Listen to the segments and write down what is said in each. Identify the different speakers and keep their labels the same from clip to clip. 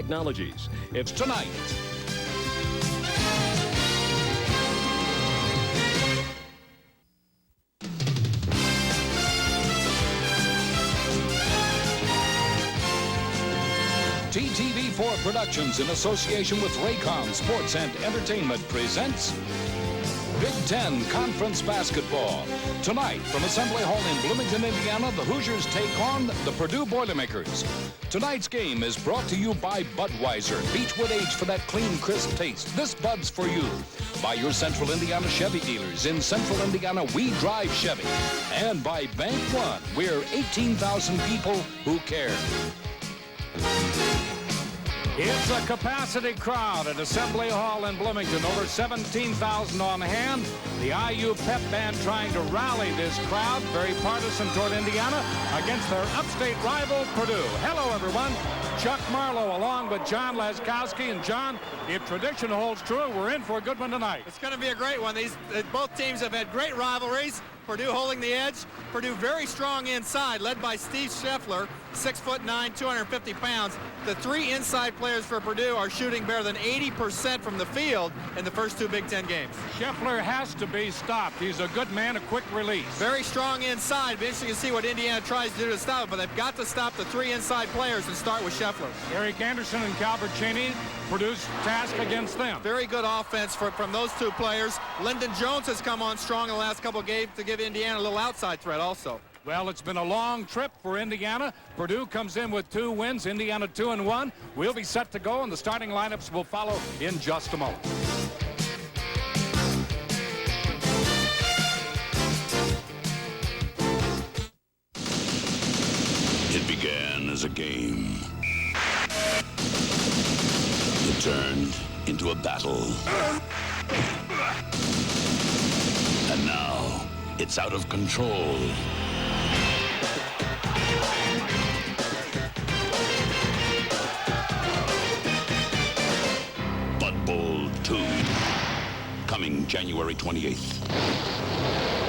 Speaker 1: technologies. It's tonight. TTV4 Productions, in association with Raycon Sports and Entertainment, presents Big Ten Conference Basketball. Tonight, from Assembly Hall in Bloomington, Indiana, the Hoosiers take on the Purdue Boilermakers. Tonight's game is brought to you by Budweiser. Beechwood Age for that clean, crisp taste. This Bud's for you. By your Central Indiana Chevy dealers. In Central Indiana, we drive Chevy. And by Bank One, we're 18,000 people who care.
Speaker 2: It's a capacity crowd at Assembly Hall in Bloomington. Over 17,000 on hand. The IU pep band trying to rally this crowd, very partisan toward Indiana, against their upstate rival, Purdue. Hello, everyone. Chuck Marlowe along with John Laskowski. And John, if tradition holds true, we're in for a good one tonight.
Speaker 3: It's going to be a great one. Both teams have had great rivalries. Purdue holding the edge. Purdue very strong inside, led by Steve Scheffler, 6'9", 250 pounds. The three inside players for Purdue are shooting better than 80% from the field in the first two Big Ten games.
Speaker 2: Scheffler has to be stopped. He's a good man, a quick release.
Speaker 3: Very strong inside. Be interesting to see what Indiana tries to do to stop it, but they've got to stop the three inside players and start with Scheffler.
Speaker 2: Eric Anderson and Calvert Cheney, Purdue's task against them.
Speaker 3: Very good offense from those two players. Lyndon Jones has come on strong in the last couple of games to give Indiana a little outside threat also.
Speaker 2: Well, it's been a long trip for Indiana. Purdue comes in with 2 wins, Indiana 2-1. We'll be set to go, and the starting lineups will follow in just a moment.
Speaker 4: It began as a game. It turned into a battle. And now, it's out of control. Bud Bowl 2, coming January 28th.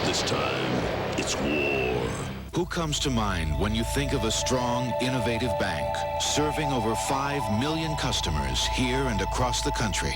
Speaker 4: This time, it's war.
Speaker 5: Who comes to mind when you think of a strong, innovative bank serving over 5 million customers here and across the country?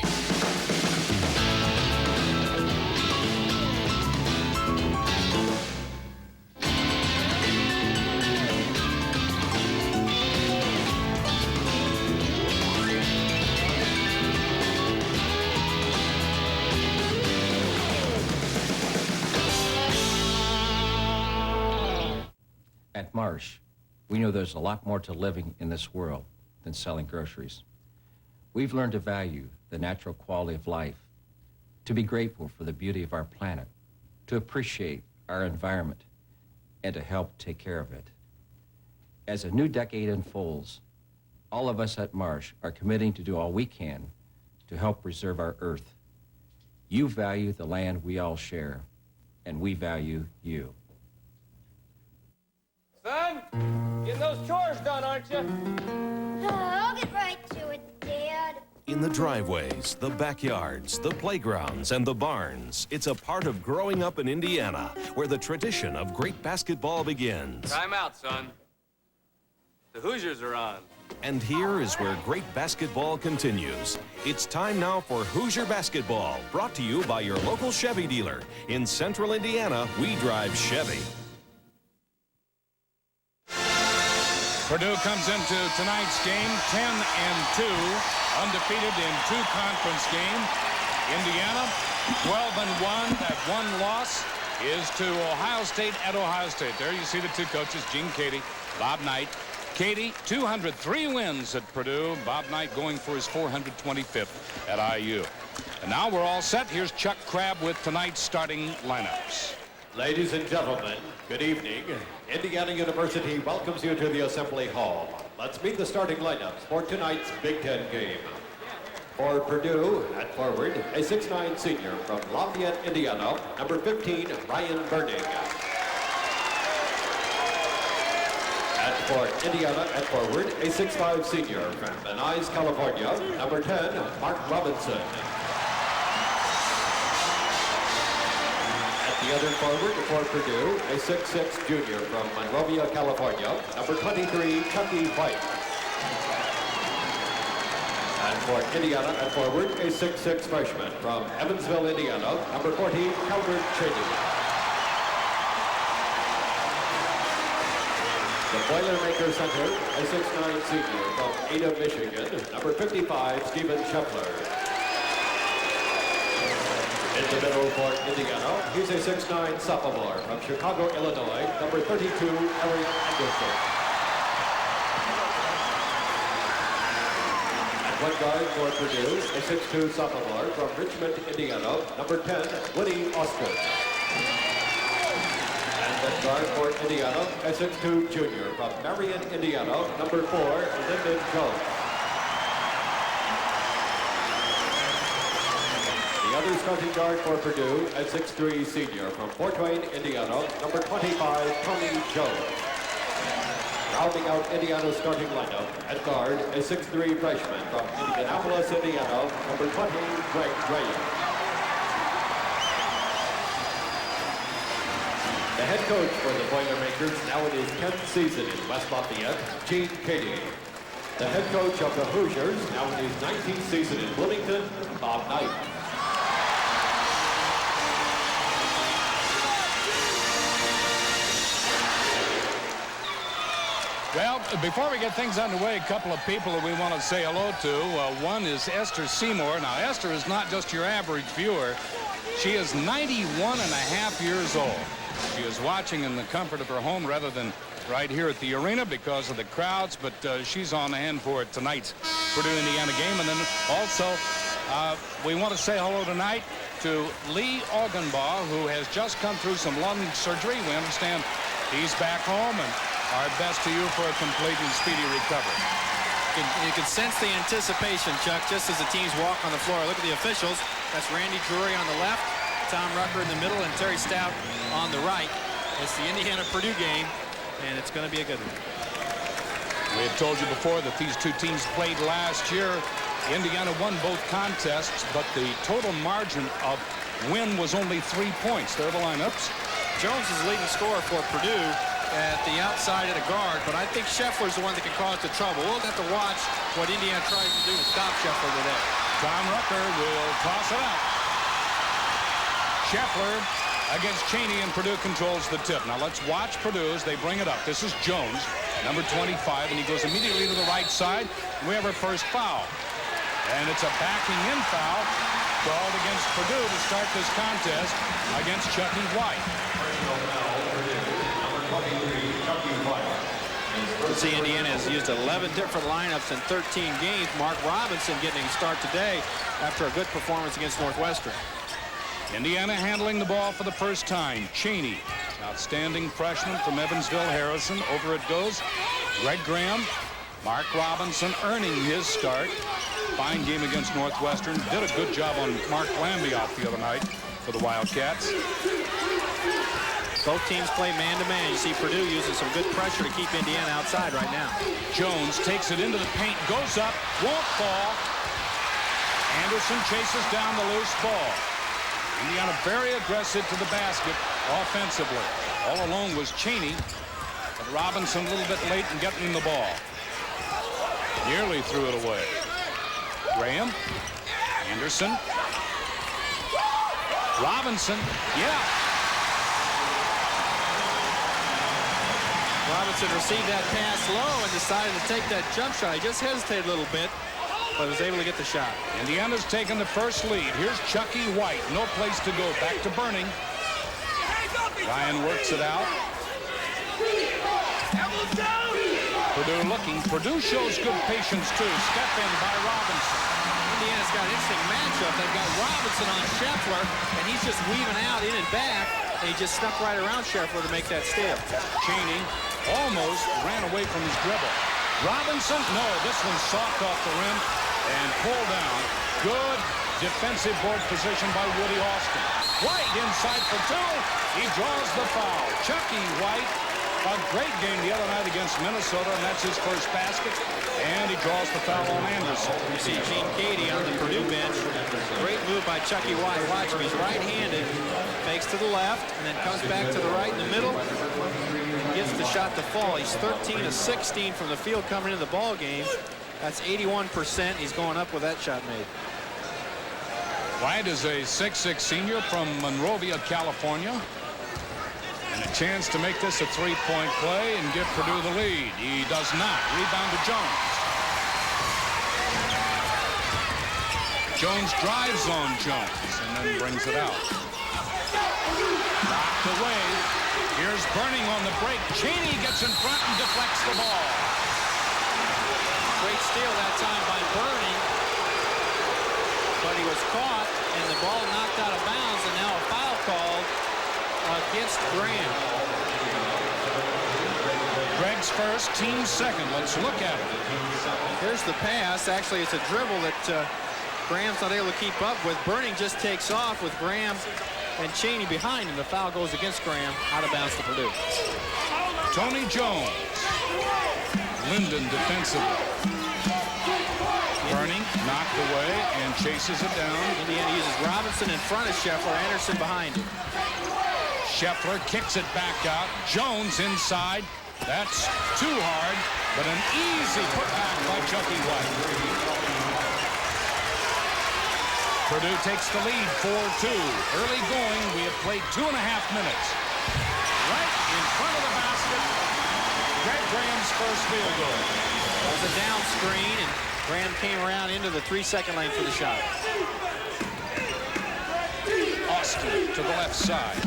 Speaker 6: At Marsh, we know there's a lot more to living in this world than selling groceries. We've learned to value the natural quality of life, to be grateful for the beauty of our planet, to appreciate our environment, and to help take care of it. As a new decade unfolds, all of us at Marsh are committing to do all we can to help preserve our earth. You value the land we all share, and we value you.
Speaker 7: Son, getting those chores done, aren't you?
Speaker 8: I'll get right to it, Dad.
Speaker 9: In the driveways, the backyards, the playgrounds, and the barns, it's a part of growing up in Indiana, where the tradition of great basketball begins.
Speaker 7: Time out, son. The Hoosiers are on.
Speaker 9: And here is where great basketball continues. It's time now for Hoosier Basketball, brought to you by your local Chevy dealer. In Central Indiana, we drive Chevy.
Speaker 2: Purdue comes into tonight's game 10-2, undefeated in 2 conference games. Indiana 12-1. That one loss is to Ohio State at Ohio State. There you see the two coaches, Gene Cady, Bob Knight. Cady, 203 wins at Purdue. Bob Knight going for his 425th at IU. And now we're all set. Here's Chuck Crabb with tonight's starting lineups.
Speaker 10: Ladies and gentlemen, good evening. Indiana University welcomes you to the Assembly Hall. Let's meet the starting lineups for tonight's Big Ten game. For Purdue, at forward, a 6'9" senior from Lafayette, Indiana, number 15, Ryan Burning. And for Indiana, at forward, a 6'5" senior from Venice, California, number 10, Mark Robinson. The other forward for Purdue, a 6'6" junior from Monrovia, California, number 23, Chucky White. And for Indiana at forward, a 6'6" freshman from Evansville, Indiana, number 40, Calvert Cheney. The Boilermaker center, a 6'9" senior from Ada, Michigan, number 55, Stephen Scheffler. In the middle for Indiana, he's a 6'9" sophomore from Chicago, Illinois, number 32, Eric Anderson. At one guard for Purdue, a 6'2" sophomore from Richmond, Indiana, number 10, Woody Austin. And at guard for Indiana, a 6'2" junior from Marion, Indiana, number 4, Lyndon Jones. The other starting guard for Purdue, a 6'3" senior from Fort Wayne, Indiana, number 25, Tony Jones. Rounding out Indiana's starting lineup, at guard, a 6'3" freshman from Indianapolis, Indiana, number 20, Greg Graham. The head coach for the Boilermakers, now in his 10th season in West Lafayette, Gene Cady. The head coach of the Hoosiers, now in his 19th season in Bloomington, Bob Knight.
Speaker 2: Well, before we get things underway, a couple of people that we want to say hello to. One is Esther Seymour. Now, Esther is not just your average viewer. She is 91 and a half years old. She is watching in the comfort of her home rather than right here at the arena because of the crowds, but she's on hand for tonight's Purdue-Indiana game. And then also, we want to say hello tonight to Lee Augenbaugh, who has just come through some lung surgery. We understand he's back home, and our best to you for a complete and speedy recovery.
Speaker 3: You can sense the anticipation, Chuck, just as the teams walk on the floor. Look at the officials. That's Randy Drury on the left, Tom Rucker in the middle, and Terry Stout on the right. It's the Indiana-Purdue game, and it's going to be a good one.
Speaker 2: We have told you before that these two teams played last year. Indiana won both contests, but the total margin of win was only 3 points. There are the lineups.
Speaker 3: Jones is the leading scorer for Purdue at the outside at a guard, but I think Scheffler's the one that can cause the trouble. We'll have to watch what Indiana tries to do to stop Scheffler today.
Speaker 2: Tom Rucker will toss it out. Scheffler against Cheney, and Purdue controls the tip. Now let's watch Purdue as they bring it up. This is Jones, number 25, and he goes immediately to the right side. We have our first foul. And it's a backing in foul called against Purdue to start this contest against Chucky White.
Speaker 3: You see Indiana has used 11 different lineups in 13 games. Mark Robinson getting a start today after a good performance against Northwestern.
Speaker 2: Indiana handling the ball for the first time. Cheney, outstanding freshman from Evansville, Harrison. Over it goes. Greg Graham. Mark Robinson earning his start. Fine game against Northwestern. Did a good job on Mark Lambiot the other night for the Wildcats.
Speaker 3: Both teams play man-to-man. You see Purdue using some good pressure to keep Indiana outside right now.
Speaker 2: Jones takes it into the paint, goes up, won't fall. Anderson chases down the loose ball. Indiana very aggressive to the basket offensively. All alone was Cheney, but Robinson a little bit late in getting him the ball. Nearly threw it away. Graham, Anderson, Robinson, yeah.
Speaker 3: Robinson received that pass low and decided to take that jump shot. He just hesitated a little bit, but was able to get the shot.
Speaker 2: Indiana's taken the first lead. Here's Chucky White. No place to go. Back to Burning. Ryan works it out. Purdue looking. Purdue shows good patience, too. Step in by Robinson.
Speaker 3: Indiana's got an interesting matchup. They've got Robinson on Scheffler, and he's just weaving out in and back, and he just snuck right around Scheffler to make that steal.
Speaker 2: Cheney almost ran away from his dribble. Robinson, no, this one's soft off the rim and pulled down. Good defensive board position by Woody Austin. White inside for two. He draws the foul. Chucky White, a great game the other night against Minnesota, and that's his first basket. And he draws the foul on Anderson.
Speaker 3: You see Gene Cady on the Purdue bench. Great move by Chucky White. Watch him. He's right-handed. Fakes to the left, and then comes back to the right in the middle. Gets the shot to fall. He's 13 of 16 from the field coming into the ball game. That's 81%. He's going up with that shot made.
Speaker 2: White is a 6'6" senior from Monrovia, California. And a chance to make this a three-point play and give Purdue the lead. He does not. Rebound to Jones. Jones drives on Jones and then brings it out. Knocked away. Here's Burning on the break. Cheney gets in front and deflects the ball.
Speaker 3: Great steal that time by Burning. But he was caught and the ball knocked out of bounds, and now a foul called against Graham.
Speaker 2: Greg's first, team second. Let's look at it.
Speaker 3: Here's the pass. Actually, it's a dribble that Graham's not able to keep up with. Burning just takes off with Graham and Cheney behind him. The foul goes against Graham, out of bounds to Purdue.
Speaker 2: Tony Jones. Linden defensively. Burning, knocked away, and chases it down.
Speaker 3: Indiana uses Robinson in front of Scheffler, Anderson behind him.
Speaker 2: Scheffler kicks it back out. Jones inside. That's too hard, but an easy putback by Chucky White. Purdue takes the lead 4-2. Early going. We have played 2.5 minutes. Right in front of the basket. Greg Graham's first field goal.
Speaker 3: That was a down screen, and Graham came around into the 3-second lane for the shot.
Speaker 2: Austin to the left side.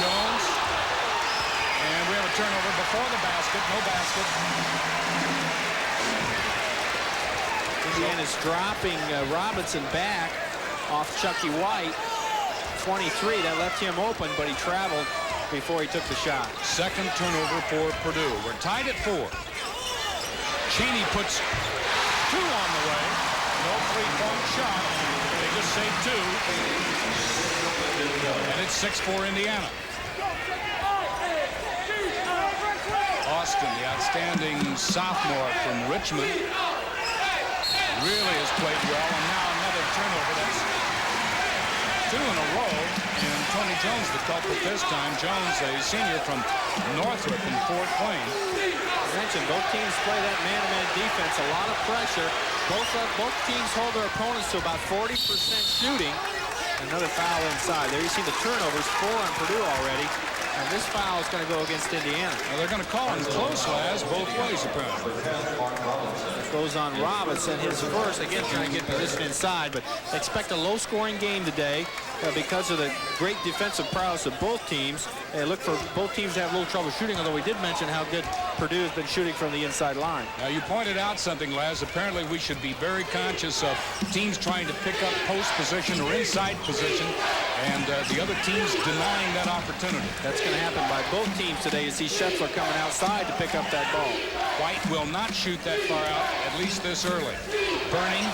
Speaker 2: Jones. And we have a turnover before the basket. No basket.
Speaker 3: Indiana's dropping Robinson back off Chucky White. 23. That left him open, but he traveled before he took the shot.
Speaker 2: Second turnover for Purdue. We're tied at 4. Cheney puts 2 on the way. No three-point shot. They just saved 2. And it's 6-4 Indiana. Austin, the outstanding sophomore from Richmond, really has played well. And now another turnover. That's 2 in a row. And Tony Jones, the culprit this time. Jones, a senior from Northrop in Fort Wayne.
Speaker 3: I mentioned both teams play that man-to-man defense. A lot of pressure. Both teams hold their opponents to about 40% shooting. Another foul inside. There you see the turnovers. 4 on Purdue already. And this foul is going to go against Indiana.
Speaker 2: Well, they're going to call him close, Laz, both ways, apparently.
Speaker 3: Goes on Robinson, his first. Again, trying to get position inside, but expect a low-scoring game today because of the great defensive prowess of both teams. They look for both teams to have a little trouble shooting, although we did mention how good Purdue has been shooting from the inside line.
Speaker 2: Now, you pointed out something, Laz. Apparently, we should be very conscious of teams trying to pick up post position or inside position, and the other teams denying that opportunity.
Speaker 3: That's going to happen by both teams today. You see Scheffler coming outside to pick up that ball.
Speaker 2: White will not shoot that far out, at least this early. Burning.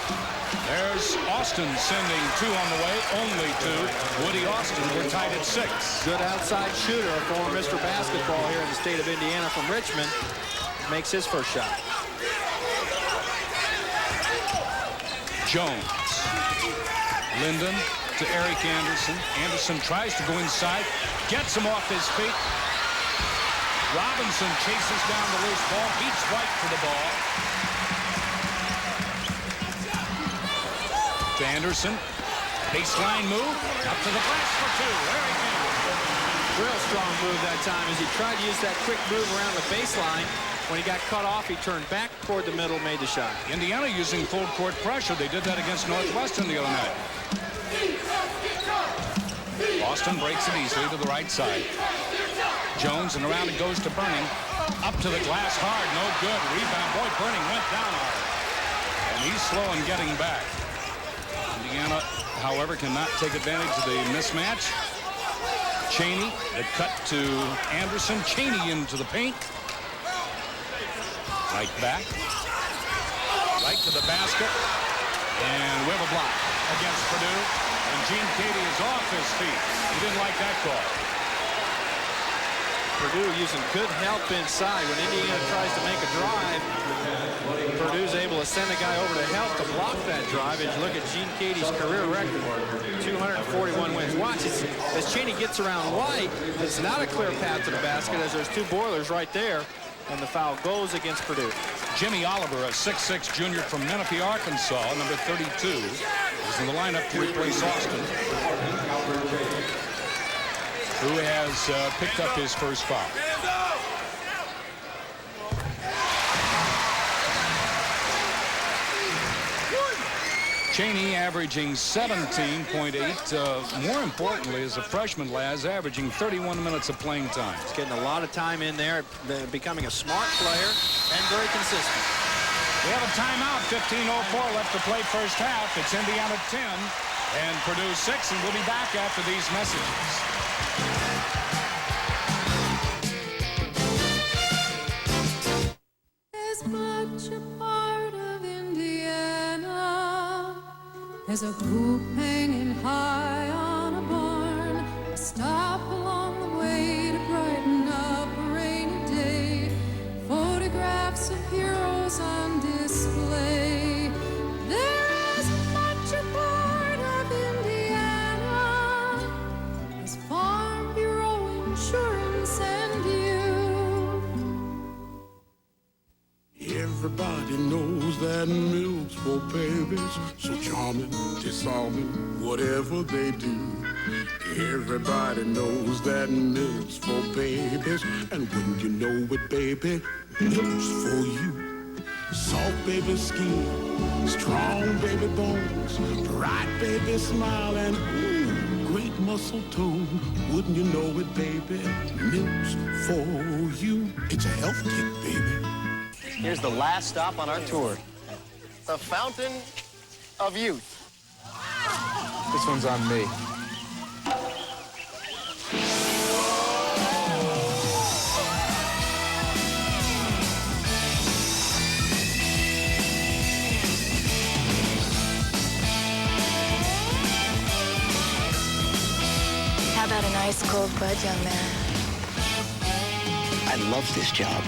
Speaker 2: There's Austin sending 2 on the way, only 2. Woody Austin, we're tied at 6.
Speaker 3: Good outside shooter, former Mr. Basketball here in the state of Indiana from Richmond, makes his first shot.
Speaker 2: Jones. Linden to Eric Anderson. Anderson tries to go inside, gets him off his feet. Robinson chases down the loose ball, beats White for the ball. To Anderson. Baseline move. Up to the glass for 2. Eric Anderson.
Speaker 3: Real strong move that time as he tried to use that quick move around the baseline. When he got cut off, he turned back toward the middle, made the shot.
Speaker 2: Indiana using full court pressure. They did that against Northwestern the other night. Austin breaks it easily to the right side. Jones, and around it goes to Burning. Up to the glass hard, no good. Rebound, boy, Burning went down hard. And he's slow in getting back. Indiana, however, cannot take advantage of the mismatch. Cheney, the cut to Anderson. Cheney into the paint. Right back. Right to the basket. And we have a block against Purdue. And Gene Katie is off his feet. He didn't like that call.
Speaker 3: Purdue using good help inside. When Indiana tries to make a drive, Purdue's able to send a guy over to help to block that drive. As you look at Gene Katie's career record, 241 wins. Watch as Cheney gets around White. It's not a clear path to the basket as there's 2 Boilers right there. and the foul goes against Purdue.
Speaker 2: Jimmy Oliver, a 6'6 junior from Menifee, Arkansas, number 32, is in the lineup to replace Austin, who has picked up his first foul. Cheney averaging 17.8. More importantly, as a freshman, Laz, averaging 31 minutes of playing time.
Speaker 3: He's getting a lot of time in there, becoming a smart player and very consistent.
Speaker 2: We have a timeout, 15:04 left to play first half. It's Indiana 10 and Purdue 6, and we'll be back after these messages.
Speaker 11: There's much a part of Indiana. There's a hoop hanging high on a barn, a stop along the way to brighten up a rainy day, photographs of heroes on display. There is much a part of Indiana. There's Farm Bureau Insurance and you.
Speaker 12: Everybody knows that milk's for babies, so charming, disarming, whatever they do. Everybody knows that milk's for babies, and when you know it, baby, milk's for you. Soft baby skin, strong baby bones, bright baby smile, and great muscle tone. Wouldn't you know it, baby, milk's for you. It's a health kick, baby.
Speaker 13: Here's the last stop on our tour. The Fountain of Youth.
Speaker 14: This one's on me.
Speaker 15: How about an ice cold bud, young man?
Speaker 16: I love this job.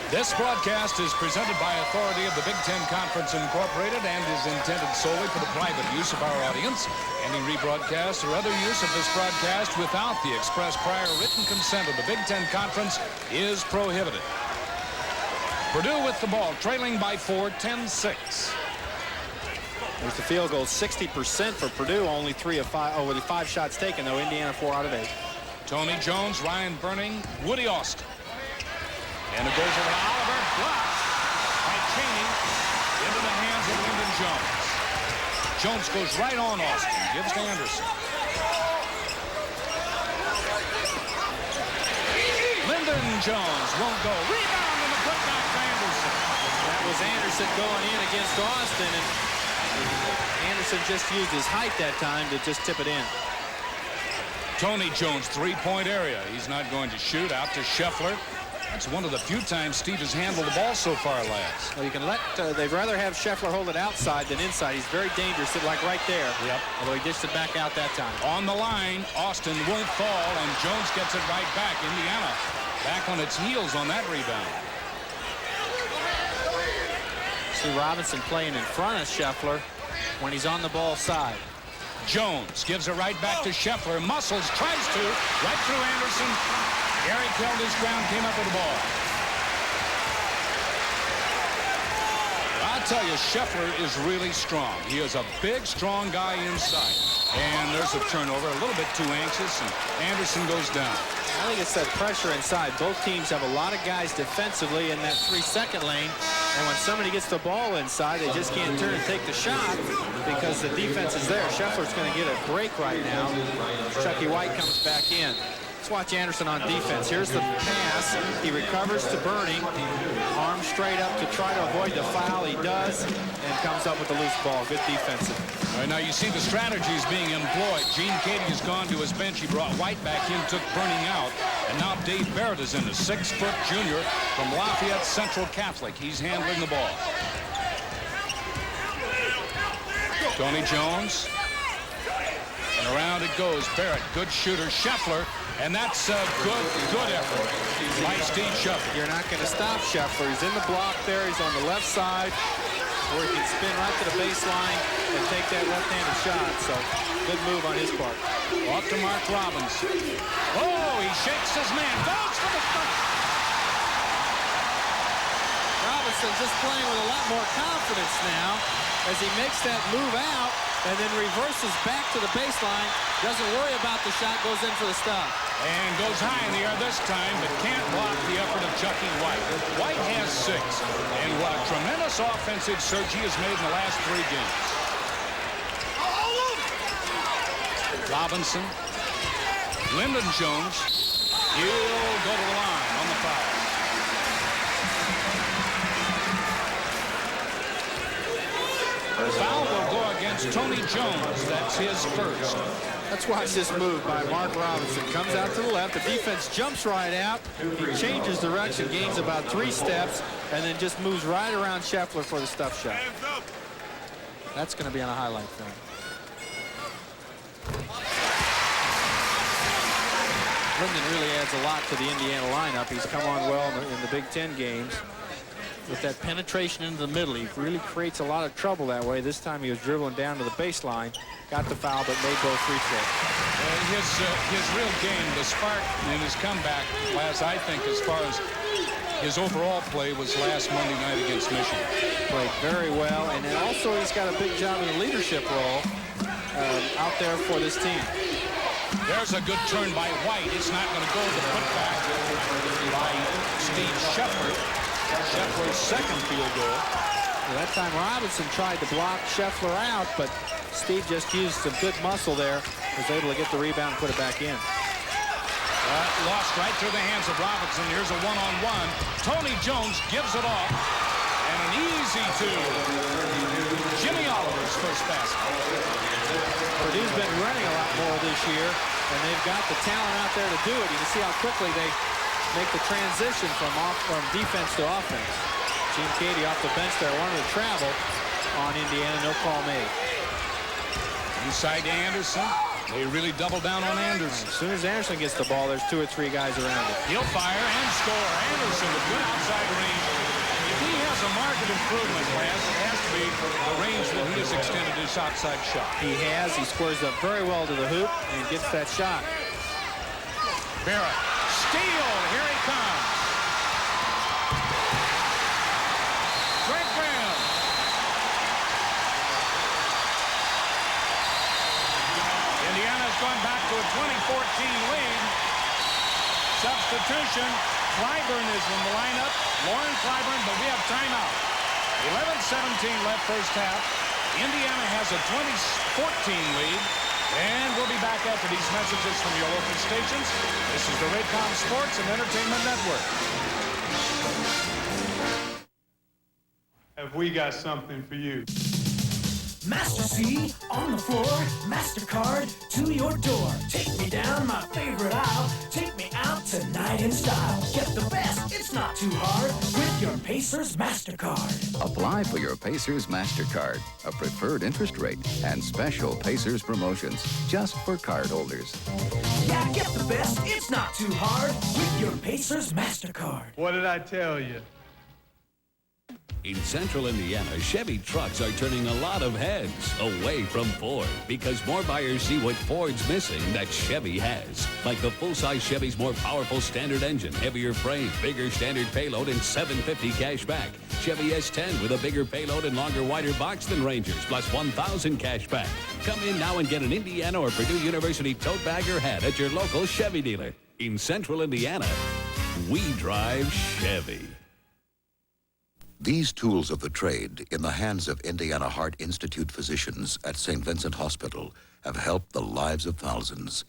Speaker 2: This broadcast is presented by authority of the Big Ten Conference Incorporated and is intended solely for the private use of our audience. Any rebroadcast or other use of this broadcast without the express prior written consent of the Big Ten Conference is prohibited. Purdue with the ball, trailing by 4, 10-6.
Speaker 3: There's the field goal, 60% for Purdue, only 3 of 5, with 5 shots taken, though. Indiana 4 out of 8.
Speaker 2: Tony Jones, Ryan Burning, Woody Austin. And it goes over to Oliver, blocked by Cheney into the hands of Lyndon Jones. Jones goes right on Austin, gives to Anderson. Lyndon Jones won't go. Rebound and the putback for Anderson.
Speaker 3: That was Anderson going in against Austin, and Anderson just used his height that time to just tip it in.
Speaker 2: Tony Jones, three-point area. He's not going to shoot. Out to Scheffler. That's one of the few times Steve has handled the ball so far, Lance.
Speaker 3: Well, you can let, they'd rather have Scheffler hold it outside than inside. He's very dangerous, like right there.
Speaker 2: Yep.
Speaker 3: Although he dished it back out that time.
Speaker 2: On the line, Austin won't fall, and Jones gets it right back. Indiana back on its heels on that rebound.
Speaker 3: See Robinson playing in front of Scheffler when he's on the ball side.
Speaker 2: Jones gives it right back to Scheffler. Muscles, tries to, right through Anderson. Gary held his ground, came up with the ball. I'll tell you, Scheffler is really strong. He is a big, strong guy inside. And there's a turnover, a little bit too anxious, and Anderson goes down.
Speaker 3: I think it's that pressure inside. Both teams have a lot of guys defensively in that 3-second lane. And when somebody gets the ball inside, they just can't turn and take the shot because the defense is there. Scheffler's going to get a break right now. Chucky White comes back in. Let's watch Anderson on defense. Here's the pass. He recovers to Burning. Arm straight up to try to avoid the foul. He does, and comes up with the loose ball. Good defensive.
Speaker 2: All right, now you see the strategies being employed. Gene Katie has gone to his bench. He brought White back in, took Burning out. And now Dave Barrett is in, a 6-foot junior from Lafayette Central Catholic. He's handling the ball. Tony Jones. And around it goes. Barrett, good shooter. Scheffler. And that's a good effort by Steve Scheffler.
Speaker 3: You're not going to stop Scheffler. He's in the block there. He's on the left side. where he can spin right to the baseline and take that left-handed shot. So good move on his part.
Speaker 2: Off to Mark Robinson. Oh, he shakes his man. Goes for the stop.
Speaker 3: Robinson just playing with a lot more confidence now as he makes that move out and then reverses back to the baseline. Doesn't worry about the shot, goes in for the stop.
Speaker 2: And goes high in the air this time, but can't block the effort of Chucky White. White has 6. And what a tremendous offensive surge he has made in the last 3 games. Robinson. Lyndon Jones. He'll go to the line on the foul. Foul will go against Tony Jones. That's his first.
Speaker 3: Let's watch this move by Mark Robinson. Comes out to the left. The defense jumps right out. He changes direction, gains about 3 steps, and then just moves right around Scheffler for the stuff shot. That's going to be on a highlight film. Linden really adds a lot to the Indiana lineup. He's come on well in the Big Ten games. With that penetration into the middle, he really creates a lot of trouble that way. This time he was dribbling down to the baseline, got the foul, but made both free throws.
Speaker 2: His real game, the spark in his comeback, last, I think, as far as his overall play, was last Monday night against Michigan.
Speaker 3: Played very well, and then also he's got a big job in the leadership role out there for this team.
Speaker 2: There's a good turn by White. It's not going to go. The putback by Steve Scheffler. Scheffler's second field goal.
Speaker 3: Well, that time Robinson tried to block Scheffler out, but Steve just used some good muscle there. Was able to get the rebound and put it back in.
Speaker 2: Lost right through the hands of Robinson. Here's a one-on-one. Tony Jones gives it off. And an easy 2. Jimmy Oliver's first basket.
Speaker 3: Purdue's been running a lot more this year, and they've got the talent out there to do it. You can see how quickly they make the transition from defense to offense. Gene Cady off the bench there wanted to travel on Indiana. No call made.
Speaker 2: Inside to Anderson. They really double down on Anderson.
Speaker 3: As soon as Anderson gets the ball, there's 2 or 3 guys around it.
Speaker 2: He'll fire and score. Anderson with good outside range. If he has a marked improvement, Lance, it has to be the range that he has extended his outside shot.
Speaker 3: He has. He squares up very well to the hoop and gets that shot.
Speaker 2: Barrett. Steal. Here he comes. Greg Graham. Indiana's gone back to a 2014 lead. Substitution. Clyburn is in the lineup. Lauren Clyburn, but we have timeout. 11:17 left first half. Indiana has a 2014 lead. And we'll be back after these messages from your local stations. This is the Raycom Sports and Entertainment Network.
Speaker 17: Have we got something for you?
Speaker 18: Master C on the floor, MasterCard to your door. Take me down my favorite aisle. Take me out tonight in style. Get the best, it's not too hard with your Pacers MasterCard.
Speaker 19: Apply for your Pacers MasterCard, a preferred interest rate, and special Pacers promotions just for cardholders.
Speaker 18: Yeah, get the best, it's not too hard with your Pacers MasterCard.
Speaker 17: What did I tell you?
Speaker 4: In central Indiana, Chevy trucks are turning a lot of heads away from Ford because more buyers see what Ford's missing that Chevy has. Like the full-size Chevy's more powerful standard engine, heavier frame, bigger standard payload, and $750 cash back. Chevy S10 with a bigger payload and longer, wider box than Rangers, plus $1,000 cash back. Come in now and get an Indiana or Purdue University tote bag or hat at your local Chevy dealer. In central Indiana, we drive Chevy.
Speaker 5: These tools of the trade in the hands of Indiana Heart Institute physicians at St. Vincent Hospital have helped the lives of thousands.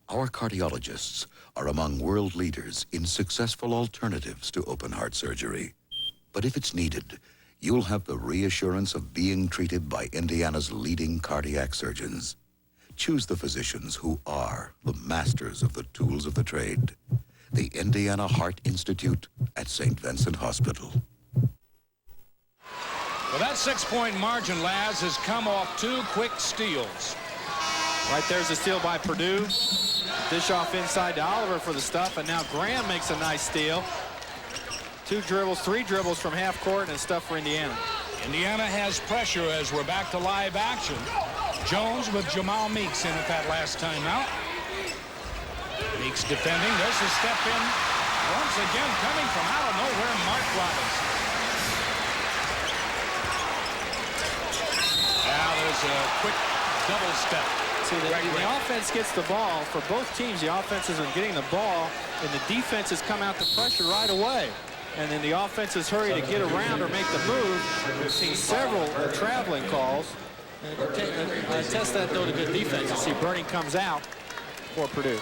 Speaker 5: Our cardiologists are among world leaders in successful alternatives to open heart surgery. But if it's needed, you'll have the reassurance of being treated by Indiana's leading cardiac surgeons. Choose the physicians who are the masters of the tools of the trade. The Indiana Heart Institute at St. Vincent Hospital.
Speaker 2: Well, that 6-point margin, Laz, has come off 2 quick steals.
Speaker 3: Right there's a steal by Purdue. Dish off inside to Oliver for the stuff, and now Graham makes a nice steal. 2 dribbles, 3 dribbles from half court, and stuff for Indiana.
Speaker 2: Indiana has pressure as we're back to live action. Jones with Jamal Meeks in at that last timeout. Meeks defending. There's a step in. Once again, coming from out of nowhere, Mark Robinson. Now there's a quick double step.
Speaker 3: See, the offense gets the ball. For both teams, the offenses are getting the ball, and the defenses come out to pressure right away. And then the offenses hurry to get around or make the move. We've seen several traveling calls. Test that, though, to good defense. You see Burning comes out for Purdue.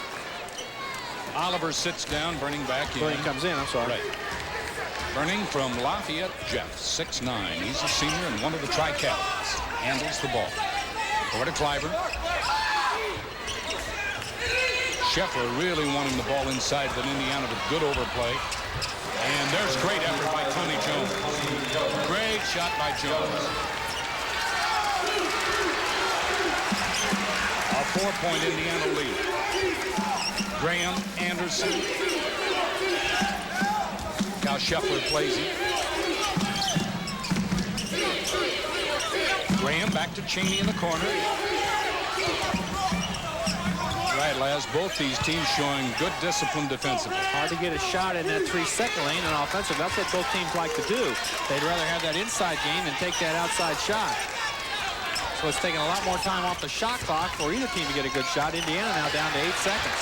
Speaker 2: Oliver sits down, Burning back in.
Speaker 3: Burning comes in, I'm sorry.
Speaker 2: Right. Burning from Lafayette, Jeff, 6'9". He's a senior and one of the Tri-Captains. Handles the ball. Over to Clyburn. Scheffler really wanting the ball inside, but Indiana with good overplay. And there's great effort by Tony Jones. Great shot by Jones. A 4-point Indiana lead. Graham, Anderson. Now Scheffler plays it. Graham back to Cheney in the corner. Right, Laz, both these teams showing good discipline defensively.
Speaker 3: Hard to get a shot in that 3-second lane and offensive. That's what both teams like to do. They'd rather have that inside game than take that outside shot. So it's taking a lot more time off the shot clock for either team to get a good shot. Indiana now down to 8 seconds.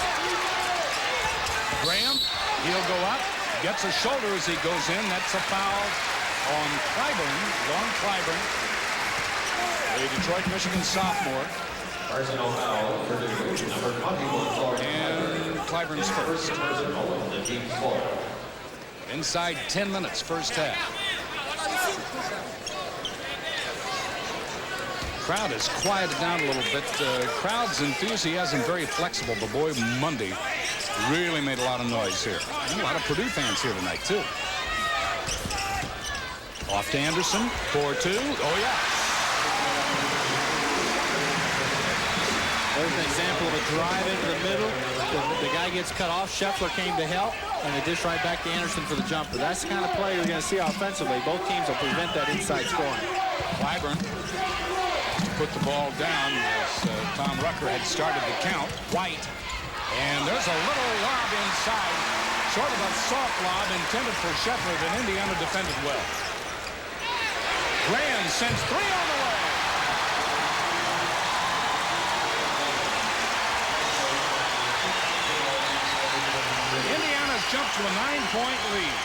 Speaker 2: Graham, he'll go up, gets a shoulder as he goes in. That's a foul on Clyburn, Long Clyburn, a Detroit, Michigan sophomore.
Speaker 10: Personal foul, Purdue, number 21.
Speaker 2: And Clyburn's first. Inside 10 minutes, first half. Crowd has quieted down a little bit. Crowd's enthusiasm very flexible, but boy, Monday really made a lot of noise here. And a lot of Purdue fans here tonight, too. Off to Anderson, 4-2. Oh, yeah.
Speaker 3: There's an example of a drive into the middle. The guy gets cut off. Scheffler came to help, and they dish right back to Anderson for the jumper. That's the kind of play you're going to see offensively. Both teams will prevent that inside scoring.
Speaker 2: Clyburn put the ball down as Tom Rucker had started the count. White, and there's a little lob inside, sort of a soft lob intended for Scheffler that Indiana defended well. Graham sends 3 on the way. Indiana's jumped to a 9-point lead.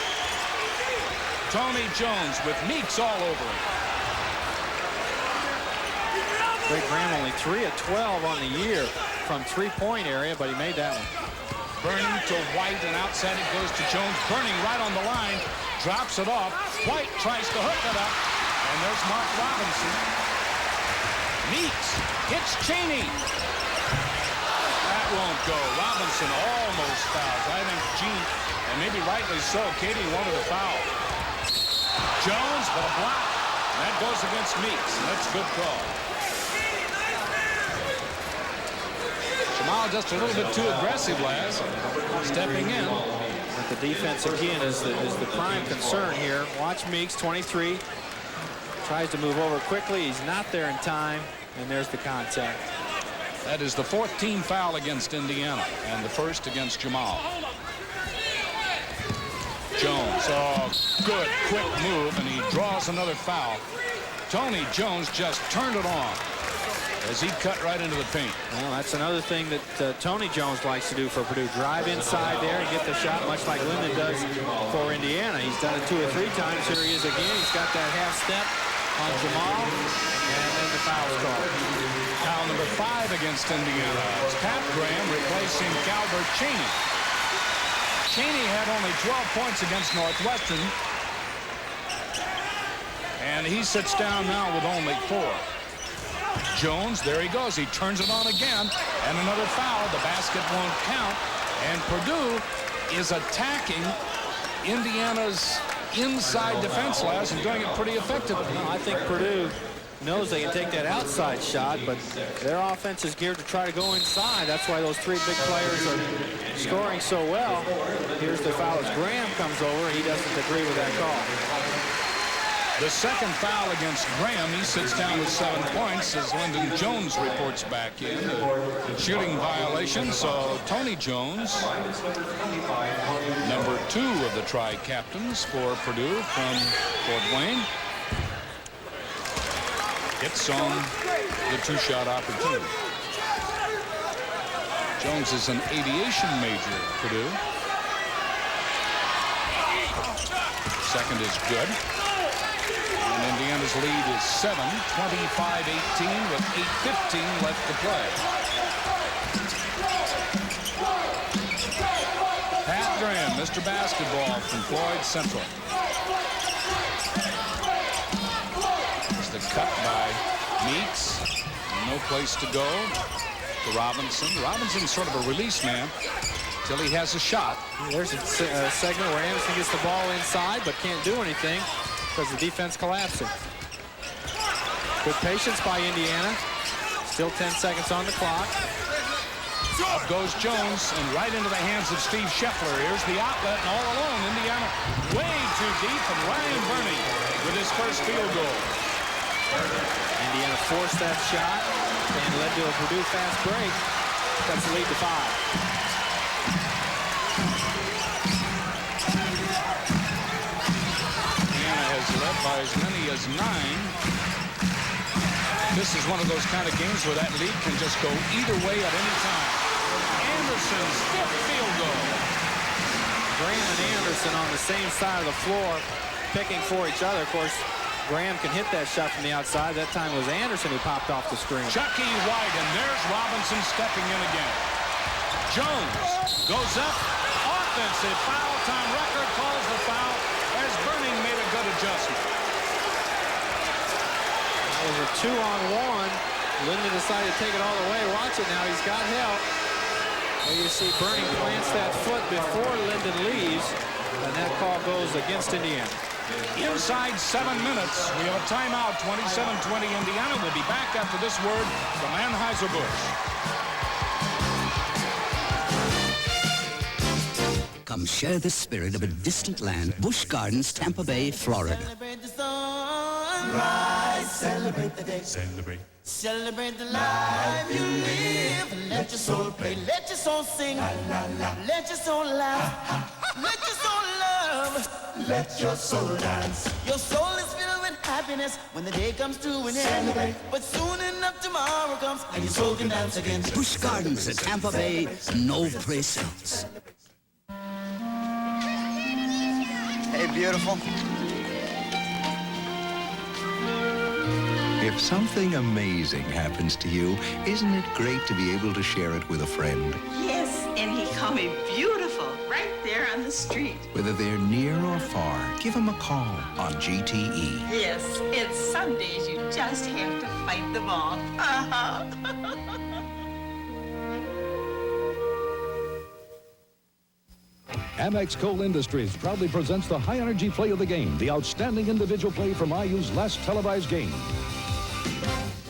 Speaker 2: Tony Jones with Meeks all over him.
Speaker 3: Greg Graham only 3 of 12 on the year from 3-point area, but he made that one.
Speaker 2: Burning to White, and outside it goes to Jones. Burning right on the line, drops it off. White tries to hook it up, and there's Mark Robinson. Meeks hits Cheney. That won't go. Robinson almost fouls. I think Gene, and maybe rightly so, Katie wanted a foul. Jones with a block. And that goes against Meeks. That's a good call. Jamal just a little bit too aggressive, Laz. Stepping in.
Speaker 3: But the defense, again, is the prime concern here. Watch Meeks, 23. Tries to move over quickly. He's not there in time. And there's the contact.
Speaker 2: That is the 4th team foul against Indiana, and the first against Jamal. Jones, oh, good, quick move, and he draws another foul. Tony Jones just turned it on as he cut right into the paint.
Speaker 3: Well, that's another thing that Tony Jones likes to do for Purdue. Drive inside there and get the shot, much like Linden does for Indiana. He's done it 2 or 3 times. Here he is again. He's got that half step on Jamal, and then the foul's called.
Speaker 2: Foul number 5 against Indiana. It's Pat Graham replacing Calvert Cheney. Cheney had only 12 points against Northwestern, and he sits down now with only 4. Jones, there he goes. He turns it on again, and another foul. The basket won't count, and Purdue is attacking Indiana's inside defense, Laz, and doing it pretty effectively.
Speaker 3: No, I think Purdue knows they can take that outside shot, but their offense is geared to try to go inside. That's why those 3 big players are scoring so well. Here's the foul as Graham comes over. He doesn't agree with that call.
Speaker 2: The second foul against Graham. He sits down with 7 points as Lyndon Jones reports back in. A shooting violation, so Tony Jones, number 2 of the Tri-Captains for Purdue from Fort Wayne, hits on the 2-shot opportunity. Jones is an aviation major at Purdue. Second is good. And Indiana's lead is 7, 25-18 with 8:15 left to play. Pat Graham, Mr. Basketball from Floyd Central. It's the cut by Meeks. No place to go to Robinson. Robinson's sort of a release man till he has a shot.
Speaker 3: There's a segment where Anderson gets the ball inside but can't do anything because the defense collapsing. Good patience by Indiana. Still 10 seconds on the clock.
Speaker 2: Up goes Jones and right into the hands of Steve Scheffler. Here's the outlet and all alone. Indiana way too deep, and Ryan Burney with his first field goal.
Speaker 3: Indiana forced that shot and led to a Purdue fast break. Cuts the lead to 5.
Speaker 2: Led by as many as 9. This is one of those kind of games where that lead can just go either way at any time. Anderson's 5th field goal.
Speaker 3: Graham and Anderson on the same side of the floor, picking for each other. Of course, Graham can hit that shot from the outside. That time it was Anderson who popped off the screen.
Speaker 2: Chucky White, and there's Robinson stepping in again. Jones goes up. Offensive foul. Tom Record calls the foul as Burning made a good adjustment.
Speaker 3: That was a 2-on-1. Linden decided to take it all the way. Watch it now. He's got help. There you see Burning plants that foot before Linden leaves, and that call goes against Indiana.
Speaker 2: Inside 7 minutes, we have a timeout. 27-20 Indiana. We'll be back after this word from Anheuser-Busch.
Speaker 20: Come share the spirit of a distant land, Busch Gardens, Tampa Bay, Florida.
Speaker 18: Celebrate the sunrise, celebrate the day. Celebrate the life you live. Let your soul play, let your soul sing. Let your soul laugh, let your soul love. Let your soul dance. Your soul is filled with happiness when the day comes to an end. Celebrate. But soon enough tomorrow comes and your soul can dance again.
Speaker 20: Busch Gardens at Tampa Bay, no place else.
Speaker 16: Hey, beautiful.
Speaker 21: If something amazing happens to you, isn't it great to be able to share it with a friend?
Speaker 22: Yes, and he called me beautiful right there on the street.
Speaker 21: Whether they're near or far, give them a call on GTE.
Speaker 22: Yes, and some days you just have to fight them off.
Speaker 1: Amex Coal Industries proudly presents the high-energy play of the game, the outstanding individual play from IU's last televised game.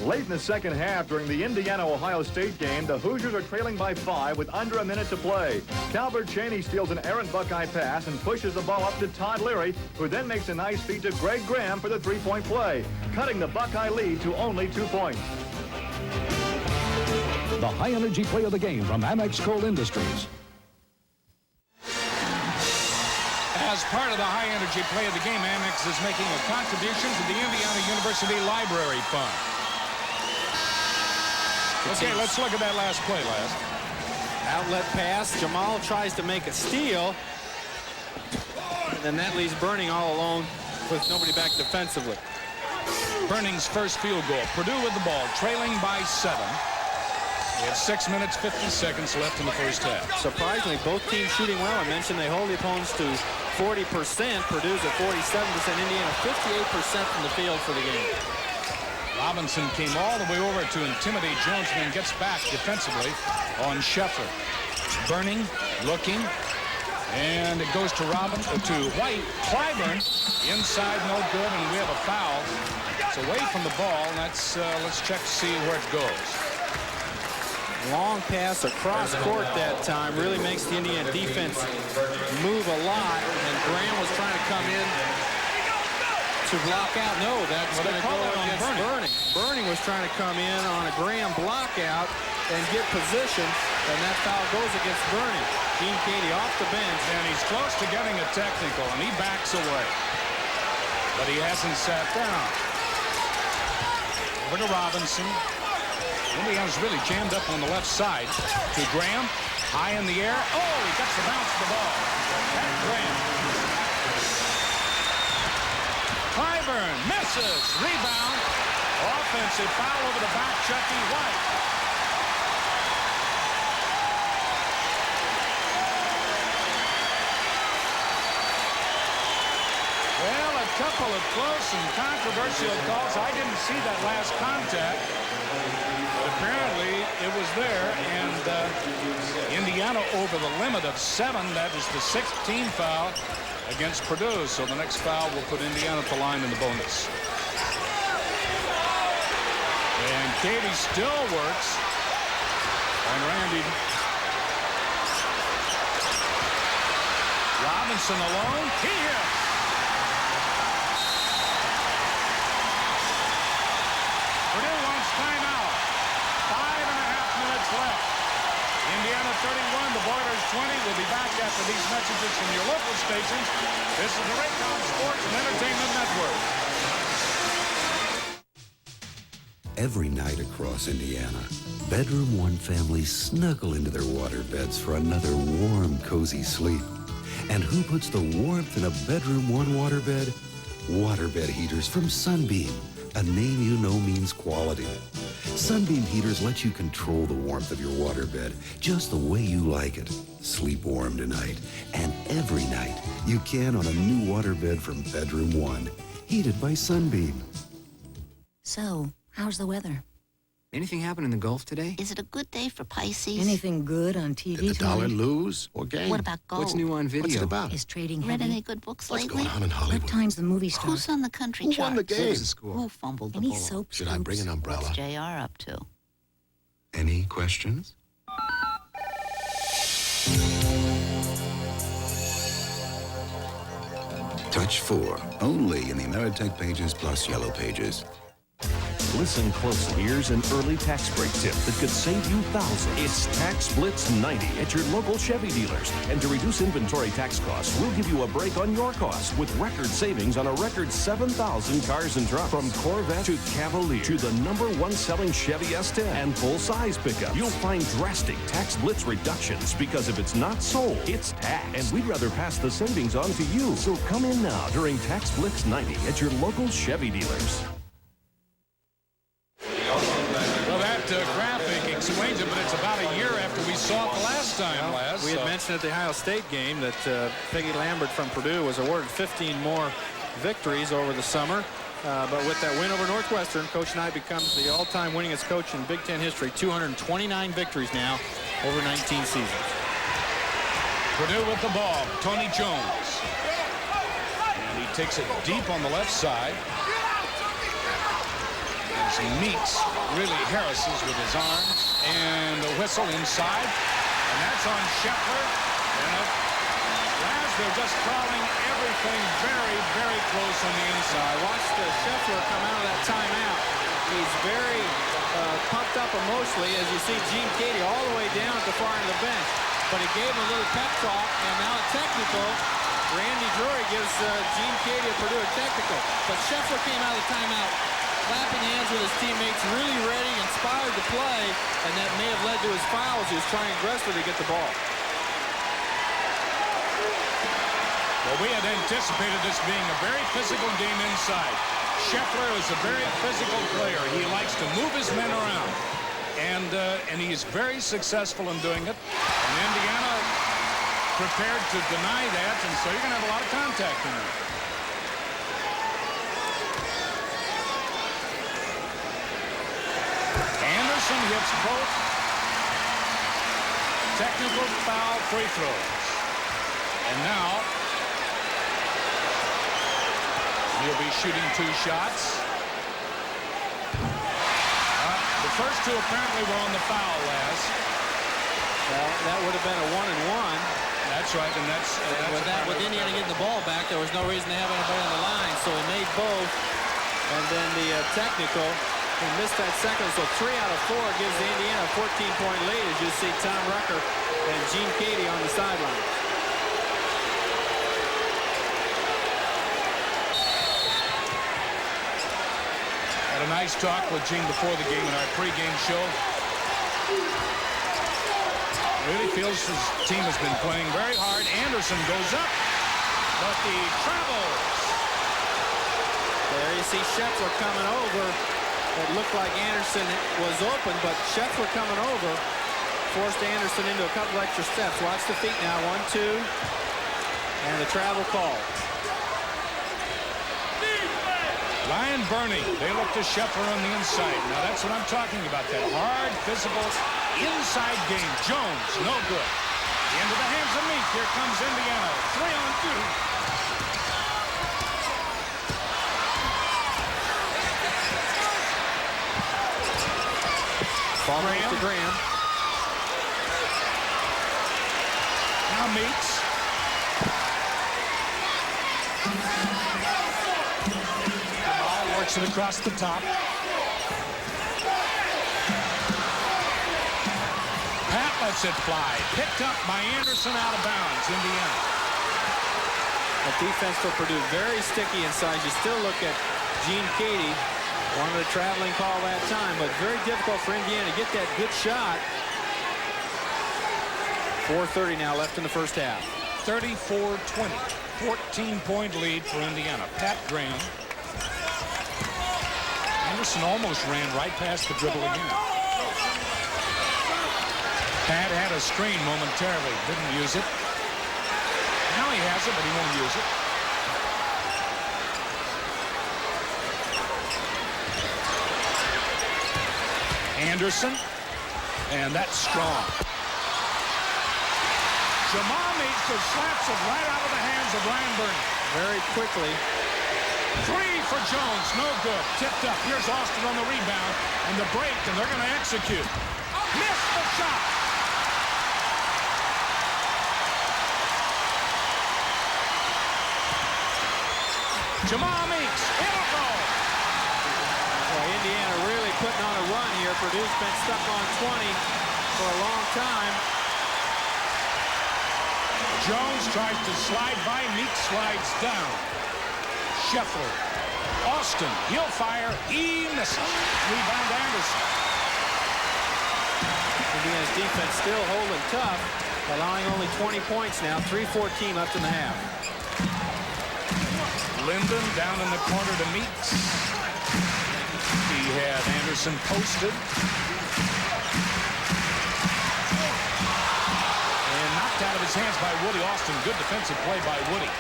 Speaker 23: Late in the second half during the Indiana-Ohio State game, the Hoosiers are trailing by 5 with under a minute to play. Calvert Chaney steals an errant Buckeye pass and pushes the ball up to Todd Leary, who then makes a nice feed to Greg Graham for the three-point play, cutting the Buckeye lead to only 2 points.
Speaker 1: The high-energy play of the game from Amex Coal Industries.
Speaker 2: As part of the high-energy play of the game, Amex is making a contribution to the Indiana University Library Fund. Okay, let's look at that last play, last.
Speaker 3: Outlet pass. Jamal tries to make a steal. And then that leaves Burning all alone with nobody back defensively.
Speaker 2: Burning's first field goal. Purdue with the ball, trailing by 7. We have 6 minutes, 50 seconds left in the first half.
Speaker 3: Surprisingly, both teams shooting well. I mentioned they hold the opponents to 40%. Purdue's at 47%. Indiana 58% from the field for the game.
Speaker 2: Robinson came all the way over to intimidate Jones and then gets back defensively on Scheffler. Burning, looking, and it goes to White. Clyburn inside, no good, and we have a foul. It's away from the ball, and let's check to see where it goes.
Speaker 3: Long pass across court that time really makes the Indiana defense move a lot, and Graham was trying to come in to block out. No, that's going to go against Burning. Burning was trying to come in on a Graham block out and get position, and that foul goes against Burning. Gene Cady off the bench.
Speaker 2: And he's close to getting a technical, and he backs away. But he hasn't sat down. Over to Robinson. Indiana's really jammed up on the left side. To Graham. High in the air. Oh, he gets the bounce of the ball. Pat Graham. Clyburn misses. Rebound. Offensive foul over the back. Chucky White. Well, a couple of close and controversial calls. I didn't see that last contact. But apparently it was there, and Indiana over the limit of 7. That is the 6th team foul against Purdue. So the next foul will put Indiana at the line in the bonus. And Cady still works on Randy. Robinson alone. He hits. Purdue wants timeout. 5.5 minutes left. Indiana 31, the Boilers 20. We'll be back after these messages from your local stations. This is the Raycom Sports and Entertainment Network.
Speaker 6: Every night across Indiana, Bedroom One families snuggle into their water beds for another warm, cozy sleep. And who puts the warmth in a Bedroom One waterbed? Waterbed heaters from Sunbeam, a name you know means quality. Sunbeam heaters let you control the warmth of your waterbed just the way you like it. Sleep warm tonight, and every night you can on a new waterbed from Bedroom One, heated by Sunbeam.
Speaker 7: So, how's the weather?
Speaker 20: Anything happen in the Gulf today?
Speaker 7: Is it a good day for Pisces?
Speaker 20: Anything good on TV
Speaker 7: Did the dollar
Speaker 20: lose or gain?
Speaker 7: What about gold?
Speaker 20: What's new on video?
Speaker 7: What's it
Speaker 20: about?
Speaker 7: Is trading
Speaker 20: Read
Speaker 7: heavy?
Speaker 20: any
Speaker 7: good books
Speaker 20: What's
Speaker 7: lately?
Speaker 20: going on in Hollywood?
Speaker 7: What time's the movie start? Who's on the country
Speaker 20: Who
Speaker 7: charts?
Speaker 20: won the game? What was the score?
Speaker 7: Who fumbled the
Speaker 20: Any
Speaker 7: ball?
Speaker 20: soap Should I bring an umbrella?
Speaker 7: What's JR up to?
Speaker 6: Any questions? Touch 4, only in the Ameritech Pages Plus Yellow Pages.
Speaker 9: Listen closely. Here's an early tax break tip that could save you thousands. It's Tax Blitz 90 at your local Chevy dealers. And to reduce inventory tax costs, we'll give you a break on your costs with record savings on a record 7,000 cars and trucks. From Corvette to Cavalier to the #1 selling Chevy S10 and full-size pickup. You'll find drastic Tax Blitz reductions because if it's not sold, it's taxed. And we'd rather pass the savings on to you. So come in now during Tax Blitz 90 at your local Chevy dealers.
Speaker 2: Well, that graphic explains it, but it's about a year after we saw it the last time, Les.
Speaker 3: We had mentioned at the Ohio State game that Peggy Lambert from Purdue was awarded 15 more victories over the summer. But with that win over Northwestern, Coach Knight becomes the all-time winningest coach in Big Ten history. 229 victories now over 19 seasons.
Speaker 2: Purdue with the ball. Tony Jones. And he takes it deep on the left side. As he meets really harasses with his arms. And the whistle inside. And that's on Scheffler. And they're just calling everything very, very close on the inside.
Speaker 3: Watch Scheffler come out of that timeout. He's very pumped up emotionally as you see Gene Cady all the way down at the far end of the bench. But he gave him a little pep talk, and now a technical. Randy Drury gives Gene Cady of Purdue a technical. But Scheffler came out of the timeout clapping hands with his teammates, really ready, inspired to play, and that may have led to his foul as he was trying aggressively to get the ball.
Speaker 2: Well, we had anticipated this being a very physical game inside. Scheffler is a very physical player. He likes to move his men around. And he is very successful in doing it. And Indiana prepared to deny that, and so you're going to have a lot of contact in there. Anderson hits both technical foul free throws. And now he'll be shooting 2 shots. The first 2 apparently were on the foul, Les.
Speaker 3: Well, that would have been a 1-and-1.
Speaker 2: That's right, and that's
Speaker 3: with Indiana getting the ball back, there was no reason to have anybody on the line. so he made both. And then the technical, he missed that second, so 3 out of 4 gives Indiana a 14-point lead, as you see Tom Rucker and Gene Cady on the sideline.
Speaker 2: Had a nice talk with Gene before the game in our pregame show. Really feels his team has been playing very hard. Anderson goes up, but he travels.
Speaker 3: There you see Scheffler coming over. It looked like Anderson was open, but Scheffler coming over forced Anderson into a couple extra steps. Watch the feet now, 1, 2, and the travel call.
Speaker 2: Ryan Burney, they look to Scheffler on the inside. Now that's what I'm talking about, that hard, physical, inside game. Jones, no good. Into the hands of Meek. Here comes Indiana. 3-on-2.
Speaker 3: Ball goes to Graham.
Speaker 2: Now Meeks. Works it across the top. Pat lets it fly. Picked up by Anderson, out of bounds. Indiana.
Speaker 3: The defense for Purdue very sticky inside. You still look at Gene Cady. Wanted a traveling call that time, but very difficult for Indiana to get that good shot. 4:30 now left in the first half.
Speaker 2: 34-20. 14-point lead for Indiana. Pat Graham. Anderson almost ran right past the dribble again. Pat had a screen momentarily, didn't use it. Now he has it, but he won't use it. Anderson, and that's strong. Jamal Meeks just slaps it right out of the hands of Ryan Burney.
Speaker 3: Very quickly.
Speaker 2: 3 for Jones, no good. Tipped up. Here's Austin on the rebound and the break, and they're going to execute. Missed the shot. Jamal Meeks, it'll go.
Speaker 3: Well, Indiana really putting on a run here. Purdue's been stuck on 20 for a long time.
Speaker 2: Jones tries to slide by. Meeks slides down. Scheffler. Austin. He'll fire. He misses. Rebound Anderson.
Speaker 3: Indiana's defense still holding tough, allowing only 20 points now. 3:14 left in the half.
Speaker 2: Linden down in the corner to Meeks. He had Anderson posted. And knocked out of his hands by Woody Austin. Good defensive play by Woody.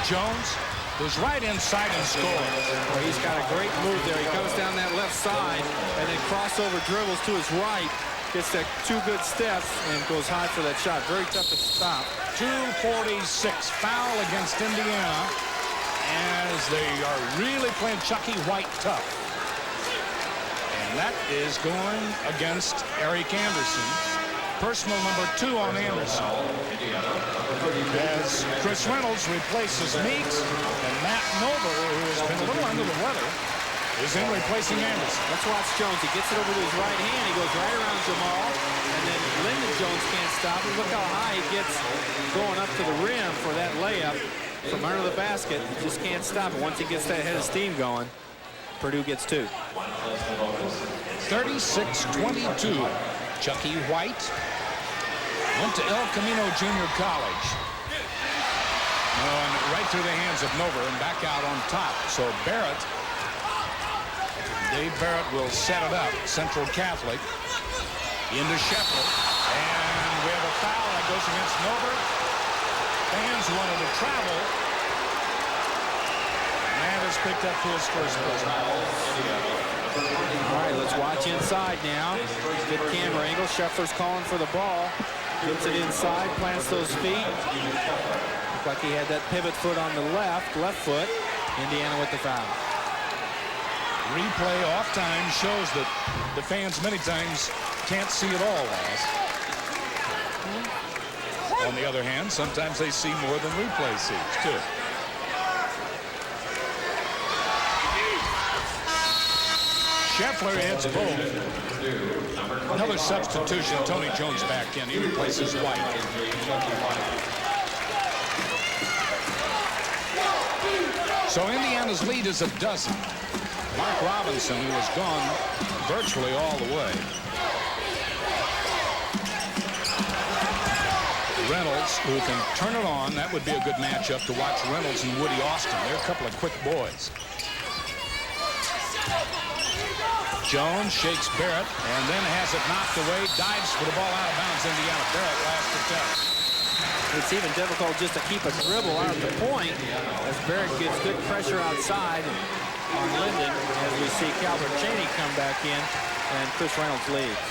Speaker 2: Jones goes right inside and scores.
Speaker 3: Well, he's got a great move there. He comes down that left side and then crossover dribbles to his right. Gets that 2 good steps and goes high for that shot. Very tough to stop.
Speaker 2: 2:46 foul against Indiana as they are really playing Chucky White tough. And that is going against Eric Anderson. Personal number 2 on Anderson. As Chris Reynolds replaces Meeks, and Matt Nober, who has been a little under the weather, is in replacing Anderson.
Speaker 3: Let's watch Jones. He gets it over to his right hand. He goes right around Jamal. And then Lyndon Jones can't stop him. Look how high he gets going up to the rim for that layup from under the basket. He just can't stop it. Once he gets that head of steam going, Purdue gets 2.
Speaker 2: 36-22. Chucky White went to El Camino Junior College. And right through the hands of Nover and back out on top. So Barrett, Dave Barrett will set it up. Central Catholic into Scheffler. And we have a foul that goes against Nover. Fans wanted to travel. Man has picked up to his first personal.
Speaker 3: All right, let's watch inside now. Good camera angle. Scheffler's calling for the ball. Gets it inside, plants those feet. Looked like he had that pivot foot on the left foot. Indiana with the foul.
Speaker 2: Replay off time shows that the fans many times can't see it all, as. On the other hand, sometimes they see more than replay sees, too. Scheffler hits both. Another substitution. Tony Jones back in. He replaces White. So Indiana's lead is a dozen. Mark Robinson, who was gone virtually all the way. Reynolds, who can turn it on. That would be a good matchup to watch Reynolds and Woody Austin. They're a couple of quick boys. Jones shakes Barrett and then has it knocked away. Dives for the ball out of bounds. Indiana. Barrett last attempt.
Speaker 3: It's even difficult just to keep a dribble out of the point as Barrett gets good pressure outside on Linden as we see Calvert Chaney come back in and Chris Reynolds leads.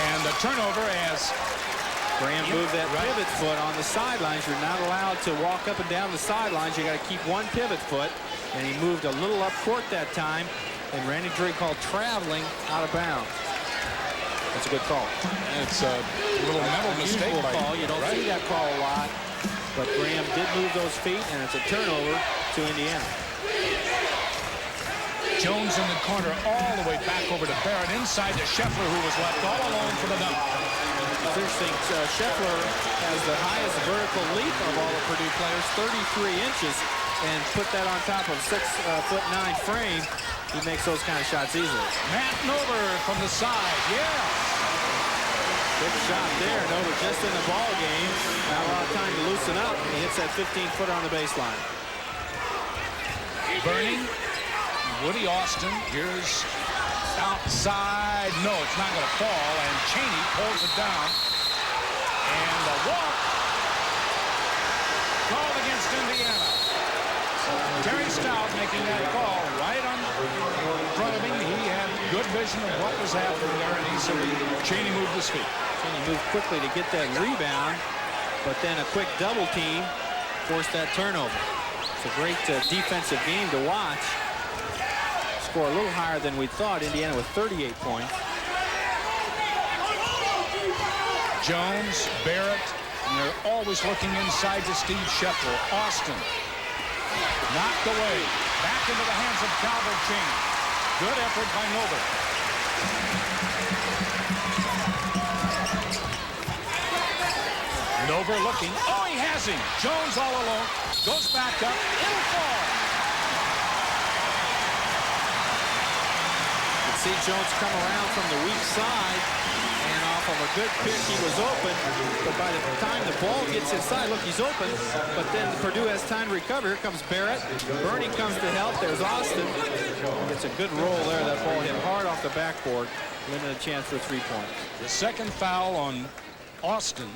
Speaker 2: And the turnover as
Speaker 3: Graham moved that pivot foot on the sidelines. You're not allowed to walk up and down the sidelines. You got to keep one pivot foot. And he moved a little up court that time. And Randy Drake called traveling out of bounds. That's a good call.
Speaker 2: It's a little mental mistake.
Speaker 3: Call. You don't see that call a lot. But Graham did move those feet, and it's a turnover to Indiana.
Speaker 2: Jones in the corner all the way back over to Barrett inside to Scheffler, who was left all alone for the dunk.
Speaker 3: It's interesting. Scheffler has the highest vertical leap of all the Purdue players, 33 inches, and put that on top of 6'9" frame. He makes those kind of shots easily.
Speaker 2: Matt Nover from the side, yeah.
Speaker 3: Big shot there. Nover just in the ball game. Not a lot of time to loosen up. He hits that 15-footer on the baseline.
Speaker 2: Burning. Woody Austin. Here's outside. No, it's not going to fall. And Chaney pulls it down. And a walk called against Indiana. Terry Stout making that call right on front of him. He had good vision of what was happening there, and he said Chaney moved his feet.
Speaker 3: Chaney moved quickly to get that rebound, but then a quick double team forced that turnover. It's a great defensive game to watch. Score a little higher than we thought. Indiana with 38 points.
Speaker 2: Jones, Barrett, and they're always looking inside to Steve Scheffler. Austin. Knocked away. Back into the hands of Calvert Chaney. Good effort by Nover. Nover looking. Oh, he has him. Jones all alone. Goes back up. It'll fall.
Speaker 3: You can see Jones come around from the weak side. And off of a good pick, he was open. But by the time the ball gets inside, look, he's open. But then Purdue has time to recover. Here comes Barrett. Burning comes to help. There's Austin. It's a good roll there. That ball hit hard off the backboard. Limited chance for 3 points.
Speaker 2: The second foul on Austin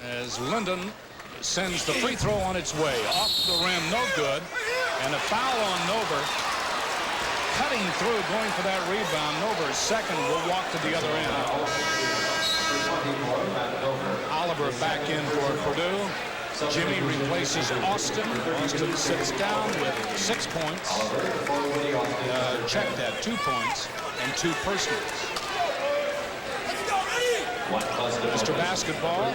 Speaker 2: as Linden sends the free throw on its way. Off the rim, no good. And a foul on Nover. Cutting through, going for that rebound. Nover's second will walk to the other end. Oliver back in for Purdue. Jimmy replaces Austin. Austin sits down with 6 points. Check that, 2 points and 2 personals. Mr. Basketball,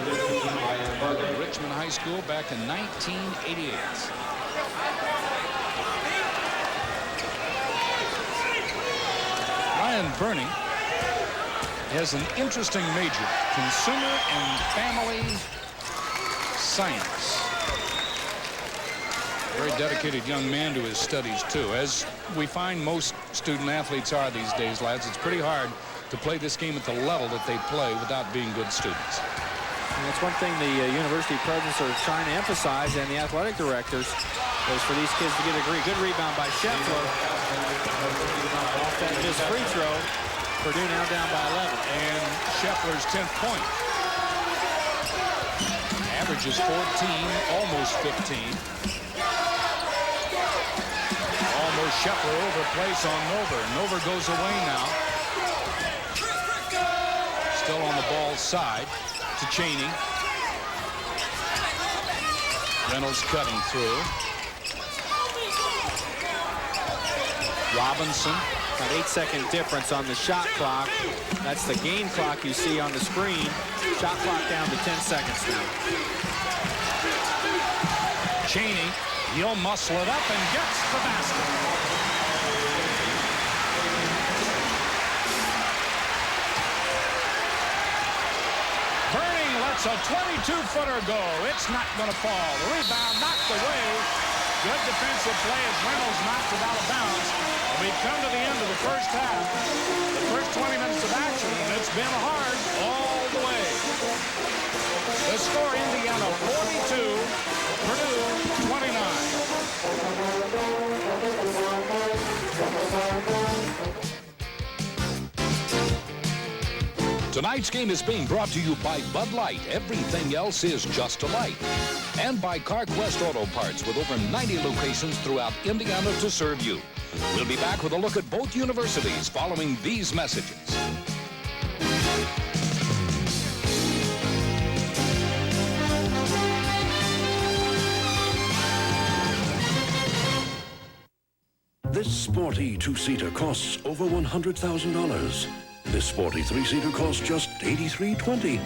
Speaker 2: Richmond High School back in 1988. Ryan Burney has an interesting major, consumer and family science. Very dedicated young man to his studies, too. As we find most student athletes are these days, lads, it's pretty hard to play this game at the level that they play without being good students.
Speaker 3: And that's one thing the university presidents are trying to emphasize, and the athletic directors, is for these kids to get a degree. Good rebound by Scheffler. Off that missed free throw. Purdue now down by 11.
Speaker 2: And Scheffler's 10th point. Average is 14, almost 15. Almost Scheffler overplays on Nover. Nover goes away now. Still on the ball side to Chaney. Reynolds cutting through. Robinson.
Speaker 3: About 8-second difference on the shot clock. That's the game clock you see on the screen. Shot clock down to 10 seconds now.
Speaker 2: Chaney, he'll muscle it up and gets the basket. It's a 22-footer goal. It's not going to fall. The rebound knocked away. Good defensive play as Reynolds knocks it out of bounds. And we've come to the end of the first half. The first 20 minutes of action, and it's been hard all the way. The score, Indiana 42, Purdue 29.
Speaker 1: Tonight's game is being brought to you by Bud Light. Everything else is just a light. And by CarQuest Auto Parts with over 90 locations throughout Indiana to serve you. We'll be back with a look at both universities following these messages.
Speaker 8: This sporty two-seater costs over $100,000. This sporty three-seater costs just $83.20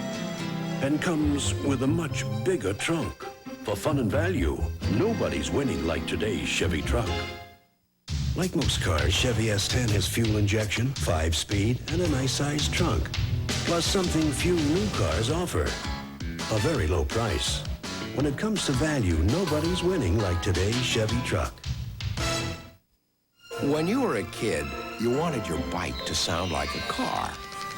Speaker 8: and comes with a much bigger trunk. For fun and value, nobody's winning like today's Chevy truck.
Speaker 6: Like most cars, Chevy S10 has fuel injection, 5-speed, and a nice-sized trunk. Plus something few new cars offer, a very low price. When it comes to value, nobody's winning like today's Chevy truck.
Speaker 11: When you were a kid, you wanted your bike to sound like a car.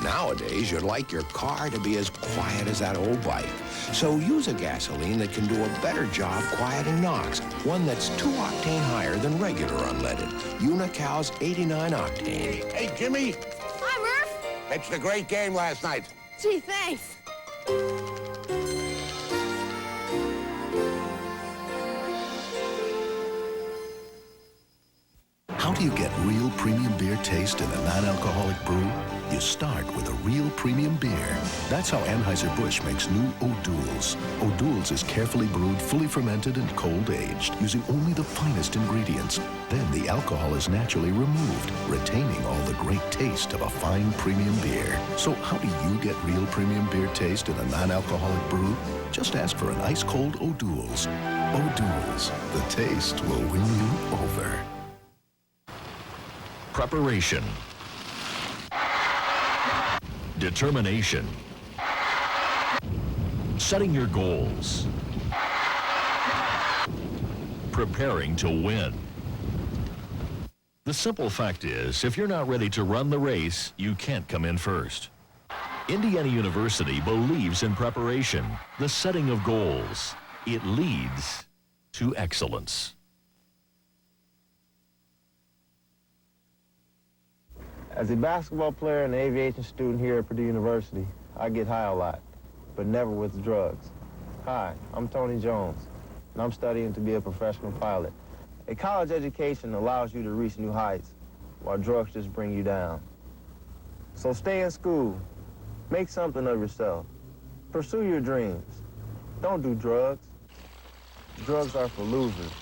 Speaker 11: Nowadays, you'd like your car to be as quiet as that old bike. So use a gasoline that can do a better job quieting NOx, one that's 2 octane higher than regular unleaded. Unical's 89 octane.
Speaker 12: Hey, Jimmy.
Speaker 24: Hi, Murph.
Speaker 12: Pitched a great game last night.
Speaker 24: Gee, thanks.
Speaker 25: How do you get real premium beer taste in a non-alcoholic brew? You start with a real premium beer. That's how Anheuser-Busch makes new O'Doul's. O'Doul's is carefully brewed, fully fermented, and cold-aged, using only the finest ingredients. Then the alcohol is naturally removed, retaining all the great taste of a fine premium beer. So how do you get real premium beer taste in a non-alcoholic brew? Just ask for an ice-cold O'Doul's. O'Doul's, the taste will win you over.
Speaker 9: Preparation. Determination. Setting your goals. Preparing to win. The simple fact is, if you're not ready to run the race, you can't come in first. Indiana University believes in preparation, the setting of goals. It leads to excellence.
Speaker 26: As a basketball player and aviation student here at Purdue University, I get high a lot, but never with drugs. Hi, I'm Tony Jones, and I'm studying to be a professional pilot. A college education allows you to reach new heights, while drugs just bring you down. So stay in school, make something of yourself, pursue your dreams. Don't do drugs. Drugs are for losers.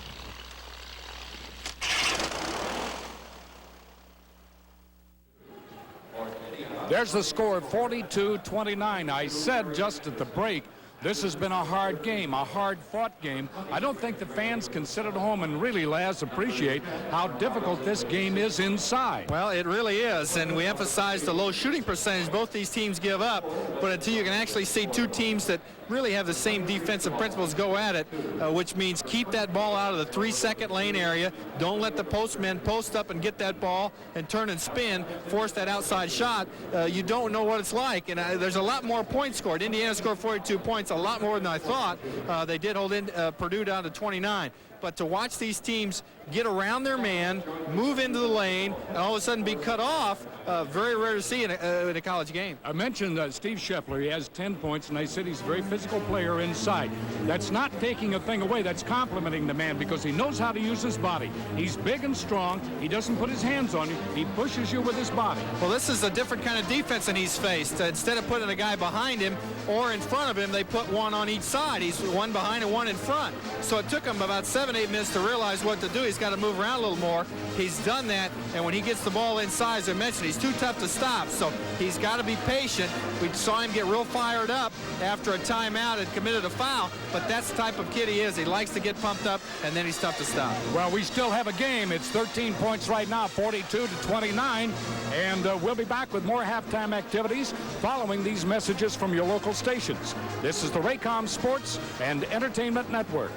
Speaker 2: There's the score, 42-29. I said just at the break, this has been a hard game, a hard-fought game. I don't think the fans can sit at home and really, Laz, appreciate how difficult this game is inside.
Speaker 3: Well, it really is, and we emphasize the low shooting percentage both these teams give up, but until you can actually see two teams that really have the same defensive principles go at it, which means keep that ball out of the 3-second lane area. Don't let the postmen post up and get that ball and turn and spin, force that outside shot. You don't know what it's like, and there's a lot more points scored. Indiana scored 42 points, a lot more than I thought. They did hold Purdue down to 29. But to watch these teams get around their man, move into the lane, and all of a sudden be cut off, very rare to see in a college game.
Speaker 2: I mentioned Steve Scheffler. He has 10 points, and I said he's a very physical player inside. That's not taking a thing away. That's complimenting the man because he knows how to use his body. He's big and strong. He doesn't put his hands on you. He pushes you with his body.
Speaker 3: Well, this is a different kind of defense than he's faced. Instead of putting a guy behind him or in front of him, they put one on each side. He's one behind and one in front. So it took him about 7-8 minutes to realize what to do. He's got to move around a little more. He's done that, and when he gets the ball inside, as I mentioned, he's he's too tough to stop, so he's got to be patient. We saw him get real fired up after a timeout and committed a foul, but that's the type of kid he is. He likes to get pumped up, and then he's tough to stop.
Speaker 2: Well, we still have a game. It's 13 points right now, 42-29, and we'll be back with more halftime activities following these messages from your local stations. This is the Raycom Sports and Entertainment Network.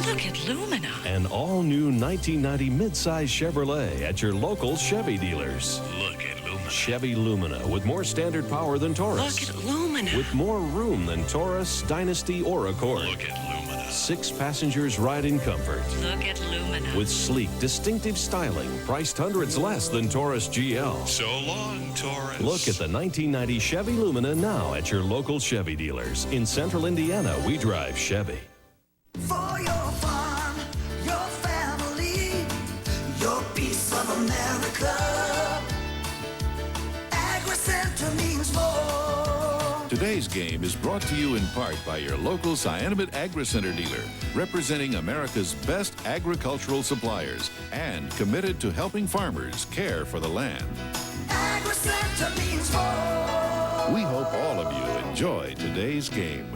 Speaker 13: Look at Lumina.
Speaker 9: An all-new 1990 midsize Chevrolet at your local Chevy dealers.
Speaker 13: Look at Lumina.
Speaker 9: Chevy Lumina with more standard power than Taurus.
Speaker 13: Look at Lumina.
Speaker 9: With more room than Taurus, Dynasty, or Accord.
Speaker 13: Look at Lumina.
Speaker 9: 6 passengers ride in comfort.
Speaker 13: Look at Lumina.
Speaker 9: With sleek, distinctive styling, priced hundreds less than Taurus GL.
Speaker 13: So long, Taurus.
Speaker 9: Look at the 1990 Chevy Lumina now at your local Chevy dealers. In Central Indiana, we drive Chevy.
Speaker 18: For your farm, your family, your piece of America, AgriCenter means more.
Speaker 14: Today's game is brought to you in part by your local Cyanamid AgriCenter dealer, representing America's best agricultural suppliers and committed to helping farmers care for the land.
Speaker 18: AgriCenter means more.
Speaker 14: We hope all of you enjoy today's game.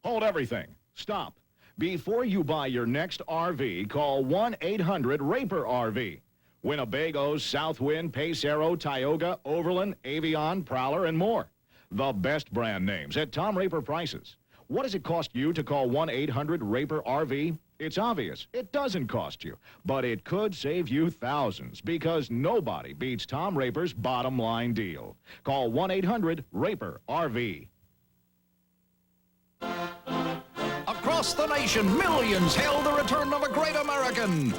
Speaker 23: Hold everything. Stop. Before you buy your next RV, call 1-800-RAPER-RV. Winnebagos, Southwind, Pace Aero, Tioga, Overland, Avion, Prowler, and more. The best brand names at Tom Raper prices. What does it cost you to call 1-800-RAPER-RV? It's obvious. It doesn't cost you. But it could save you thousands because nobody beats Tom Raper's bottom line deal. Call 1-800-RAPER-RV.
Speaker 15: Across the nation, millions hail the return of a great American.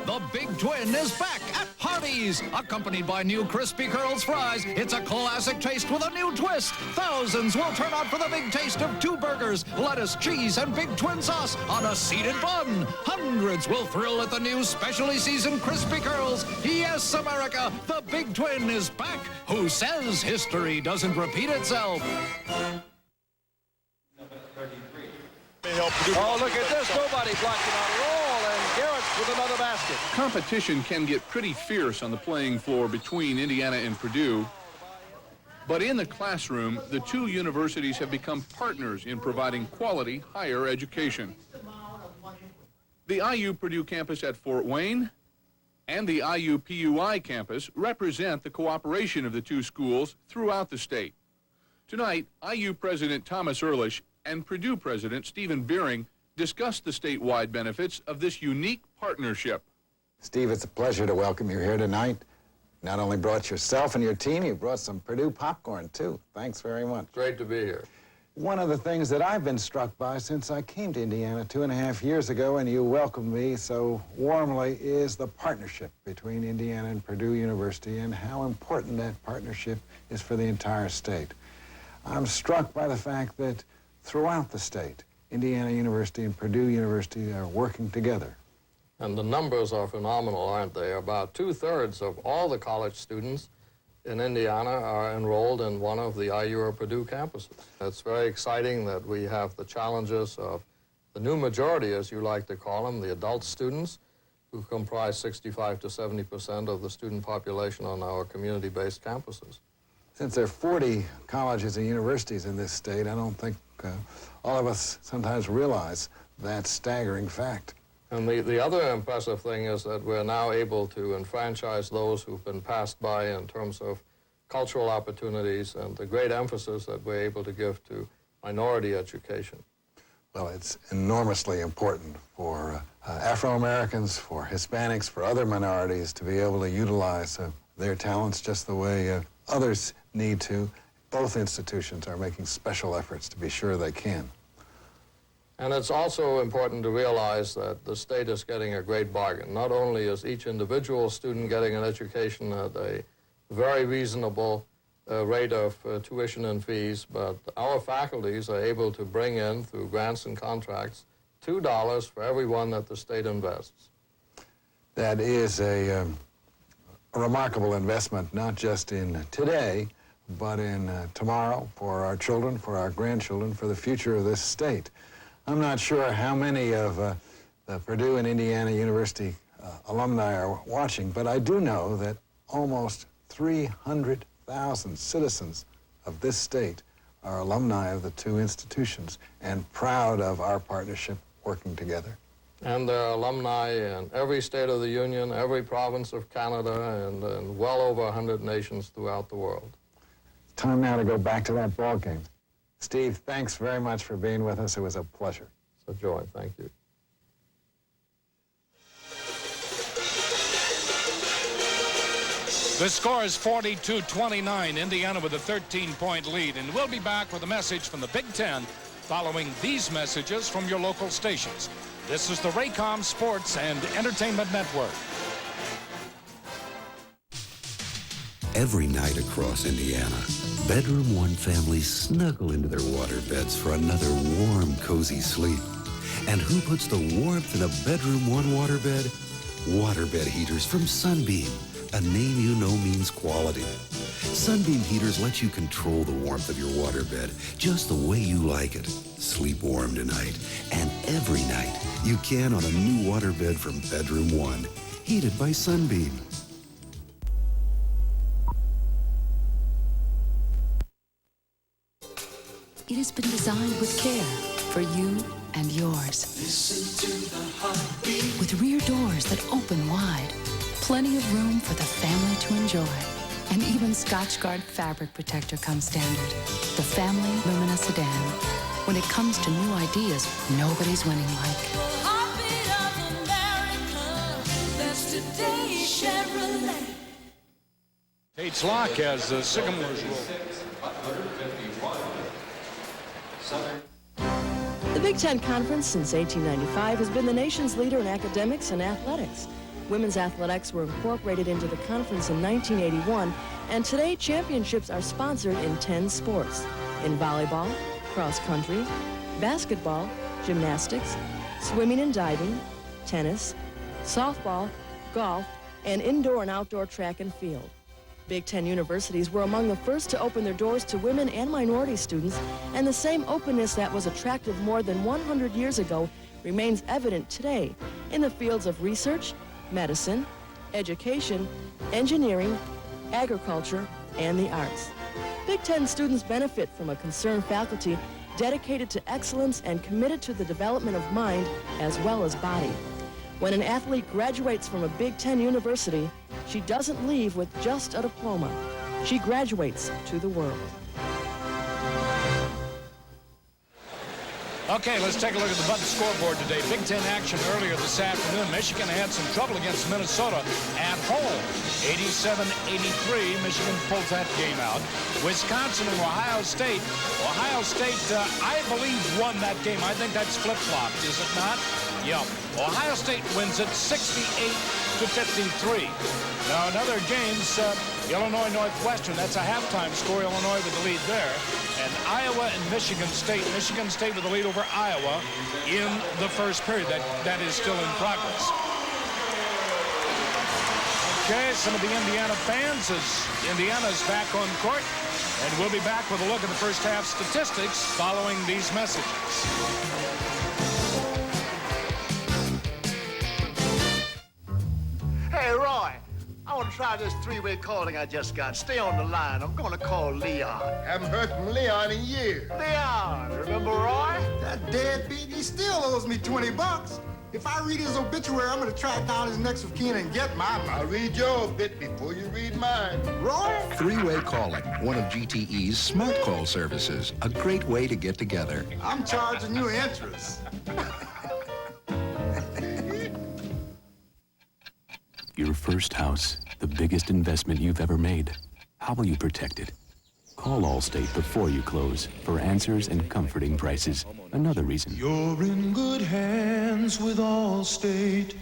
Speaker 15: The Big Twin is back at Hardee's, accompanied by new Crispy Curls fries. It's a classic taste with a new twist. Thousands will turn out for the big taste of 2 burgers, lettuce, cheese, and Big Twin sauce on a seeded bun. Hundreds will thrill at the new specially seasoned Crispy Curls. Yes, America, the Big Twin is back. Who says history doesn't repeat itself?
Speaker 17: Oh, look at this. Nobody blocked it on a roll, and Garrett's with another basket.
Speaker 19: Competition can get pretty fierce on the playing floor between Indiana and Purdue. But in the classroom, the 2 universities have become partners in providing quality higher education. The IU-Purdue campus at Fort Wayne and the IU-PUI campus represent the cooperation of the 2 schools throughout the state. Tonight, IU President Thomas Ehrlich and Purdue President Stephen Beering discussed the statewide benefits of this unique partnership.
Speaker 24: Steve, it's a pleasure to welcome you here tonight. You not only brought yourself and your team, you brought some Purdue popcorn, too. Thanks very much.
Speaker 27: Great to be here.
Speaker 24: One of the things that I've been struck by since I came to Indiana 2.5 years ago, and you welcomed me so warmly, is the partnership between Indiana and Purdue University and how important that partnership is for the entire state. I'm struck by the fact that throughout the state, Indiana University and Purdue University are working together.
Speaker 27: And the numbers are phenomenal, aren't they? About 2/3 of all the college students in Indiana are enrolled in one of the IU or Purdue campuses. It's very exciting that we have the challenges of the new majority, as you like to call them, the adult students, who comprise 65 to 70% of the student population on our community-based campuses.
Speaker 24: Since there are 40 colleges and universities in this state, I don't think all of us sometimes realize that staggering fact.
Speaker 27: And the other impressive thing is that we're now able to enfranchise those who've been passed by in terms of cultural opportunities and the great emphasis that we're able to give to minority education.
Speaker 24: Well, it's enormously important for Afro-Americans, for Hispanics, for other minorities to be able to utilize their talents just the way others need to. Both institutions are making special efforts to be sure they can.
Speaker 27: And it's also important to realize that the state is getting a great bargain. Not only is each individual student getting an education at a very reasonable rate of tuition and fees, but our faculties are able to bring in, through grants and contracts, $2 for every one that the state invests.
Speaker 24: That is a remarkable investment, not just in today, but in tomorrow, for our children, for our grandchildren, for the future of this state. I'm not sure how many of the Purdue and Indiana University alumni are watching, but I do know that almost 300,000 citizens of this state are alumni of the two institutions and proud of our partnership working together.
Speaker 27: And there are alumni in every state of the Union, every province of Canada, and well over 100 nations throughout the world.
Speaker 24: It's time now to go back to that ball game. Steve, thanks very much for being with us. It was a pleasure.
Speaker 27: It's a joy. Thank you.
Speaker 2: The score is 42-29, Indiana with a 13-point lead, and we'll be back with a message from the Big Ten following these messages from your local stations. This is the Raycom Sports and Entertainment Network.
Speaker 6: Every night across Indiana, Bedroom One families snuggle into their water beds for another warm, cozy sleep. And who puts the warmth in a Bedroom One waterbed? Waterbed heaters from Sunbeam, a name you know means quality. Sunbeam heaters let you control the warmth of your waterbed just the way you like it. Sleep warm tonight, and every night you can on a new waterbed from Bedroom One, heated by Sunbeam.
Speaker 4: It has been designed with care for you and yours.
Speaker 18: Listen to the heartbeat.
Speaker 4: With rear doors that open wide, plenty of room for the family to enjoy. And even Scotchgard fabric protector comes standard. The family Lumina sedan. When it comes to new ideas, nobody's winning like.
Speaker 18: The heartbeat of America. That's today's Chevrolet.
Speaker 2: Tate's Lock has the Sycamores roll.
Speaker 5: The Big Ten Conference since 1895 has been the nation's leader in academics and athletics. Women's athletics were incorporated into the conference in 1981, and today championships are sponsored in 10 sports: in volleyball, cross country, basketball, gymnastics, swimming and diving, tennis, softball, golf, and indoor and outdoor track and field. Big Ten universities were among the first to open their doors to women and minority students, and the same openness that was attractive more than 100 years ago remains evident today in the fields of research, medicine, education, engineering, agriculture, and the arts. Big Ten students benefit from a concerned faculty dedicated to excellence and committed to the development of mind as well as body. When an athlete graduates from a Big Ten university, she doesn't leave with just a diploma. She graduates to the world.
Speaker 2: Okay, let's take a look at the button scoreboard today. Big Ten action earlier this afternoon. Michigan had some trouble against Minnesota at home. 87-83, Michigan pulls that game out. Wisconsin and Ohio State. Ohio State, I believe, won that game. I think that's flip-flopped, is it not? Yeah. Ohio State wins it 68-53. Now, in other games, Illinois Northwestern, that's a halftime score. Illinois with the lead there. And Iowa and Michigan State with the lead over Iowa in the first period. That is still in progress. Okay, some of the Indiana fans as Indiana's back on court. And we'll be back with a look at the first half statistics following these messages.
Speaker 10: Hey, Roy, I want to try this three-way calling I just got. Stay on the line. I'm going to call Leon.
Speaker 16: Haven't heard from Leon in years.
Speaker 10: Leon, remember Roy?
Speaker 16: That deadbeat, he still owes me $20. If I read his obituary, I'm going to track down his next of kin and get my money. I'll read your obit before you read mine. Roy?
Speaker 11: Three-way calling, one of GTE's smart call services. A great way to get together.
Speaker 16: I'm charging you interest.
Speaker 20: Your first house, the biggest investment you've ever made. How will you protect it? Call Allstate before you close for answers and comforting prices. Another reason.
Speaker 18: You're in good hands with Allstate.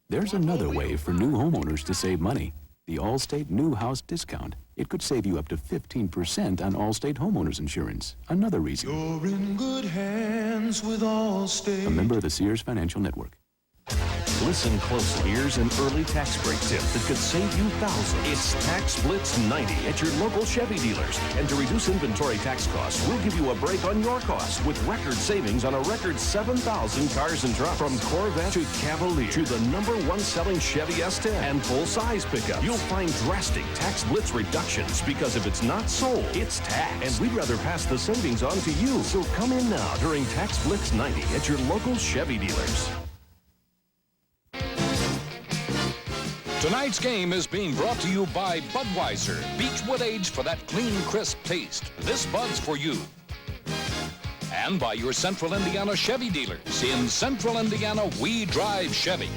Speaker 20: There's another way for new homeowners to save money. The Allstate New House Discount. It could save you up to 15% on Allstate homeowners insurance. Another reason.
Speaker 18: You're in good hands with Allstate.
Speaker 20: A member of the Sears Financial Network.
Speaker 9: Listen closely. Here's an early tax break tip that could save you thousands. It's Tax Blitz 90 at your local Chevy dealers. And to reduce inventory tax costs, we'll give you a break on your costs with record savings on a record 7,000 cars and trucks. From Corvette to Cavalier to the #1 selling Chevy S10 and full-size pickups. You'll find drastic Tax Blitz reductions because if it's not sold, it's taxed. And we'd rather pass the savings on to you. So come in now during Tax Blitz 90 at your local Chevy dealers.
Speaker 2: Tonight's game is being brought to you by Budweiser. Beechwood Age for that clean, crisp taste. This Bud's for you. And by your Central Indiana Chevy dealers. In Central Indiana, we drive Chevy.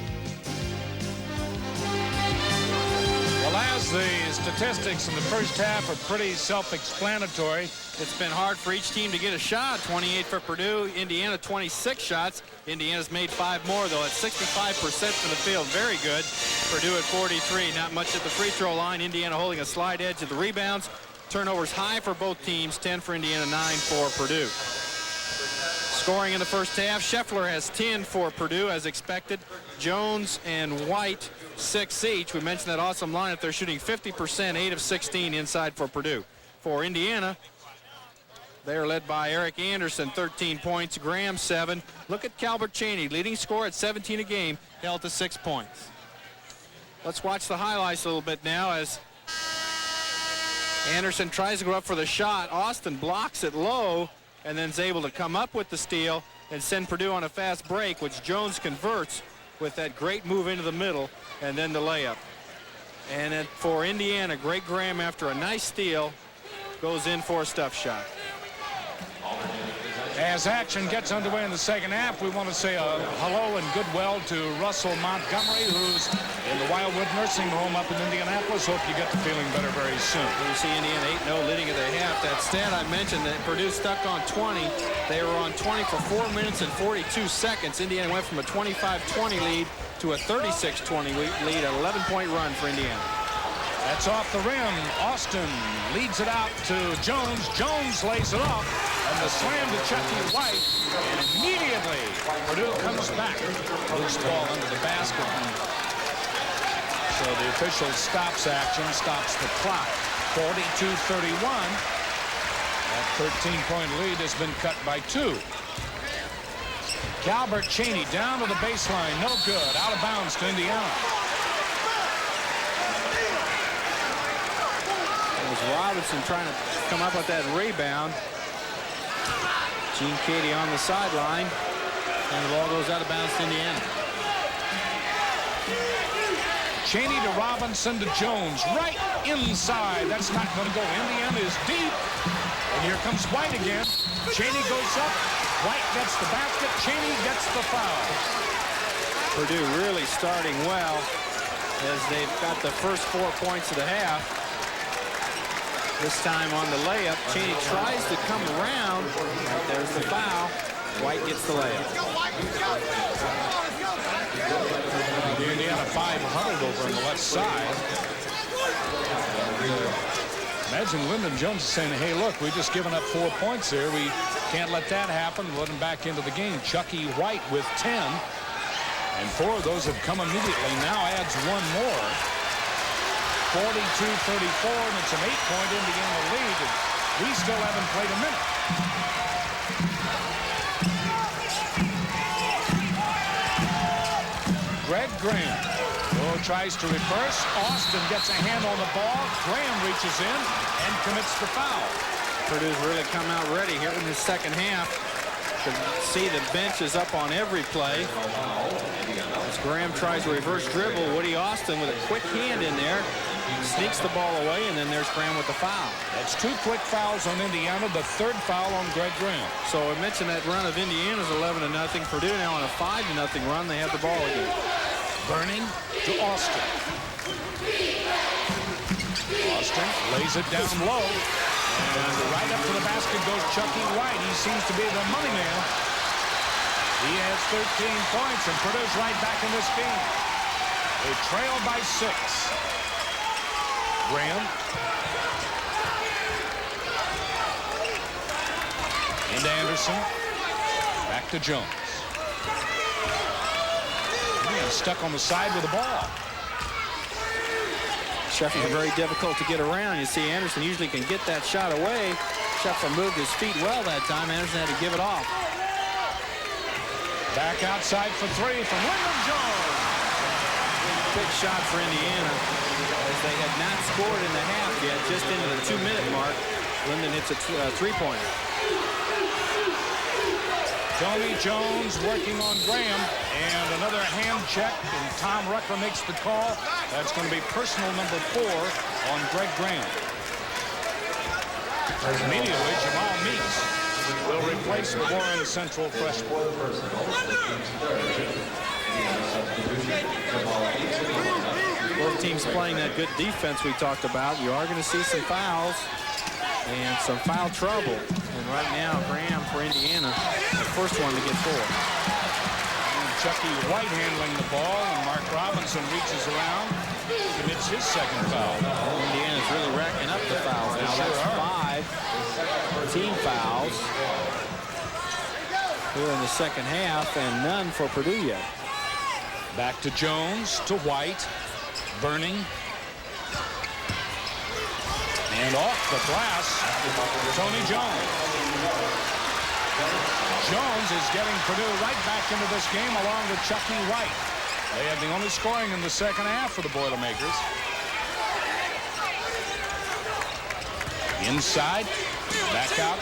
Speaker 3: Well, as the statistics in the first half are pretty self-explanatory, it's been hard for each team to get a shot. 28 for Purdue, Indiana 26 shots. Indiana's made 5 more, though, at 65% from the field. Very good. Purdue at 43. Not much at the free throw line. Indiana holding a slight edge at the rebounds. Turnovers high for both teams, 10 for Indiana, 9 for Purdue. Scoring in the first half, Scheffler has 10 for Purdue, as expected. Jones and White, 6 each. We mentioned that awesome lineup. They're shooting 50%, 8 of 16 inside for Purdue. For Indiana, they are led by Eric Anderson, 13 points. Graham, 7. Look at Calbert Cheney, leading scorer at 17 a game, held to 6 points. Let's watch the highlights a little bit now as Anderson tries to go up for the shot. Austin blocks it low and then is able to come up with the steal and send Purdue on a fast break, which Jones converts with that great move into the middle and then the layup. And then for Indiana, Greg Graham, after a nice steal, goes in for a stuff shot.
Speaker 2: As action gets underway in the second half, we want to say a hello and goodwill to Russell Montgomery, who's in the Wildwood Nursing Home up in Indianapolis. Hope you get to feeling better very soon.
Speaker 3: You see Indiana 8-0 leading at the half. That stat I mentioned that Purdue stuck on 20. They were on 20 for 4 minutes and 42 seconds. Indiana went from a 25-20 lead to a 36-20 lead, an 11-point run for Indiana.
Speaker 2: That's off the rim. Austin leads it out to Jones. Jones lays it off. And the slam to Chucky White. And immediately, Purdue comes back. Loose ball under the basket. So the official stops action, stops the clock. 42-31. That 13-point lead has been cut by 2. Calbert Cheney down to the baseline. No good. Out of bounds to Indiana.
Speaker 3: Robinson trying to come up with that rebound. Gene Katie on the sideline, and the ball goes out of bounds to Indiana.
Speaker 2: Cheney to Robinson to Jones, right inside. That's not going to go. Indiana is deep, and here comes White again. Cheney goes up. White gets the basket. Cheney gets the foul.
Speaker 3: Purdue really starting well as they've got the first 4 points of the half. This time on the layup, Cheney tries to come around. Right, there's the foul. White gets the layup.
Speaker 2: The Indiana 5 huddled over on the left side. Imagine Lyndon Jones saying, hey, look, we just given up 4 points here. We can't let that happen. Let him back into the game. Chucky White with 10. And 4 of those have come immediately. Now adds 1 more. 42-34, and it's an 8-point Indiana lead, and we still haven't played a minute. Greg Graham tries to reverse. Austin gets a hand on the ball. Graham reaches in and commits the foul.
Speaker 3: Purdue's really come out ready here in the second half. You can see the bench is up on every play. As Graham tries to reverse dribble, Woody Austin with a quick hand in there. Sneaks the ball away, and then there's Graham with the foul.
Speaker 2: That's 2 quick fouls on Indiana, the 3rd foul on Greg Graham.
Speaker 3: So I mentioned that run of Indiana's 11-0. Purdue now on a 5-0 run. They have the ball again.
Speaker 2: Burning to Austin. Austin lays it down low. And right up to the basket goes Chucky White. He seems to be the money man. He has 13 points, and Purdue's right back in this game. They trail by 6. Graham. Into Anderson. Back to Jones. He's stuck on the side with the ball.
Speaker 1: Scheffler very difficult to get around. You see Anderson usually can get that shot away. Scheffler moved his feet well that time. Anderson had to give it off.
Speaker 2: Back outside for three from Wyndham Jones.
Speaker 1: Big shot for Indiana, as they had not scored in the half yet, just into the 2-minute mark. Linden hits a three-pointer.
Speaker 2: Tony Jones working on Graham, and another hand check, and Tom Rucker makes the call. That's going to be personal number 4 on Greg Graham. Immediately, Jamal Meeks will replace the Warren Central freshman.
Speaker 1: Both teams playing that good defense we talked about. You are going to see some fouls and some foul trouble. And right now, Graham for Indiana, the first one to get 4.
Speaker 2: And Chucky White handling the ball, and Mark Robinson reaches around, commits his second foul.
Speaker 1: Indiana's really racking up the fouls now. That's 5 team fouls here in the second half, and none for Purdue yet.
Speaker 2: Back to Jones, to White, Burning. And off the glass, Tony Jones. Jones is getting Purdue right back into this game along with Chucky White. They had the only scoring in the second half for the Boilermakers. Inside, back out.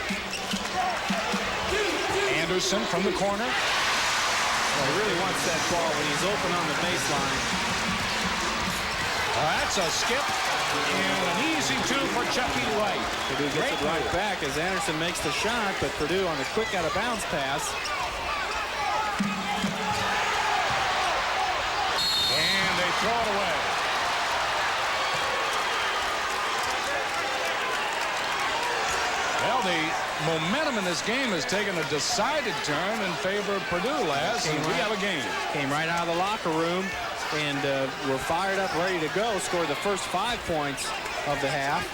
Speaker 2: Anderson from the corner.
Speaker 1: Well, he really wants that ball when he's open on the baseline.
Speaker 2: That's a skip. And an easy 2 for Chucky White.
Speaker 1: Purdue gets it right back as Anderson makes the shot, but Purdue on the quick out-of-bounds pass.
Speaker 2: And they throw it away. Well, the momentum in this game has taken a decided turn in favor of Purdue, Les, and we have a game.
Speaker 1: Came right out of the locker room and we're fired up, ready to go. Scored the first 5 points of the half.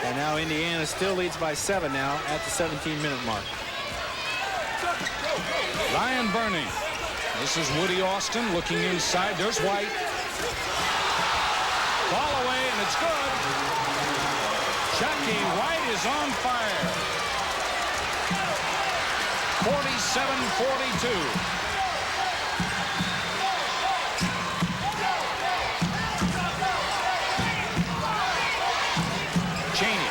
Speaker 1: And now Indiana still leads by 7 now at the 17-minute mark.
Speaker 2: Ryan Burning. This is Woody Austin looking inside. There's White. Ball away, and it's good. Chucky White is on fire. 47-42. Cheney.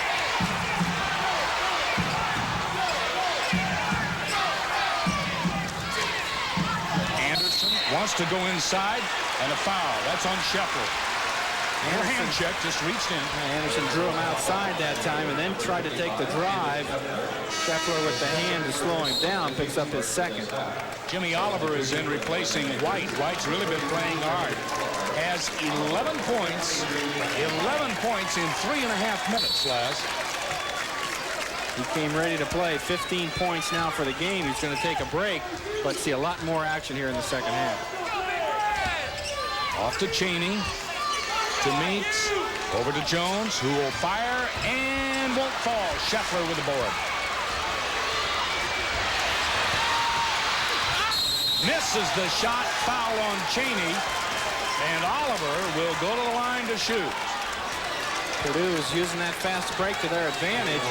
Speaker 2: Anderson wants to go inside, and a foul. That's on Scheffler. And a hand check just reached in.
Speaker 1: Anderson drew him outside that time and then tried to take the drive. Scheffler with the hand to slow him down, picks up his second.
Speaker 2: Jimmy Oliver is in replacing White. White's really been playing hard. Has 11 points. 11 points in 3.5 minutes, Les.
Speaker 1: He came ready to play. 15 points now for the game. He's going to take a break, but see a lot more action here in the second half.
Speaker 2: Off to Cheney. To Meeks. Over to Jones, who will fire and won't fall. Scheffler with the board. Misses the shot. Foul on Cheney. And Oliver will go to the line to shoot.
Speaker 1: Purdue is using that fast break to their advantage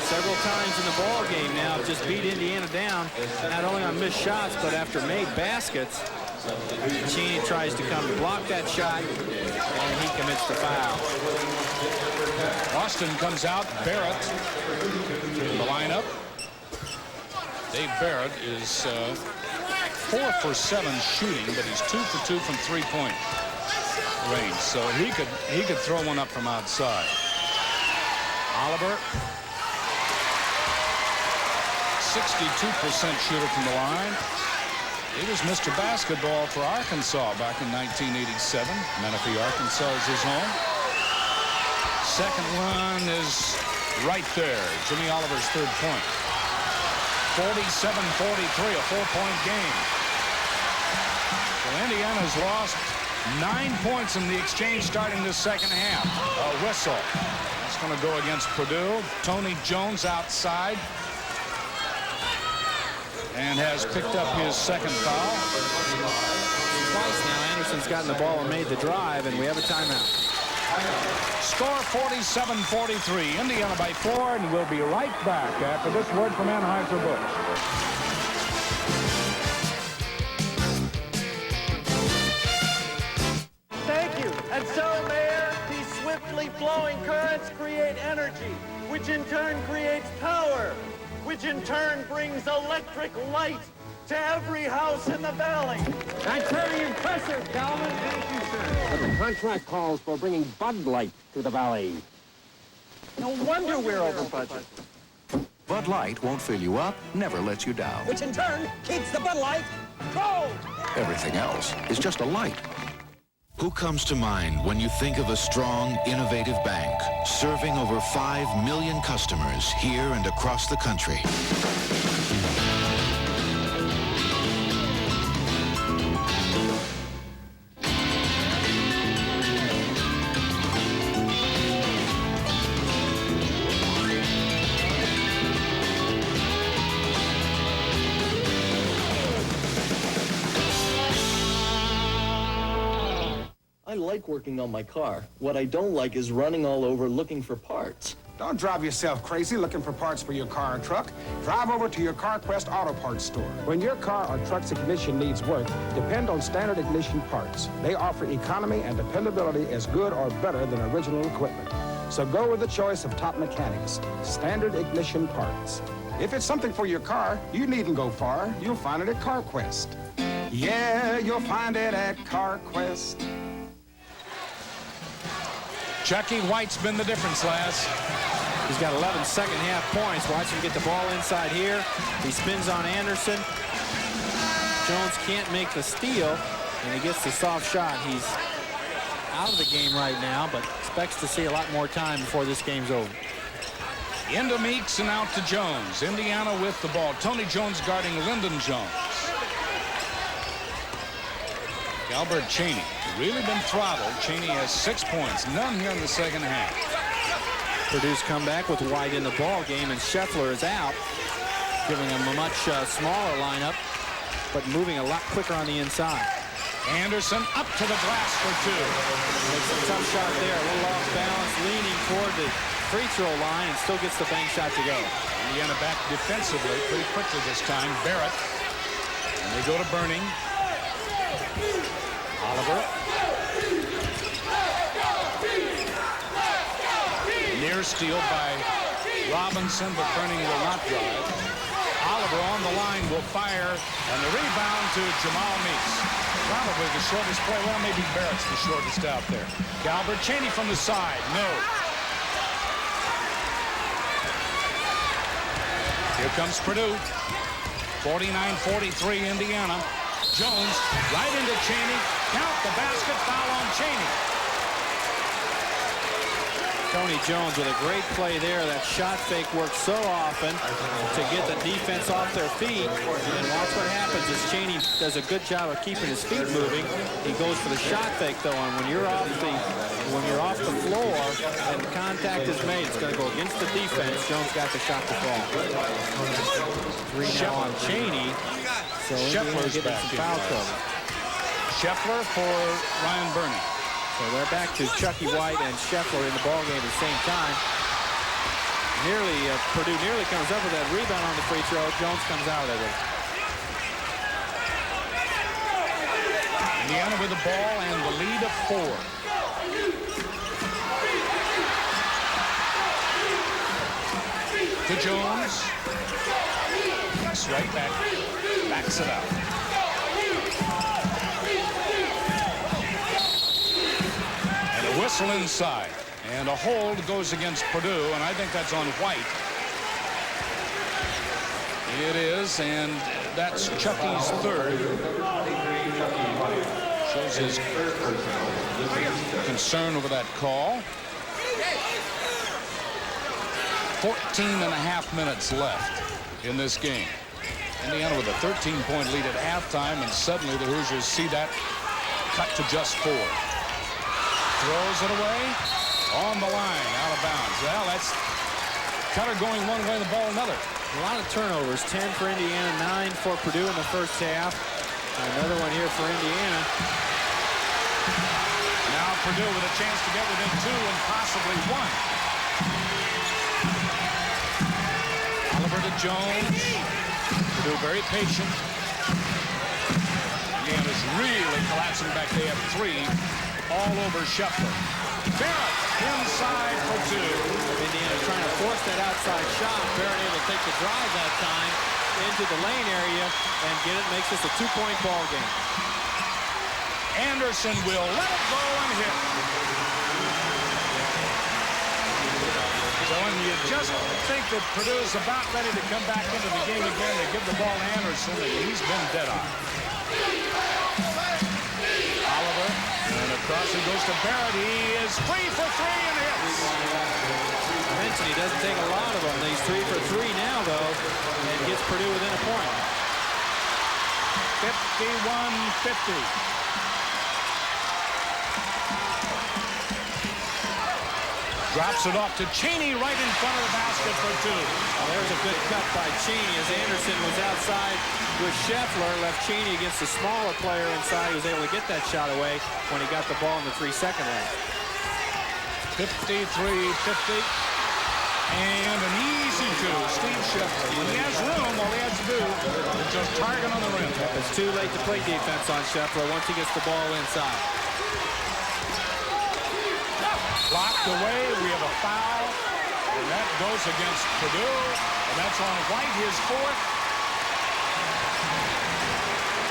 Speaker 1: several times in the ball game now. Just beat Indiana down, not only on missed shots, but after made baskets. Cheney tries to come to block that shot, and he commits the foul.
Speaker 2: Austin comes out. Barrett in the lineup. Dave Barrett is 4 for 7 shooting, but he's 2 for 2 from three-point range, so he could throw one up from outside. Oliver, 62% shooter from the line. He was Mr. Basketball for Arkansas back in 1987. Menifee, Arkansas is his home. Second one is right there. Jimmy Oliver's third point. 47-43, a 4-point game. Well, Indiana's lost 9 points in the exchange starting the second half. A whistle. It's going to go against Purdue. Tony Jones outside. And has picked up his second foul.
Speaker 1: Twice now, Anderson's gotten the ball and made the drive, and we have a timeout.
Speaker 2: Score 47-43. Indiana by 4, and we'll be right back after this word from Anheuser-Busch.
Speaker 7: Thank you. And so, Mayor, these swiftly flowing currents create energy, which in turn creates power, which in turn brings electric light to every house in the valley.
Speaker 8: That's very impressive, Calvin. Thank you, sir. But the contract calls for bringing Bud Light to the valley.
Speaker 7: No wonder we're over budget.
Speaker 11: Bud Light won't fill you up, never lets you down.
Speaker 7: Which in turn keeps the Bud Light cold.
Speaker 11: Everything else is just a light.
Speaker 12: Who comes to mind when you think of a strong, innovative bank serving over 5 million customers here and across the country?
Speaker 7: I like working on my car. What I don't like is running all over looking for parts.
Speaker 21: Don't drive yourself crazy looking for parts for your car or truck. Drive over to your CarQuest Auto Parts store. When your car or truck's ignition needs work, depend on Standard Ignition parts. They offer economy and dependability as good or better than original equipment. So go with the choice of top mechanics, Standard Ignition parts. If it's something for your car, you needn't go far. You'll find it at CarQuest. Yeah, you'll find it at CarQuest.
Speaker 2: Chucky White's been the difference, lads.
Speaker 1: He's got 11 second-half points. Watch him get the ball inside here. He spins on Anderson. Jones can't make the steal, and he gets the soft shot. He's out of the game right now, but expects to see a lot more time before this game's over.
Speaker 2: Into Meeks and out to Jones. Indiana with the ball. Tony Jones guarding Lyndon Jones. Albert Cheney, really been throttled. Cheney has 6 points, none here in the second half.
Speaker 1: Purdue's come back with White in the ball game, and Scheffler is out, giving him a much smaller lineup, but moving a lot quicker on the inside.
Speaker 2: Anderson up to the glass for 2.
Speaker 1: Makes a tough shot there, a little off balance, leaning toward the free throw line, and still gets the bank shot to go.
Speaker 2: Indiana back defensively pretty quickly this time. Barrett, and they go to Burning. Oliver. Near steal by Robinson, but Burning will not drive. Oliver on the line will fire, and the rebound to Jamal Meeks. Probably the shortest play. Well, maybe Barrett's the shortest out there. Galbert Cheney from the side. No. Here comes Purdue. 49-43 Indiana. Jones right into Cheney. Count the basket, foul on Cheney.
Speaker 1: Tony Jones with a great play there. That shot fake works so often to get the defense off their feet. And watch what happens as Cheney does a good job of keeping his feet moving. He goes for the shot fake though, and when you're off the floor and contact is made, it's going to go against the defense. Jones got the shot to fall. 3 now on Cheney. So
Speaker 2: Scheffler's
Speaker 1: getting
Speaker 2: back
Speaker 1: some foul trouble.
Speaker 2: Scheffler for Ryan Burney.
Speaker 1: So they're back to Chucky White and Scheffler in the ballgame at the same time. Purdue nearly comes up with that rebound on the free throw. Jones comes out of it.
Speaker 2: Indiana with the ball and the lead of 4. To Jones. That's right back. Backs it out. And a whistle inside. And a hold goes against Purdue, and I think that's on White. It is, and that's Chucky's 3rd. Shows his concern over that call. 14.5 minutes left in this game. Indiana with a 13-point lead at halftime, and suddenly the Hoosiers see that cut to just 4. Throws it away. On the line, out of bounds. Well, that's Cutter going one way, the ball another.
Speaker 1: A lot of turnovers. 10 for Indiana, 9 for Purdue in the first half. Another one here for Indiana.
Speaker 2: Now Purdue with a chance to get within 2 and possibly 1. Oliver to Jones. Purdue very patient. Indiana's really collapsing back. They have 3 all over Scheffler. Barrett inside for 2.
Speaker 1: Indiana trying to force that outside shot. Barrett able to take the drive that time into the lane area and get it. Makes this a 2-point ball game.
Speaker 2: Anderson will let it go and hit. So when you just think that Purdue is about ready to come back into the game again, they give the ball to Anderson, and he's been dead-on. Oliver, and across it goes to Barrett. He is 3 for 3 and hits.
Speaker 1: I mentioned he doesn't take a lot of them. He's 3 for 3 now, though, and gets Purdue within a point.
Speaker 2: 51-50. Drops it off to Cheney right in front of the basket for 2.
Speaker 1: Well, there's a good cut by Cheney as Anderson was outside with Scheffler. Left Cheney against the smaller player inside. He was able to get that shot away when he got the ball in the 3-second range.
Speaker 2: 53-50. And an easy 2. Steve Scheffler. When he has room, all he has to do is just target on the rim.
Speaker 1: It's too late to play defense on Scheffler once he gets the ball inside.
Speaker 2: Blocked away. We have a foul. And that goes against Purdue. And that's on White, his 4th.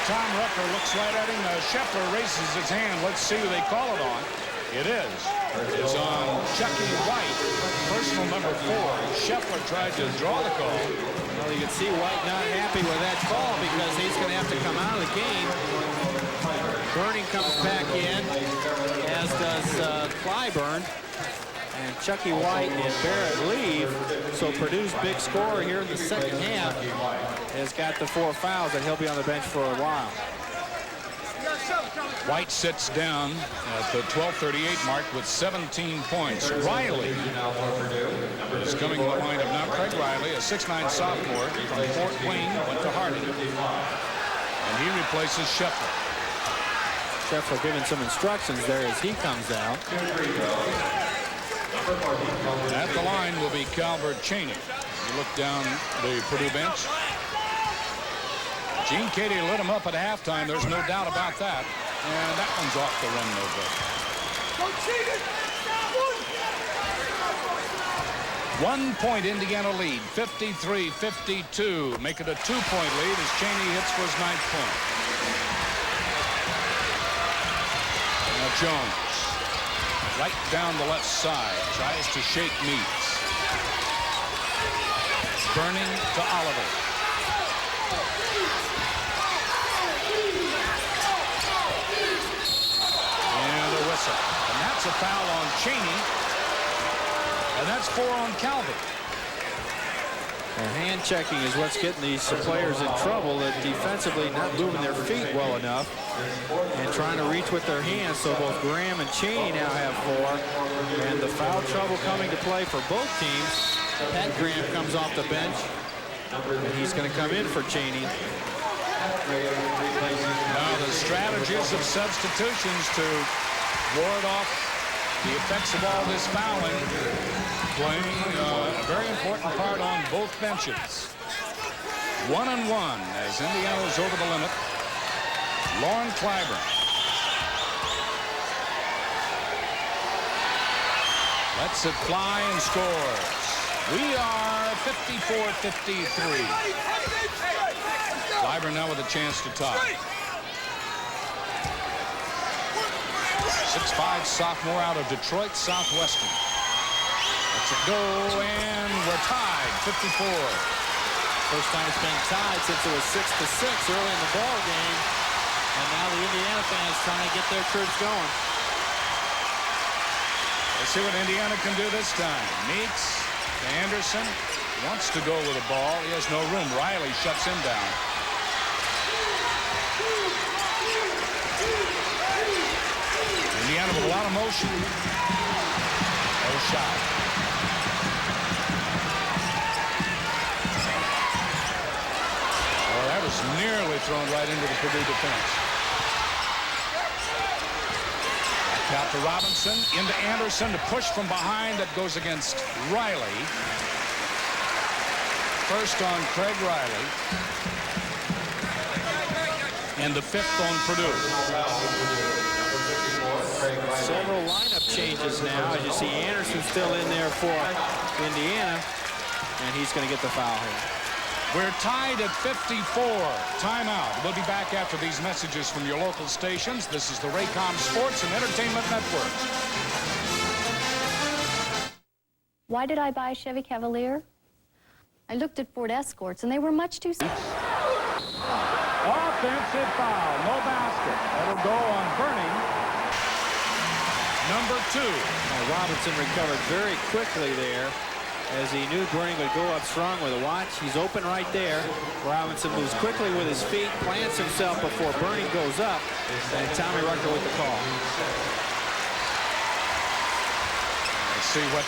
Speaker 2: Tom Rucker looks right at him. Scheffler raises his hand. Let's see who they call it on. It is. It's on Chucky White, personal number 4. Scheffler tried to draw the call.
Speaker 1: Well, you can see White not happy with that call because he's going to have to come out of the game. Burning comes back in, as does Clyburn. And Chucky White and Barrett leave. So Purdue's big scorer here in the second half has got the 4 fouls, and he'll be on the bench for a while.
Speaker 2: White sits down at the 12:38 mark with 17 points. Riley is coming to the lineup now. Craig Riley, a 6'9" sophomore from Fort Wayne, went to Harding. And he replaces Scheffler.
Speaker 1: Scheffler giving some instructions there as he comes out.
Speaker 2: At the line will be Calvert Cheney. You look down the Purdue bench. Gene Katie lit him up at halftime. There's no doubt about that. And that one's off the rim, no good. 1 point Indiana lead, 53-52. Make it a 2-point lead as Cheney hits for his 9th point. Now Jones, right down the left side, tries to shake Meeks. Burning to Oliver. And a whistle. And that's a foul on Cheney. And that's 4 on Calvert.
Speaker 1: Hand checking is what's getting these players in trouble. That defensively not moving their feet well enough and trying to reach with their hands. So both Graham and Cheney now have 4. And the foul trouble coming to play for both teams. Pat Graham comes off the bench. And he's going to come in for Cheney.
Speaker 2: Now the strategies of substitutions to ward off the effects of all this fouling, playing a very important part on both benches. 1-on-1 as Indiana's over the limit. Lauren Clyburn. Lets it fly and scores. We are 54-53. Clyburn now with a chance to tie. 6'5" sophomore out of Detroit Southwestern. Let's it go, and we're tied, 54.
Speaker 1: First time it's been tied since it was 6-6 early in the ball game. And now the Indiana fans trying to get their troops going.
Speaker 2: Let's see what Indiana can do this time. Meeks, Anderson wants to go with the ball. He has no room. Riley shuts him down. Indiana with a lot of motion. No shot. Well, that was nearly thrown right into the Purdue defense. Out to Robinson, into Anderson, to push from behind. That goes against Riley. First on Craig Riley. And the 5th on Purdue.
Speaker 1: Several lineup changes now. As you see, Anderson still in there for Indiana, and he's going to get the foul here.
Speaker 2: We're tied at 54. Timeout. We'll be back after these messages from your local stations. This is the Raycom Sports and Entertainment Network.
Speaker 13: Why did I buy a Chevy Cavalier? I looked at Ford Escorts, and they were much too...
Speaker 2: Offensive foul. No basket. That'll go on Burning. Number 2.
Speaker 1: Now, Robinson recovered very quickly there, as he knew Burning would go up strong with a watch. He's open right there. Robinson moves quickly with his feet, plants himself before Burning goes up, and Tommy Rucker with the call.
Speaker 2: Let's see what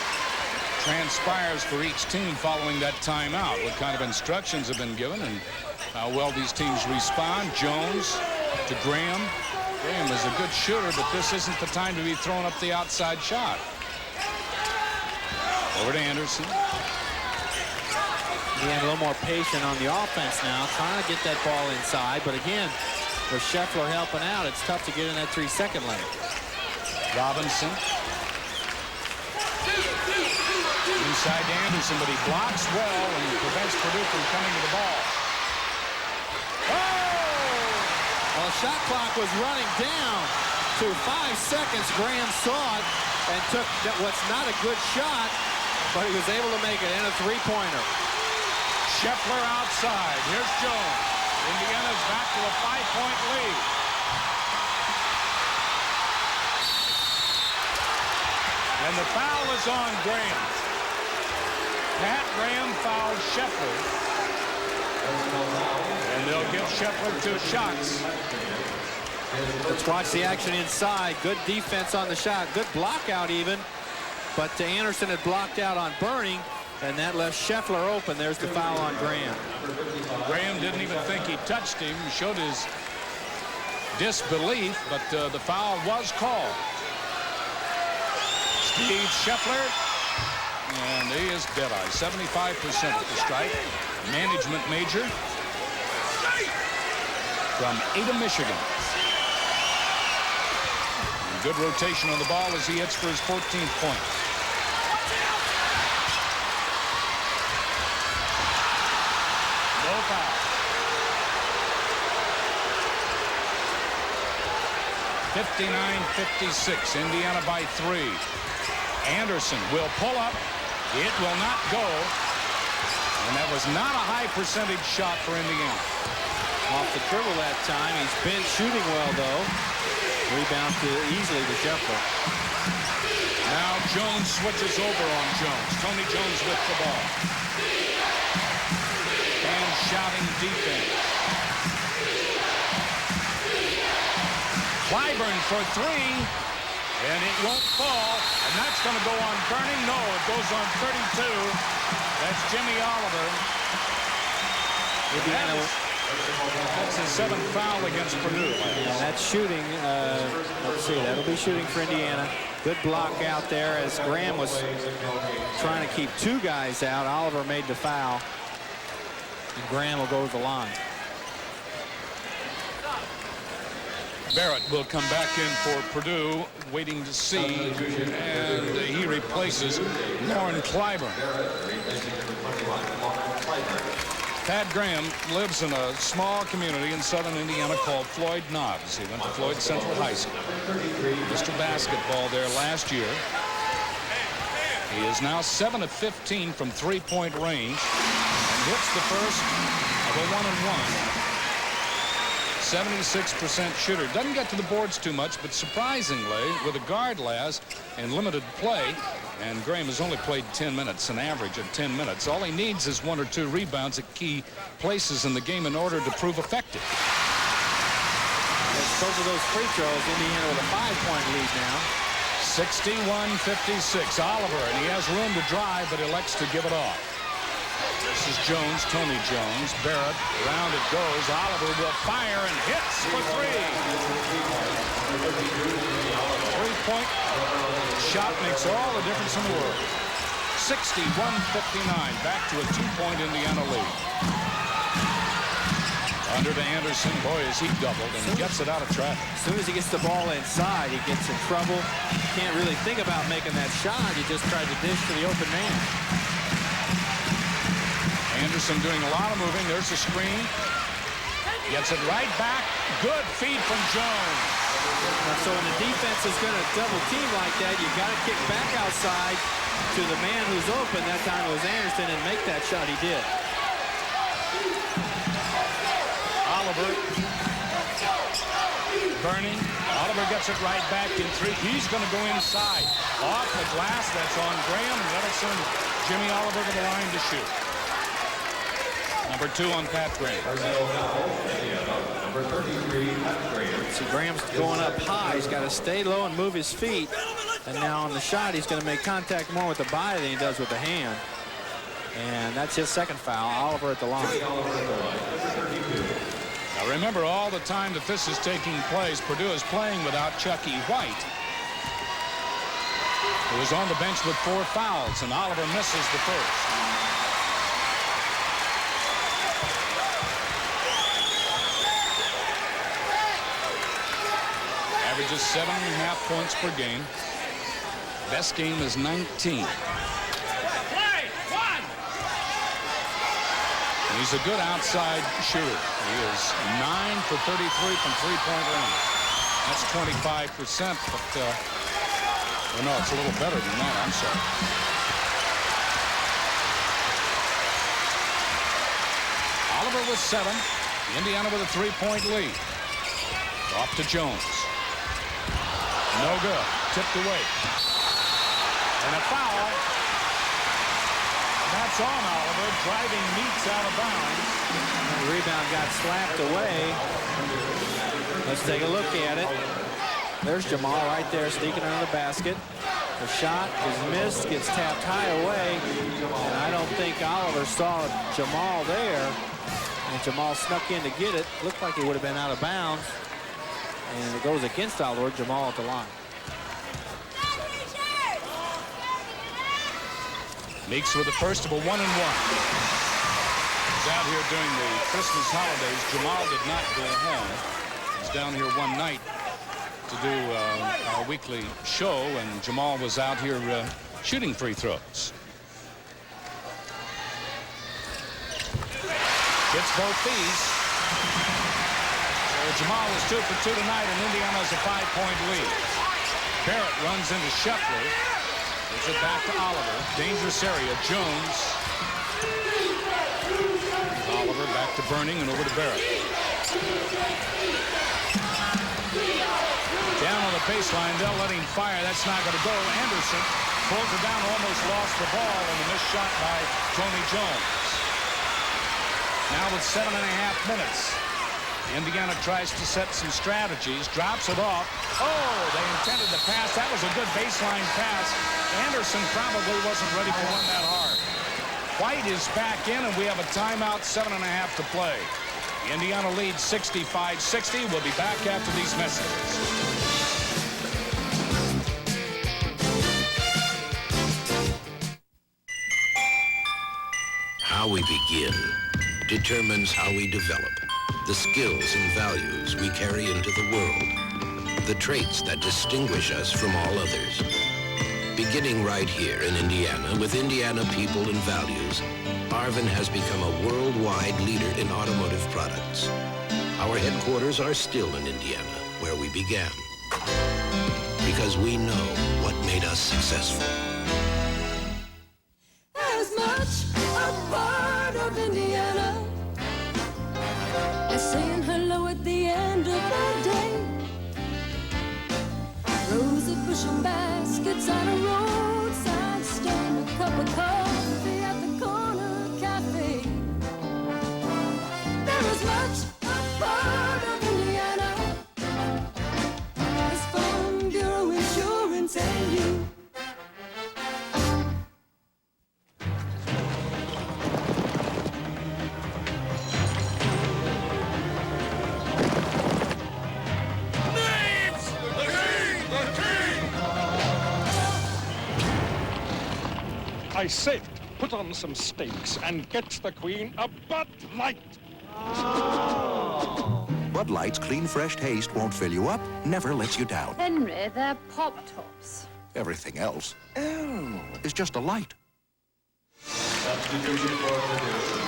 Speaker 2: transpires for each team following that timeout. What kind of instructions have been given and how well these teams respond. Jones to Graham. Graham is a good shooter, but this isn't the time to be throwing up the outside shot. Over to Anderson.
Speaker 1: Being a little more patient on the offense now, trying to get that ball inside. But again, with Scheffler helping out, it's tough to get in that 3-second lane.
Speaker 2: Robinson. Inside to Anderson, but he blocks well and prevents Purdue from coming to the ball.
Speaker 1: Well, the shot clock was running down to 5 seconds. Graham saw it and took what's not a good shot, but he was able to make it in a 3-pointer.
Speaker 2: Scheffler outside. Here's Jones. Indiana's back to a 5-point lead. And the foul is on Graham. Pat Graham fouled Scheffler. And they'll give Scheffler 2 shots.
Speaker 1: Let's watch the action inside. Good defense on the shot. Good block out even. But Anderson had blocked out on Burning, and that left Scheffler open. There's the foul on Graham.
Speaker 2: Graham didn't even think he touched him. Showed his disbelief, but the foul was called. Steve Scheffler, and he is dead-eye. 75% at the strike. Management major from Ada, Michigan. And good rotation on the ball as he hits for his 14th point. No foul. 59-56. Indiana by 3. Anderson will pull up. It will not go. And that was not a high percentage shot for Indiana.
Speaker 1: Off the dribble that time. He's been shooting well, though. Rebound easily to Scheffler.
Speaker 2: Now Jones switches over on Jones. Tony Jones with the ball. And shouting defense. Clyburn for 3. And it won't fall. And that's going to go on Burning. No, it goes on 32. That's Jimmy Oliver. That's his 7th foul against Purdue.
Speaker 1: And that's shooting. Let's see, that'll be shooting for Indiana. Good block out there as Graham was trying to keep 2 guys out. Oliver made the foul. And Graham will go to the line.
Speaker 2: Barrett will come back in for Purdue, waiting to see, and he replaces Lauren Clyburn. Pat Graham lives in a small community in southern Indiana called Floyd Knobs. He went to Floyd Central High School. Mr. Basketball there last year. He is now 7 of 15 from 3-point range and hits the first of a 1-and-1. 76% shooter. Doesn't get to the boards too much, but surprisingly, with a guard last and limited play, and Graham has only played 10 minutes, an average of 10 minutes. All he needs is 1 or 2 rebounds at key places in the game in order to prove effective.
Speaker 1: Because of those free throws, Indiana with a 5-point lead now.
Speaker 2: 61-56. Oliver, and he has room to drive, but elects to give it off. This is Jones, Tony Jones. Barrett, around it goes. Oliver will fire and hits for three. Three-point shot makes all the difference in the world. 61-59, back to a two-point Indiana lead. Under to Anderson. Boy, is he doubled, and he gets it out of traffic.
Speaker 1: As soon as he gets the ball inside, he gets in trouble. Can't really think about making that shot. He just tried to dish to the open man.
Speaker 2: Anderson doing a lot of moving. There's the screen. Gets it right back. Good feed from Jones.
Speaker 1: So when the defense is going to double team like that, you got to kick back outside to the man who's open. That time it was Anderson, and make that shot. He did.
Speaker 2: Oliver. Burning. Oliver gets it right back in three. He's going to go inside. Off the glass. That's on Graham. And that'll send Jimmy Oliver to the line to shoot. Number 2 on Pat Graham.
Speaker 1: Number 33, Pat Graham. See, Graham's going up high. He's got to stay low and move his feet. And now on the shot, he's going to make contact more with the body than he does with the hand. And that's his second foul. Oliver at the line.
Speaker 2: Now remember, all the time that this is taking place, Purdue is playing without Chucky White, who is on the bench with 4 fouls, and Oliver misses the first. Averages 7.5 points per game. Best game is 19. And he's a good outside shooter. He is 9 for 33 from three-point range. That's 25%, but oh no, it's a little better than that. I'm sorry. Oliver with 7. Indiana with a 3-point lead. Off to Jones. No good. Tipped away. And a foul. And that's on Oliver. Driving Meeks out of bounds.
Speaker 1: The rebound got slapped away. Let's take a look at it. There's Jamal right there sneaking under the basket. The shot is missed, gets tapped high away. And I don't think Oliver saw Jamal there. And Jamal snuck in to get it. Looked like it would have been out of bounds. And it goes against Oliver. Jamal at the line.
Speaker 2: Meeks with the first of a 1-and-1. He's out here during the Christmas holidays. Jamal did not go home. He's down here one night to do our weekly show, and Jamal was out here shooting free throws. Gets both these. So Jamal is 2 for 2 tonight, and Indiana has a 5-point lead. Barrett runs into Scheffler. Gives it back to Oliver. Dangerous area. Jones. Oliver back to Burning and over to Barrett. Down on the baseline. They'll let him fire. That's not going to go. Anderson pulls it down, almost lost the ball, and a missed shot by Tony Jones. Now with 7.5 minutes. Indiana tries to set some strategies, drops it off. Oh, they intended to pass. That was a good baseline pass. Anderson probably wasn't ready for one that hard. White is back in, and we have a timeout, 7.5 to play. Indiana leads 65-60. We'll be back after these messages.
Speaker 11: How we begin determines how we develop. The skills and values we carry into the world. The traits that distinguish us from all others. Beginning right here in Indiana with Indiana people and values, Arvin has become a worldwide leader in automotive products. Our headquarters are still in Indiana, where we began. Because we know what made us successful.
Speaker 14: As much a part of Indiana as saying hello at the end of the day. Rows of bushel baskets on a roadside stand, a cup of coffee at the corner cafe. There is much a part of Indiana as Farm Bureau Insurance and you.
Speaker 21: I said, put on some steaks and get the Queen a Bud Light.
Speaker 11: Bud Light's clean, fresh taste won't fill you up, never lets you down.
Speaker 13: Henry, they're Pop-Tops.
Speaker 11: Everything else is just a light.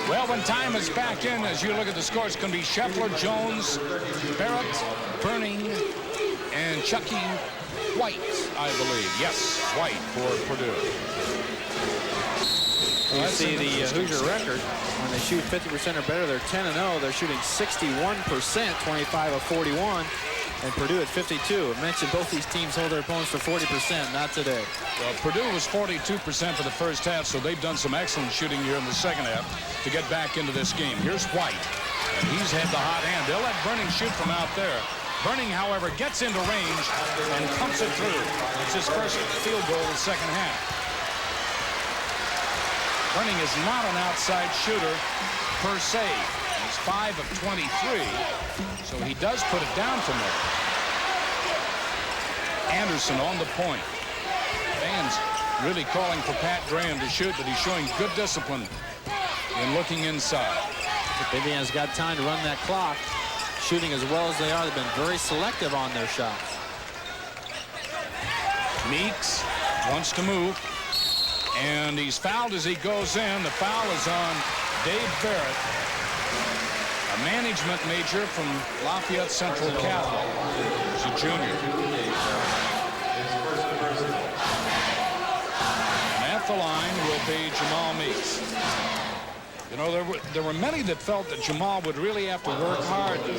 Speaker 2: Well, when time is back in, as you look at the scores, it's going to be Scheffler, Jones, Barrett, Burning, and Chucky White, I believe. Yes, White for Purdue.
Speaker 1: You see the Hoosier record. When they shoot 50% or better, they're 10-0. They're shooting 61%, 25 of 41. And Purdue at 52. I mentioned both these teams hold their opponents to 40%, not today.
Speaker 2: Well, Purdue was 42% for the first half, so they've done some excellent shooting here in the second half to get back into this game. Here's White, and he's had the hot hand. They'll let Burning shoot from out there. Burning, however, gets into range and pumps it through. It's his first field goal of the second half. Burning is not an outside shooter per se. He's 5 of 23, so he does put it down from there. Anderson on the point. Fans really calling for Pat Graham to shoot, but he's showing good discipline in looking inside.
Speaker 1: If Indiana's got time to run that clock, shooting as well as they are, they've been very selective on their shots.
Speaker 2: Meeks wants to move, and he's fouled as he goes in. The foul is on Dave Barrett, a management major from Lafayette Central Catholic. He's a junior. And at the line will be Jamal Meeks. You know, there were many that felt that Jamal would really have to work hard to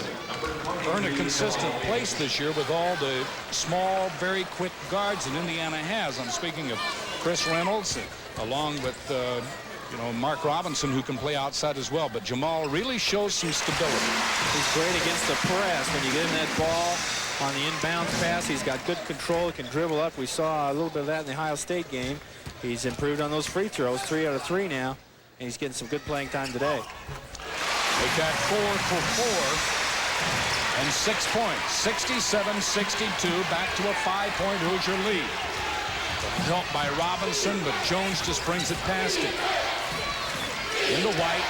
Speaker 2: earn a consistent place this year with all the small, very quick guards that Indiana has. I'm speaking of Chris Reynolds, along with you know, Mark Robinson, who can play outside as well. But Jamal really shows some stability.
Speaker 1: He's great against the press. When you get him that ball on the inbounds pass, he's got good control. He can dribble up. We saw a little bit of that in the Ohio State game. He's improved on those free throws, 3 out of 3 now. And he's getting some good playing time today.
Speaker 2: They got 4 for 4 and 6 points. 67-62, back to a 5-point Hoosier lead. Helped by Robinson, but Jones just brings it past him. Into White.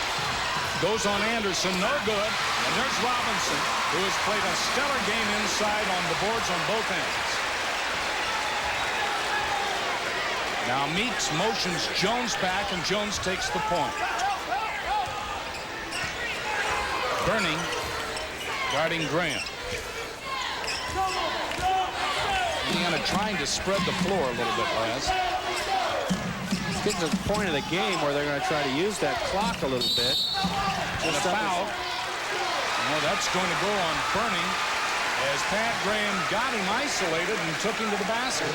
Speaker 2: Goes on Anderson, no good. And there's Robinson, who has played a stellar game inside on the boards on both ends. Now Meeks motions Jones back, and Jones takes the point. Burning, guarding Graham. Indiana trying to spread the floor a little bit, Laz.
Speaker 1: It's getting to the point of the game where they're going to try to use that clock a little bit.
Speaker 2: And a foul. No, that's going to go on Burning, as Pat Graham got him isolated and took him to the basket.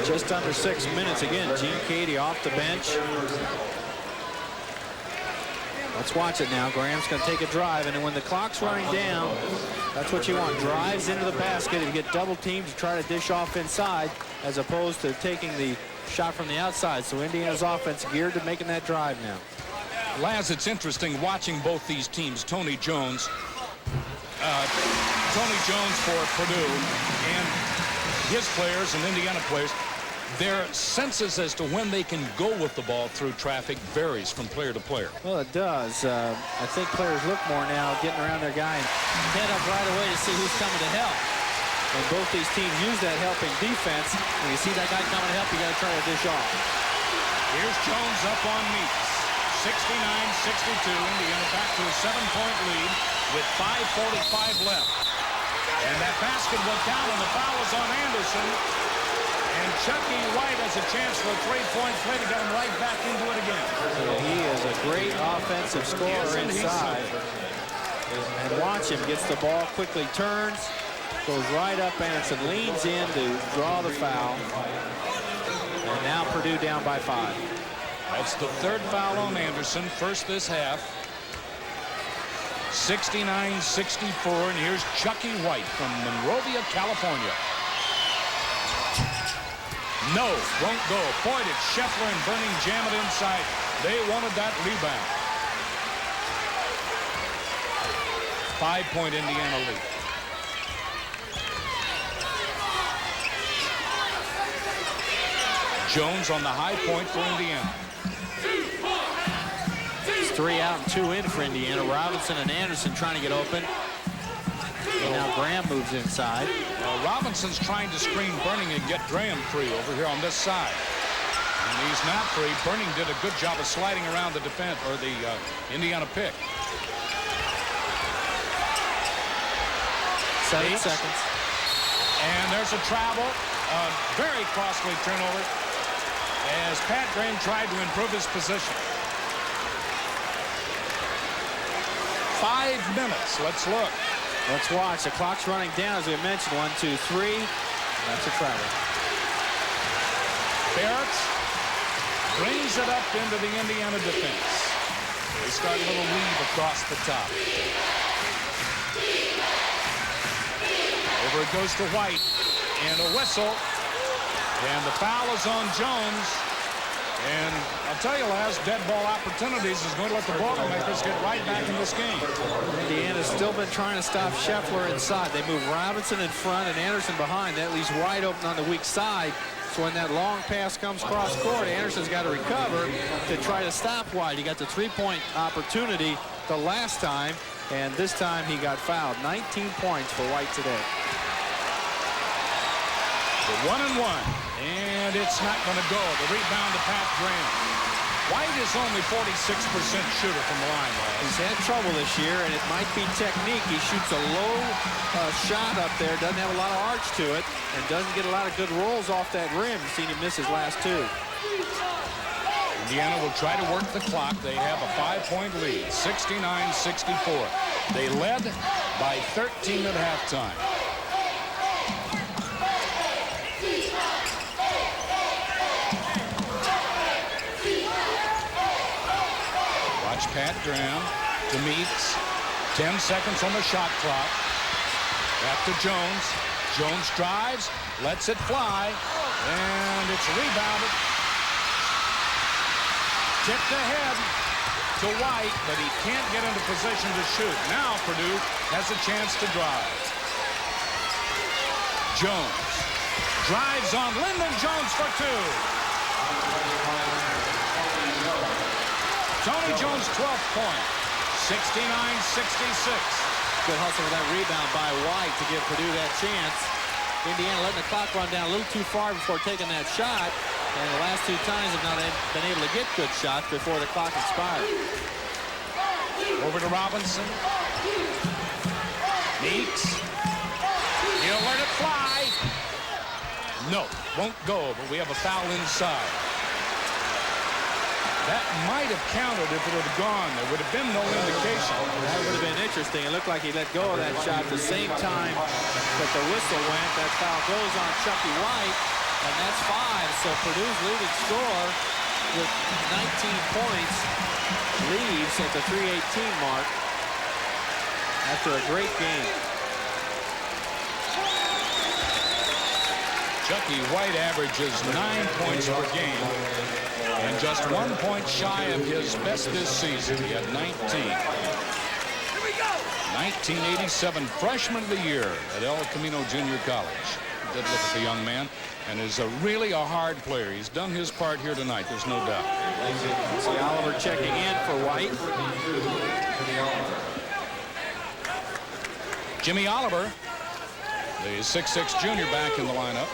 Speaker 1: Just under 6 minutes. Again, Gene Cady off the bench. Let's watch it now. Graham's going to take a drive, and then when the clock's running down, that's what you want. Drives into the basket. If you get double teamed, you try to dish off inside as opposed to taking the shot from the outside. So Indiana's offense geared to making that drive now.
Speaker 2: Laz, it's interesting watching both these teams. Tony Jones for Purdue and his players and Indiana players, their senses as to when they can go with the ball through traffic varies from player to player.
Speaker 1: Well, it does. I think players look more now getting around their guy and head up right away to see who's coming to help. And both these teams use that helping defense. When you see that guy coming to help, you got to try to dish off.
Speaker 2: Here's Jones up on Meeks. 69-62. Indiana back to a 7-point lead with 5:45 left. And that basket went down, and the foul is on Anderson. And Chucky White has a chance for a 3-point play to get him right back into it again.
Speaker 1: So he is a great offensive scorer inside. And watch him, gets the ball, quickly turns, goes right up, Anderson leans in to draw the foul. And now Purdue down by 5.
Speaker 2: That's the third foul on Anderson, first this half. 69-64, and here's Chucky White from Monrovia, California. No, won't go. Boy, did Scheffler and Burning jam it inside. They wanted that rebound. 5-point Indiana lead. Jones on the high point for Indiana.
Speaker 1: It's 3 out and 2 in for Indiana. Robinson and Anderson trying to get open. And now Graham moves inside.
Speaker 2: Robinson's trying to screen Burning and get Graham free over here on this side. And he's not free. Burning did a good job of sliding around the defense, or the Indiana pick.
Speaker 1: 7 seconds.
Speaker 2: And there's a travel. Very costly turnover as Pat Graham tried to improve his position. 5 minutes. Let's look.
Speaker 1: Let's watch. The clock's running down, as we mentioned. 1, 2, 3. That's a travel.
Speaker 2: Barrett brings it up into the Indiana defense. They start a little weave across the top. Over it goes to White. And a whistle. And the foul is on Jones. And I'll tell you, Laz, dead ball opportunities is going to let the Boilermakers get right back in this game.
Speaker 1: Indiana's still been trying to stop Scheffler inside. They move Robinson in front and Anderson behind. That leaves wide open on the weak side. So when that long pass comes cross court, Anderson's got to recover to try to stop White. He got the 3-point opportunity the last time, and this time he got fouled. 19 points for White today.
Speaker 2: The 1-1, and it's not going to go. The rebound to Pat Graham. White is only 46% shooter from the line.
Speaker 1: He's had trouble this year, and it might be technique. He shoots a low shot up there, doesn't have a lot of arch to it, and doesn't get a lot of good rolls off that rim. You've seen him miss his last 2.
Speaker 2: Indiana will try to work the clock. They have a 5-point lead, 69-64. They led by 13 at halftime. Pat Graham to Meeks. 10 seconds on the shot clock. Back to Jones. Jones drives, lets it fly, and it's rebounded. Tipped ahead to White, but he can't get into position to shoot. Now Purdue has a chance to drive. Jones drives on Lyndon Jones for 2. Tony Jones' 12th point, 69-66.
Speaker 1: Good hustle with that rebound by White to give Purdue that chance. Indiana letting the clock run down a little too far before taking that shot. And the last 2 times have not been able to get good shots before the clock expired.
Speaker 2: Over to Robinson. Meeks. He'll let it fly. No, won't go, but we have a foul inside. That might have counted if it had gone. There would have been no indication.
Speaker 1: That would have been interesting. It looked like he let go of that shot at the same time that the whistle went. That foul goes on Chucky White, and that's 5. So Purdue's leading scorer with 19 points leaves at the 3:18 mark after a great game.
Speaker 2: Chucky White averages 9 points per game. And just 1 point shy of his best this season. He had 19. 1987 Freshman of the Year at El Camino Junior College. Did look at the young man, and is really a hard player. He's done his part here tonight, there's no doubt.
Speaker 1: See Oliver checking in for White.
Speaker 2: Jimmy Oliver, the 6'6" junior, back in the lineup.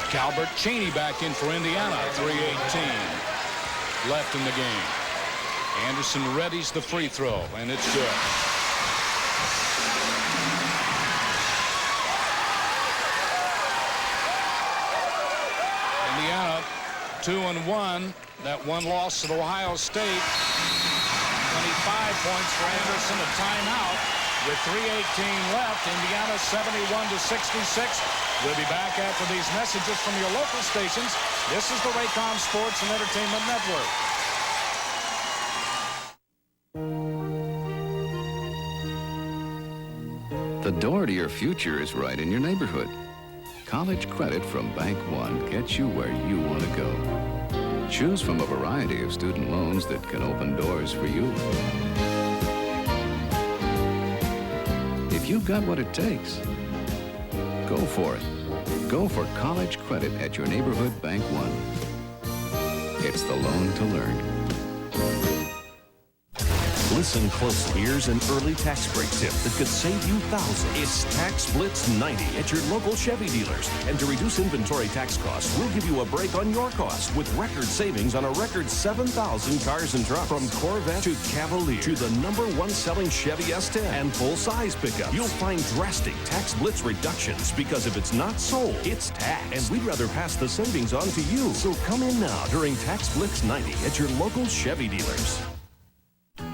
Speaker 2: Calbert Cheney back in for Indiana. 3:18 left in the game. Anderson readies the free throw, and it's good. Indiana 2-1. That one loss at Ohio State. 25 points for Anderson. A timeout with 3:18 left. Indiana 71-66. We'll be back after these messages from your local stations. This is the Raycom Sports and Entertainment Network.
Speaker 15: The door to your future is right in your neighborhood. College credit from Bank One gets you where you want to go. Choose from a variety of student loans that can open doors for you. If you've got what it takes, go for it. Go for college credit at your neighborhood Bank One. It's the loan to learn.
Speaker 9: Listen closely. Here's an early tax break tip that could save you thousands. It's Tax Blitz 90 at your local Chevy dealers. And to reduce inventory tax costs, we'll give you a break on your costs with record savings on a record 7,000 cars and trucks. From Corvette to Cavalier to the #1 selling Chevy S10 and full-size pickups. You'll find drastic Tax Blitz reductions because if it's not sold, it's taxed. And we'd rather pass the savings on to you. So come in now during Tax Blitz 90 at your local Chevy dealers.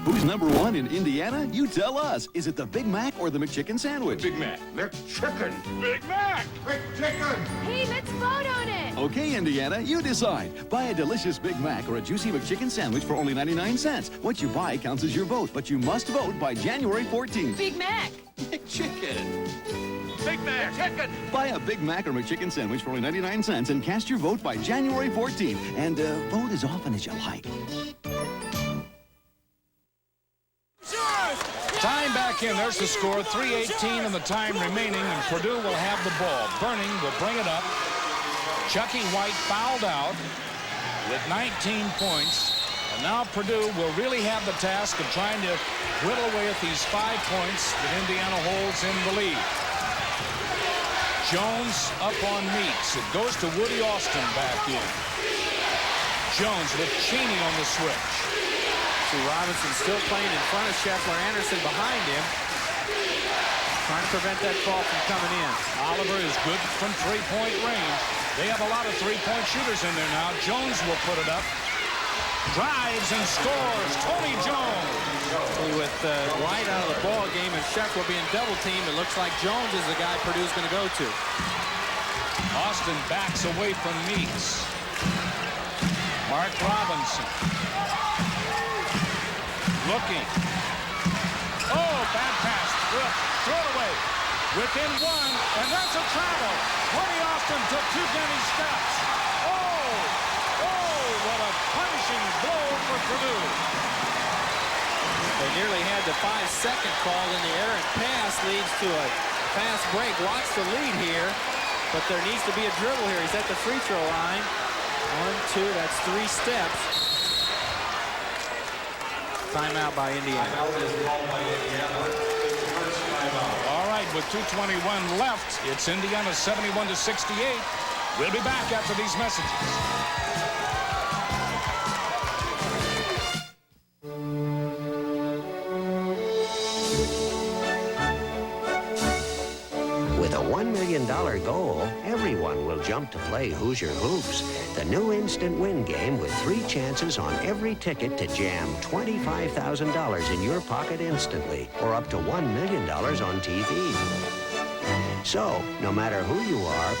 Speaker 17: Who's #1 in Indiana? You tell us. Is it the Big Mac or the McChicken sandwich?
Speaker 21: Big Mac. McChicken.
Speaker 17: Big Mac.
Speaker 21: McChicken.
Speaker 14: Hey, let's vote on it.
Speaker 17: Okay, Indiana, you decide. Buy a delicious Big Mac or a juicy McChicken sandwich for only 99 cents. What you buy counts as your vote, but you must vote by January 14th.
Speaker 14: Big Mac.
Speaker 17: McChicken.
Speaker 21: Big Mac. Chicken.
Speaker 17: Buy a Big Mac or McChicken sandwich for only 99 cents and cast your vote by January 14th. And vote as often as you like.
Speaker 2: Time back in. There's the score. 3:18 in the time remaining, and Purdue will have the ball. Burning will bring it up. Chucky White fouled out with 19 points. And now Purdue will really have the task of trying to whittle away at these 5 points that Indiana holds in the lead. Jones up on Meeks. It goes to Woody Austin back in. Jones with Cheney on the switch.
Speaker 1: Robinson still playing in front of Scheffler. Anderson behind him. Trying to prevent that ball from coming in.
Speaker 2: Oliver is good from three-point range. They have a lot of three-point shooters in there now. Jones will put it up. Drives and scores. Tony Jones.
Speaker 1: With White out of the ball game and Scheffler being double-teamed, it looks like Jones is the guy Purdue's going to go to.
Speaker 2: Austin backs away from Meeks. Mark Robinson. Looking. Oh, bad pass. Throw it away. Within one, and that's a travel. Woody Austin took 2 Denny steps. Oh, what a punishing blow for Purdue.
Speaker 1: They nearly had the 5-second call, and the errant pass leads to a fast break. Watch the lead here, but there needs to be a dribble here. He's at the free throw line. 1, 2, that's 3 steps. Timeout by Indiana.
Speaker 2: All right, with 2:21 left, it's Indiana 71-68. We'll be back after these messages.
Speaker 19: With a $1 million goal, everyone will jump to play Hoosier Hoops, the new instant win game with 3 chances on every ticket to jam $25,000 in your pocket instantly, or up to $1 million on TV. So, no matter who you are,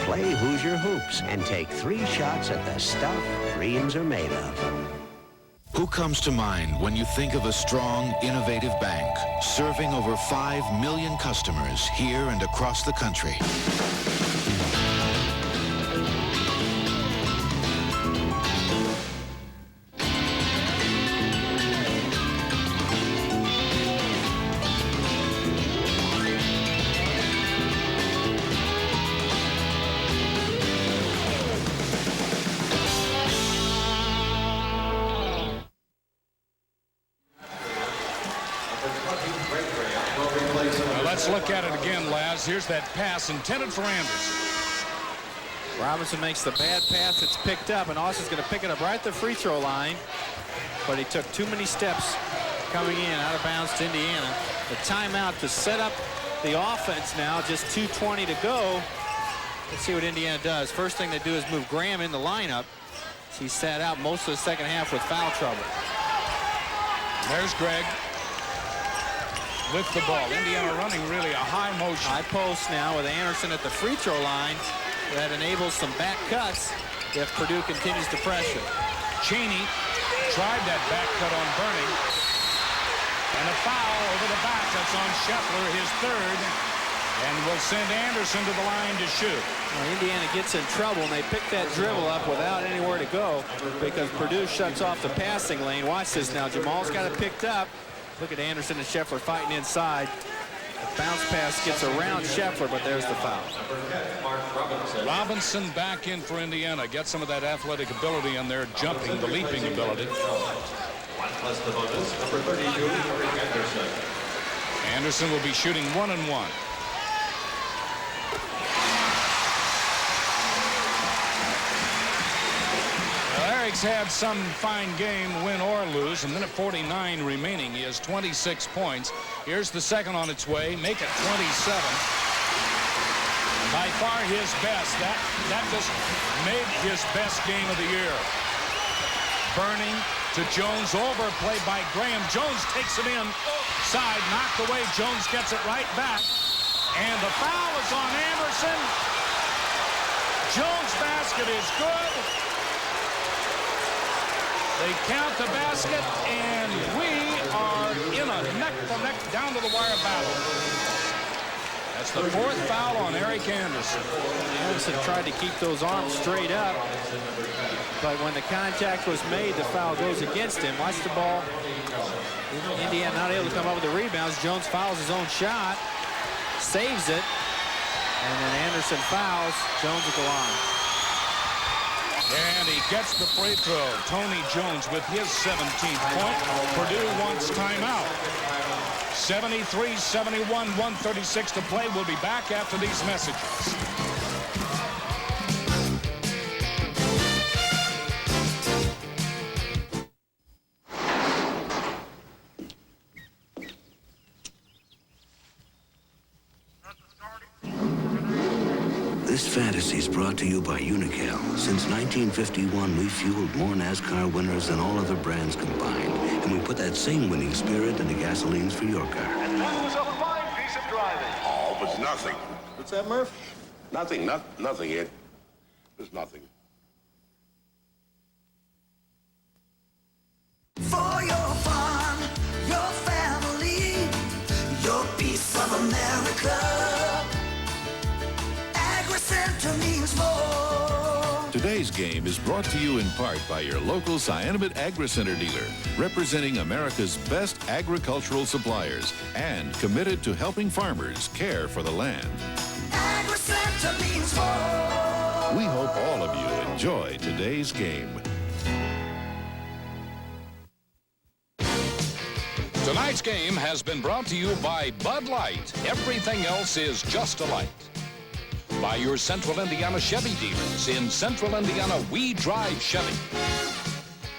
Speaker 19: play Hoosier Hoops and take 3 shots at the stuff dreams are made of.
Speaker 12: Who comes to mind when you think of a strong, innovative bank serving over 5 million customers here and across the country?
Speaker 2: Let's look at it again, Laz. Here's that pass intended for Anderson.
Speaker 1: Robinson makes the bad pass. It's picked up, and Austin's going to pick it up right at the free throw line. But he took too many steps coming in out of bounds to Indiana. The timeout to set up the offense now. Just 2:20 to go. Let's see what Indiana does. First thing they do is move Graham in the lineup. He sat out most of the second half with foul trouble.
Speaker 2: There's Greg with the ball. Indiana running really a high motion.
Speaker 1: High post now with Anderson at the free throw line. That enables some back cuts if Purdue continues to pressure.
Speaker 2: Cheney tried that back cut on Burning. And a foul over the back. That's on Scheffler, his third. And will send Anderson to the line to shoot.
Speaker 1: Well, Indiana gets in trouble, and they pick that dribble up without anywhere to go because Purdue shuts off the passing lane. Watch this now. Jamal's got it picked up. Look at Anderson and Scheffler fighting inside. The bounce pass gets around Scheffler, but there's the foul.
Speaker 2: Robinson back in for Indiana. Get some of that athletic ability in there, jumping, the leaping ability.
Speaker 6: Number 32, Eric Anderson.
Speaker 2: Anderson will be shooting 1-1. Eric's had some fine game, win or lose. A minute 49 remaining. He has 26 points. Here's the second on its way. Make it 27. By far his best. That just made his best game of the year. Burning to Jones, overplayed by Graham. Jones takes it inside, knocked away. Jones gets it right back. And the foul is on Anderson. Jones' basket is good. They count the basket, and we are in a neck-to-neck, down-to-the-wire battle. That's the fourth foul on Eric Anderson.
Speaker 1: Anderson tried to keep those arms straight up, but when the contact was made, the foul goes against him. Watch the ball. Indiana not able to come up with the rebounds. Jones fouls his own shot, saves it, and then Anderson fouls. Jones at the line.
Speaker 2: And he gets the free throw. Tony Jones with his 17th point. Purdue wants timeout. 73-71, 1:36 to play. We'll be back after these messages.
Speaker 22: This fantasy is brought to you by Unical. Since 1951, we've fueled more NASCAR winners than all other brands combined. And we put that same winning spirit into gasolines for your car.
Speaker 10: And that was a fine piece of driving.
Speaker 11: Oh, but nothing.
Speaker 10: What's that, Murph?
Speaker 11: Nothing, nothing, Ed. There's nothing.
Speaker 18: For your fun, your family, your piece of America. Means more.
Speaker 12: Today's game is brought to you in part by your local Cyanamid Agri-Center dealer, representing America's best agricultural suppliers and committed to helping farmers care for the land.
Speaker 18: Agri-Center means more.
Speaker 12: We hope all of you enjoy today's game.
Speaker 2: Tonight's game has been brought to you by Bud Light. Everything else is just a light. By your Central Indiana Chevy dealers. In Central Indiana, we drive Chevy.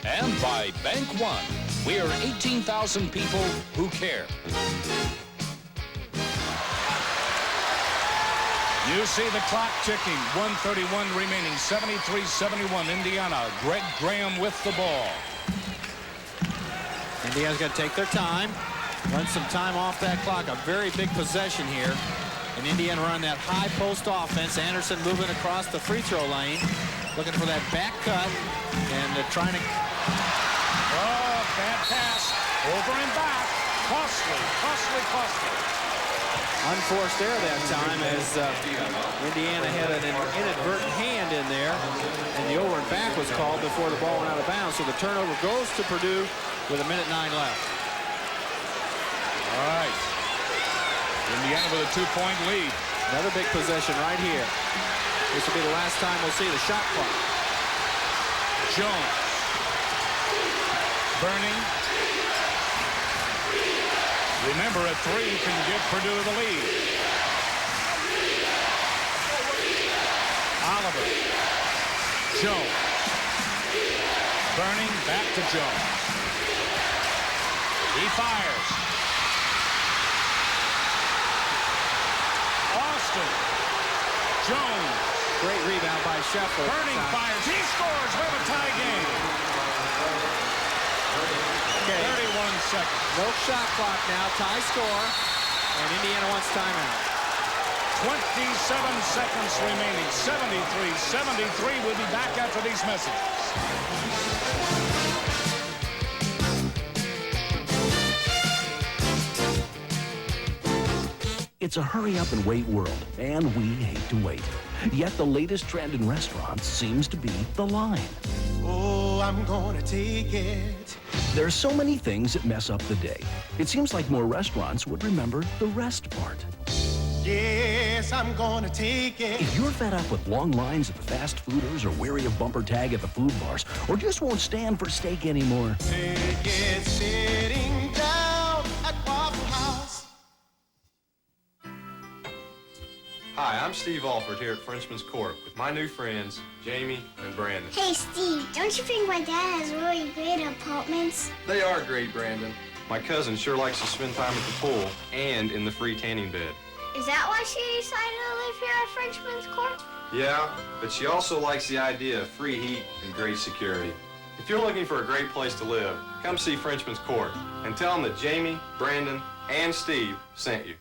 Speaker 2: And by Bank One. We are 18,000 people who care. You see the clock ticking. 1:31 remaining. 73-71 Indiana. Greg Graham with the ball.
Speaker 1: Indiana's got to take their time. Run some time off that clock. A very big possession here. And Indiana run that high post offense. Anderson moving across the free throw lane, looking for that back cut, and trying to.
Speaker 2: Oh, bad pass, over and back, costly.
Speaker 1: Unforced error that time as Indiana had an inadvertent hand in there, and the over and back was called before the ball went out of bounds. So the turnover goes to Purdue with 1:09 left.
Speaker 2: All right. Indiana with a 2-point lead.
Speaker 1: Another big possession right here. This will be the last time we'll see the shot clock.
Speaker 2: Jones. Burning. Remember, a three can give Purdue the lead. Oliver. Jones. Burning, back to Jones. He fires. Jones.
Speaker 1: Great rebound by Scheffler.
Speaker 2: Burning fires. He scores. We have a tie game.
Speaker 1: Okay.
Speaker 2: 31 seconds.
Speaker 1: No shot clock now. Tie score. And Indiana wants timeout.
Speaker 2: 27 seconds remaining. 73-73. We'll be back after these messages.
Speaker 17: It's a hurry-up-and-wait world, and we hate to wait. Yet the latest trend in restaurants seems to be the line.
Speaker 18: Oh, know I'm gonna take it.
Speaker 4: There's so many things that mess up the day. It seems like more restaurants would remember the rest part.
Speaker 18: Yes, I'm gonna take it.
Speaker 4: If you're fed up with long lines at the fast fooders or weary of bumper tag at the food bars or just won't stand for steak anymore,
Speaker 18: Take it sitting down at Waffle House.
Speaker 5: Hi, I'm Steve Alford here at Frenchman's Court with my new friends, Jamie and Brandon.
Speaker 23: Hey, Steve, don't you think my dad has really great apartments?
Speaker 5: They are great, Brandon. My cousin sure likes to spend time at the pool and in the free tanning bed.
Speaker 23: Is that why she decided to live here at Frenchman's Court?
Speaker 5: Yeah, but she also likes the idea of free heat and great security. If you're looking for a great place to live, come see Frenchman's Court and tell them that Jamie, Brandon, and Steve sent you.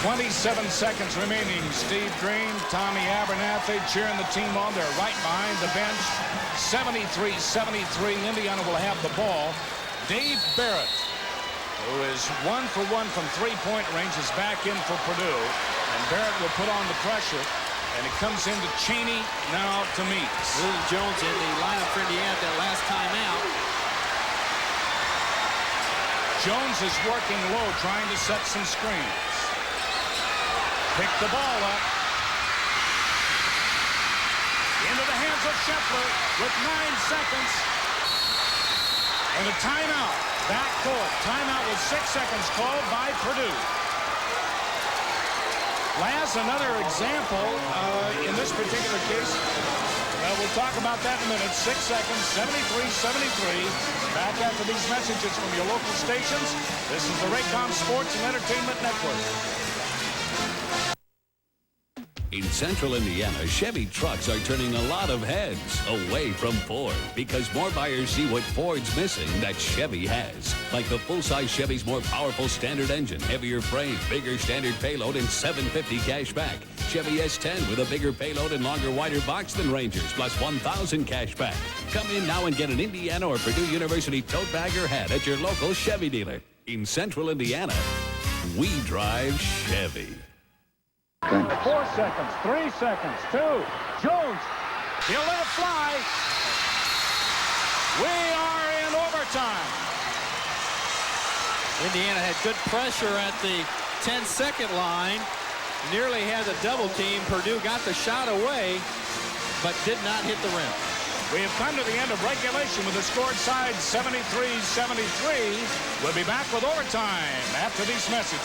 Speaker 2: 27 seconds remaining. Steve Green, Tommy Abernathy cheering the team on. They're right behind the bench. 73-73. Indiana will have the ball. Dave Barrett, who is 1 for 1 from three-point range, is back in for Purdue. And Barrett will put on the pressure. And it comes into Cheney now to Meeks.
Speaker 1: Willie Jones in the lineup for Indiana that last time out.
Speaker 2: Jones is working low, trying to set some screens. Pick the ball up. Into the hands of Scheffler with 9 seconds. And a timeout. Backcourt. Timeout with 6 seconds called by Purdue. Last, another example in this particular case. Well, we'll talk about that in a minute. 6 seconds, 73-73. Back after these messages from your local stations. This is the Raycom Sports and Entertainment Network.
Speaker 24: In central Indiana, Chevy trucks are turning a lot of heads away from Ford because more buyers see what Ford's missing that Chevy has. Like the full-size Chevy's more powerful standard engine, heavier frame, bigger standard payload, and $750 cash back. Chevy S10 with a bigger payload and longer, wider box than Rangers, plus $1,000 cash back. Come in now and get an Indiana or Purdue University tote bag or hat at your local Chevy dealer. In central Indiana, we drive Chevy.
Speaker 2: 4 seconds, 3 seconds, 2. Jones, he'll let it fly. We are in overtime.
Speaker 1: Indiana had good pressure at the 10-second line. Nearly had the double team. Purdue got the shot away, but did not hit the rim.
Speaker 2: We have come to the end of regulation with the scored side 73-73. We'll be back with overtime after these messages.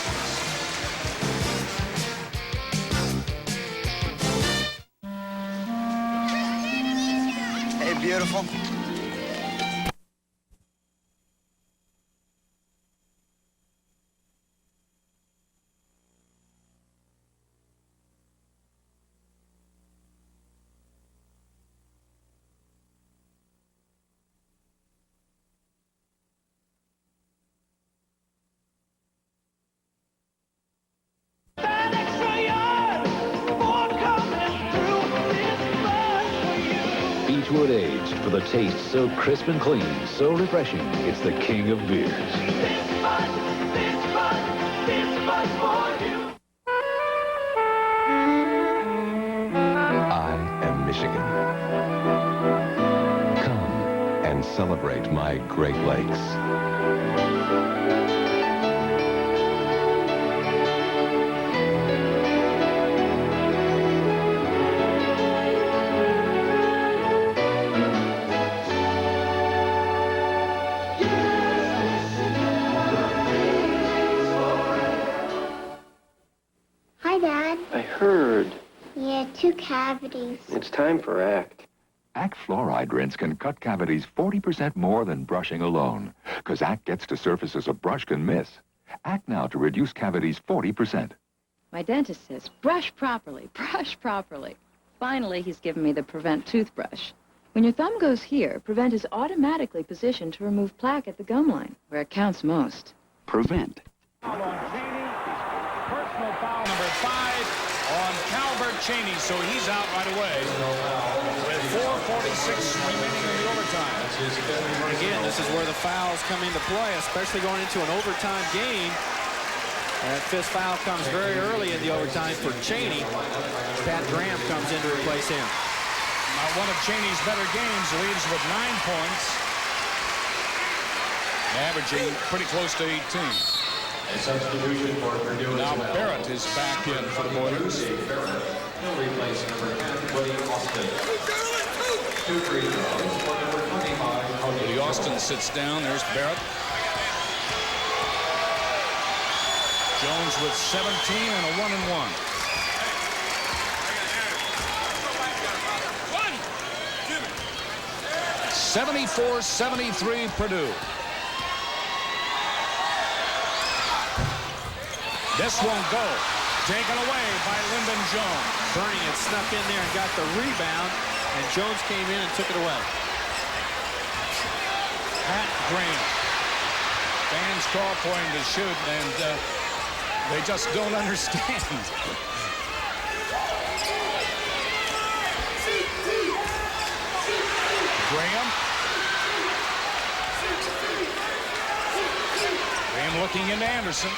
Speaker 25: Hey, beautiful.
Speaker 26: Beechwood aged for the taste so crisp and clean, so refreshing. It's the king of beers.
Speaker 27: I am Michigan. Come and celebrate my Great Lakes.
Speaker 23: Hi, Dad.
Speaker 27: I heard.
Speaker 23: Yeah, 2 cavities.
Speaker 27: It's time for ACT. ACT fluoride rinse can cut cavities 40% more than brushing alone. Because ACT gets to surfaces a brush can miss. ACT now to reduce cavities 40%.
Speaker 28: My dentist says, brush properly, brush properly. Finally, he's given me the Prevent toothbrush. When your thumb goes here, Prevent is automatically positioned to remove plaque at the gum line, where it counts most.
Speaker 27: Prevent.
Speaker 2: Foul on Cheney. Personal foul number 5 on Calvert Cheney, so he's out right away with 4:46 remaining in the overtime.
Speaker 1: Again, this is where the fouls come into play, especially going into an overtime game. That 5th foul comes very early in the overtime for Cheney. Pat Graham comes in to replace him.
Speaker 2: one of Cheney's better games, leaves with 9 points, averaging pretty close to 18.
Speaker 6: A substitution for Purdue.
Speaker 2: Now Barrett is back in for the Boilers.
Speaker 6: He'll replace number 10, Woody Austin. 2 free throws for number 25,
Speaker 2: Woody Austin sits down. There's Barrett. Jones with 17 and a 1-and-1. 74-73 Purdue. This won't go. Taken away by Lyndon Jones.
Speaker 1: Bernie had snuck in there and got the rebound, and Jones came in and took it away.
Speaker 2: Pat Graham. Fans call for him to shoot, and they just don't understand. Graham. Graham looking into Anderson.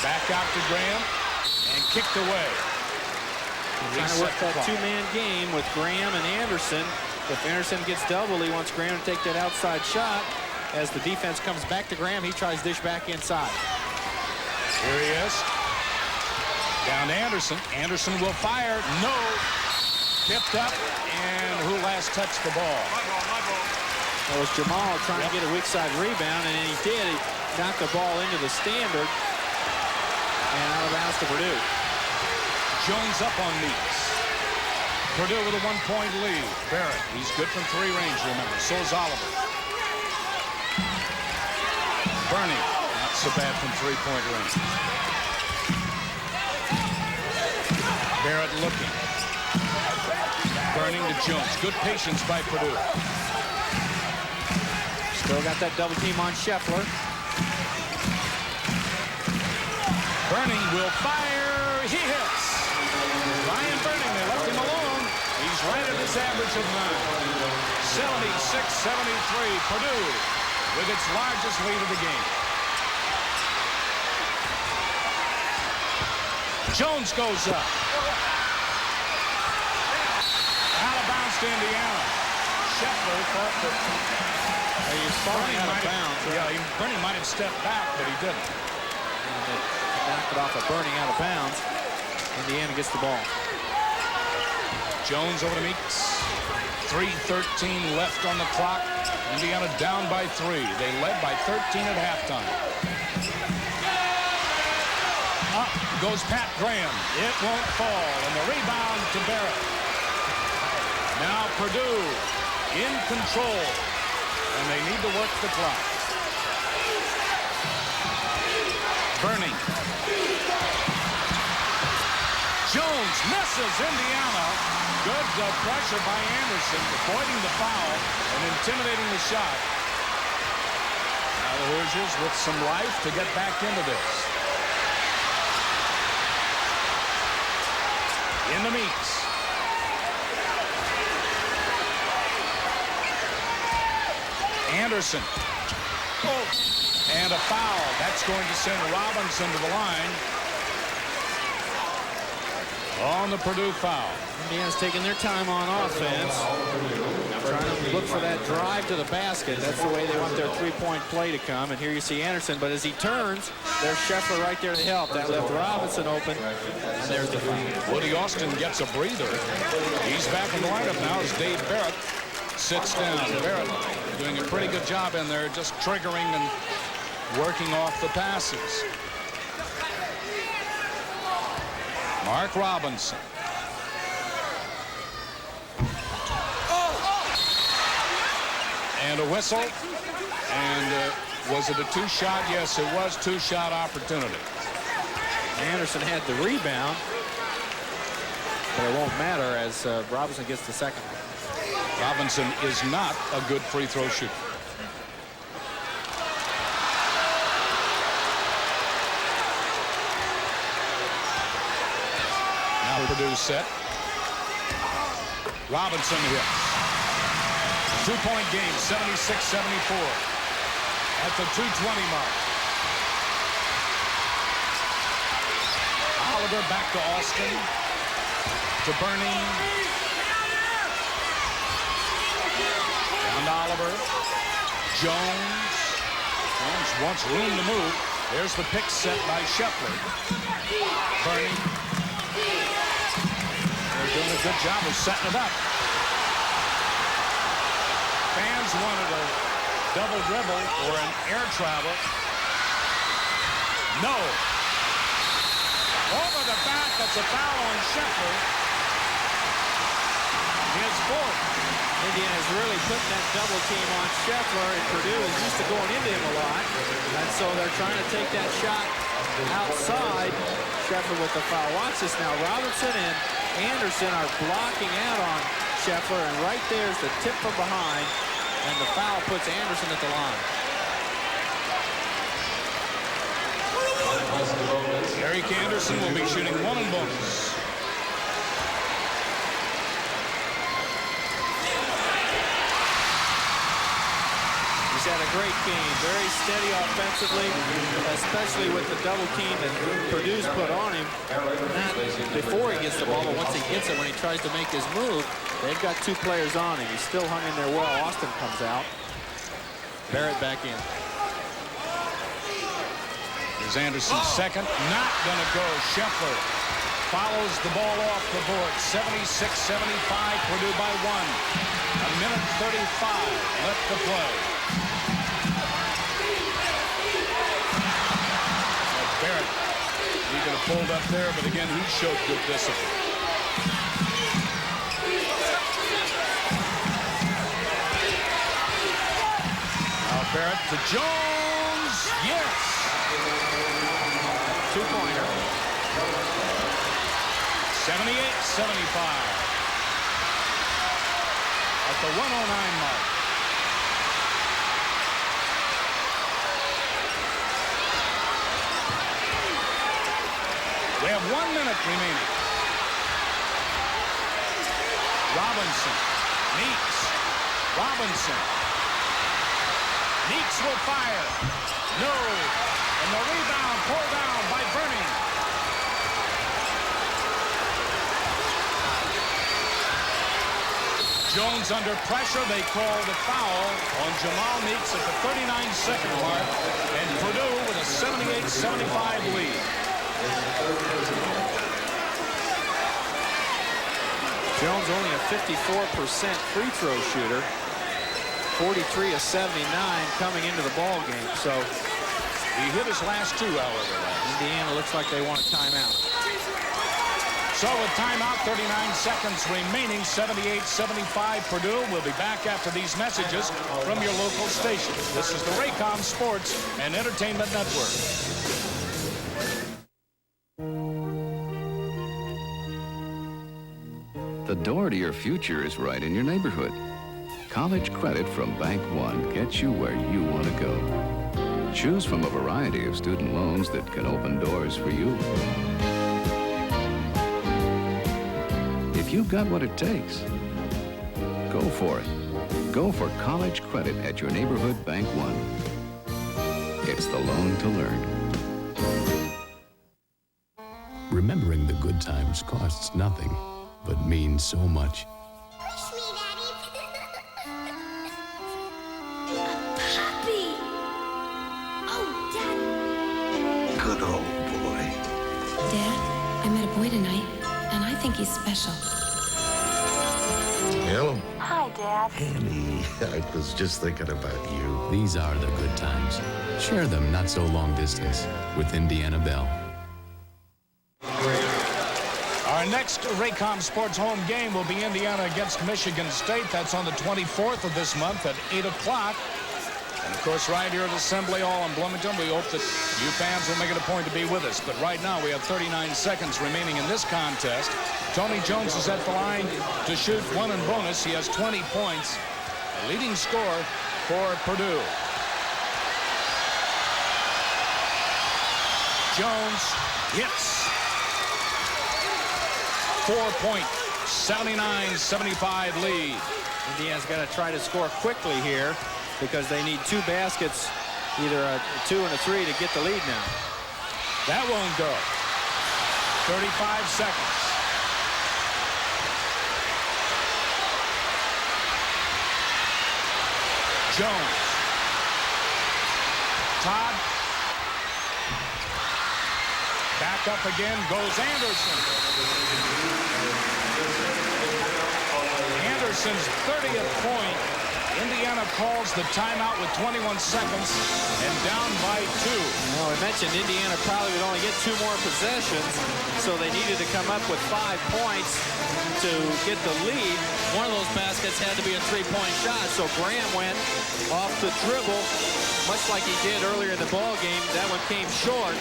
Speaker 2: Back out to Graham and kicked away.
Speaker 1: Trying to work that two-man game with Graham and Anderson. If Anderson gets double, he wants Graham to take that outside shot. As the defense comes back to Graham, he tries to dish back inside.
Speaker 2: Here he is. Down to Anderson. Anderson will fire. No. Tipped up. And who last touched the ball?
Speaker 1: That was Jamal trying to get a weak side rebound, and he did. He got the ball into the standard and out of bounds to Purdue.
Speaker 2: Jones up on Meeks. Purdue with a 1-point lead. Barrett, he's good from 3 range, remember. So is Oliver. Bernie, not so bad from 3-point range. Barrett looking. Burning to Jones. Good patience by Purdue.
Speaker 1: Still got that double team on Scheffler.
Speaker 2: Burning will fire. He hits. Ryan Burning, they left him alone. He's right at his average of 9. 76-73. Purdue with its largest lead of the game. Jones goes up. Out of bounds to Indiana. Scheffler thought that
Speaker 1: he was falling out of bounds.
Speaker 2: Yeah, Bernie might have stepped back, but he didn't.
Speaker 1: And knocked it off of Burning out of bounds. Indiana gets the ball.
Speaker 2: Jones over to Meeks. 3:13 left on the clock. Indiana down by 3. They led by 13 at halftime. Up goes Pat Graham. It won't fall. And the rebound to Barrett. Now Purdue in control. And they need to work the clock. Burning. Jones misses Indiana. Good pressure by Anderson, avoiding the foul and intimidating the shot. Now the Hoosiers with some life to get back into this. In the Meeks. Anderson. And a foul. That's going to send Robinson to the line. On the Purdue foul.
Speaker 1: Indiana's taking their time on offense. Trying to look for that drive to the basket. That's the way they want their three-point play to come. And here you see Anderson, but as he turns, there's Scheffler right there to help. That left Robinson open, and there's the foul.
Speaker 2: Woody Austin gets a breather. He's back in the lineup now as Dave Barrett sits down. Barrett doing a pretty good job in there, just triggering and working off the passes. Mark Robinson. And a whistle. And was it a two-shot? Yes, it was two-shot opportunity.
Speaker 1: Anderson had the rebound, but it won't matter as Robinson gets the second.
Speaker 2: Robinson is not a good free throw shooter. Now Purdue set. Robinson hits. Two-point game, 76-74 at the 2:20 mark. Oliver back to Austin, to Bernie. cover. Jones wants room to move. There's the pick set by Scheffler. Bernie. They're doing a good job of setting it up. Fans wanted a double dribble or an air travel. No. Over the back, that's a foul on Scheffler. His fourth.
Speaker 1: Indiana's really putting that double team on Scheffler, and Purdue is used to going into him a lot. And so they're trying to take that shot outside. Scheffler with the foul. Watch this now. Robinson and Anderson are blocking out on Scheffler, and right there's the tip from behind, and the foul puts Anderson at the line.
Speaker 2: Eric Anderson will be shooting 1 and bonus.
Speaker 1: He's had a great game, very steady offensively, especially with the double team that Purdue's put on him. Not before he gets the ball, but once he gets it, when he tries to make his move, they've got 2 players on him. He's still hung in there well. Austin comes out. Barrett back in.
Speaker 2: Here's Anderson second. Not going to go. Scheffler follows the ball off the board. 76-75. Purdue by 1. A minute 35 left to play. Barrett, he could have pulled up there, but again, he showed good discipline. Now Barrett to Jones. Yes.
Speaker 1: 2-pointer.
Speaker 2: 78-75. At the 109 mark. We have 1 minute remaining. Robinson. Meeks. Robinson. Meeks will fire. No. And the rebound pulled down by Bernie. Jones under pressure. They called a foul on Jamal Meeks at the 39-second mark. And Purdue with a 78-75 lead.
Speaker 1: Jones only a 54% free throw shooter. 43 of 79 coming into the ball game. So
Speaker 2: he hit his last 2, however.
Speaker 1: Indiana looks like they want a timeout.
Speaker 2: So with timeout, 39 seconds remaining, 78-75 Purdue. We'll be back after these messages from your local station. This is the Raycom Sports and Entertainment Network.
Speaker 3: The door to your future is right in your neighborhood. College credit from Bank One gets you where you want to go. Choose from a variety of student loans that can open doors for you. If you've got what it takes, go for it. Go for college credit at your neighborhood Bank One. It's the loan to learn.
Speaker 7: Remembering the good times costs nothing, but means so much.
Speaker 23: Push me, Daddy. A puppy. Oh, Daddy.
Speaker 11: Good old boy.
Speaker 8: Dad, I met a boy tonight, and I think he's special.
Speaker 11: Hello.
Speaker 8: Hi, Dad.
Speaker 11: Annie, I was just thinking about you.
Speaker 7: These are the good times. Share them not so long distance with Indiana Bell.
Speaker 2: Our next Raycom Sports home game will be Indiana against Michigan State. That's on the 24th of this month at 8 o'clock. And, of course, right here at Assembly Hall in Bloomington, we hope that you fans will make it a point to be with us. But right now, we have 39 seconds remaining in this contest. Tony Jones is at the line to shoot 1 and bonus. He has 20 points, a leading scorer for Purdue. Jones hits. 4-point, 79-75 lead.
Speaker 1: Indiana's got to try to score quickly here because they need 2 baskets, either a 2 and a 3 to get the lead now.
Speaker 2: That won't go. 35 seconds. Jones. Todd. Back up again goes Anderson. Anderson's 30th point. Indiana calls the timeout with 21 seconds and down by 2.
Speaker 1: Well, I mentioned Indiana probably would only get 2 more possessions, so they needed to come up with 5 points to get the lead. One of those baskets had to be a 3-point shot, so Graham went off the dribble, much like he did earlier in the ball game. That one came short.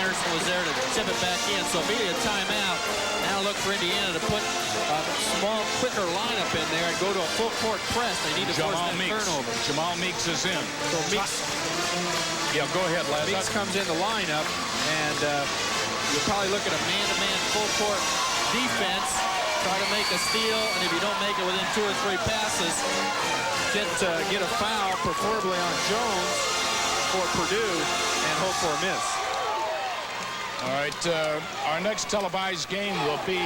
Speaker 1: Anderson was there to tip it back in, so immediately a timeout. Now look for Indiana to put a small, quicker lineup in there and go to a full court press. They need to force that turnover.
Speaker 2: Jamal Meeks is in.
Speaker 1: So Meeks,
Speaker 2: yeah, go ahead, Les.
Speaker 1: Meeks comes in the lineup, and you'll probably look at a man-to-man full court defense, try to make a steal, and if you don't make it within 2 or 3 passes, get a foul, preferably on Jones for Purdue, and hope for a miss.
Speaker 2: All right, our next televised game will be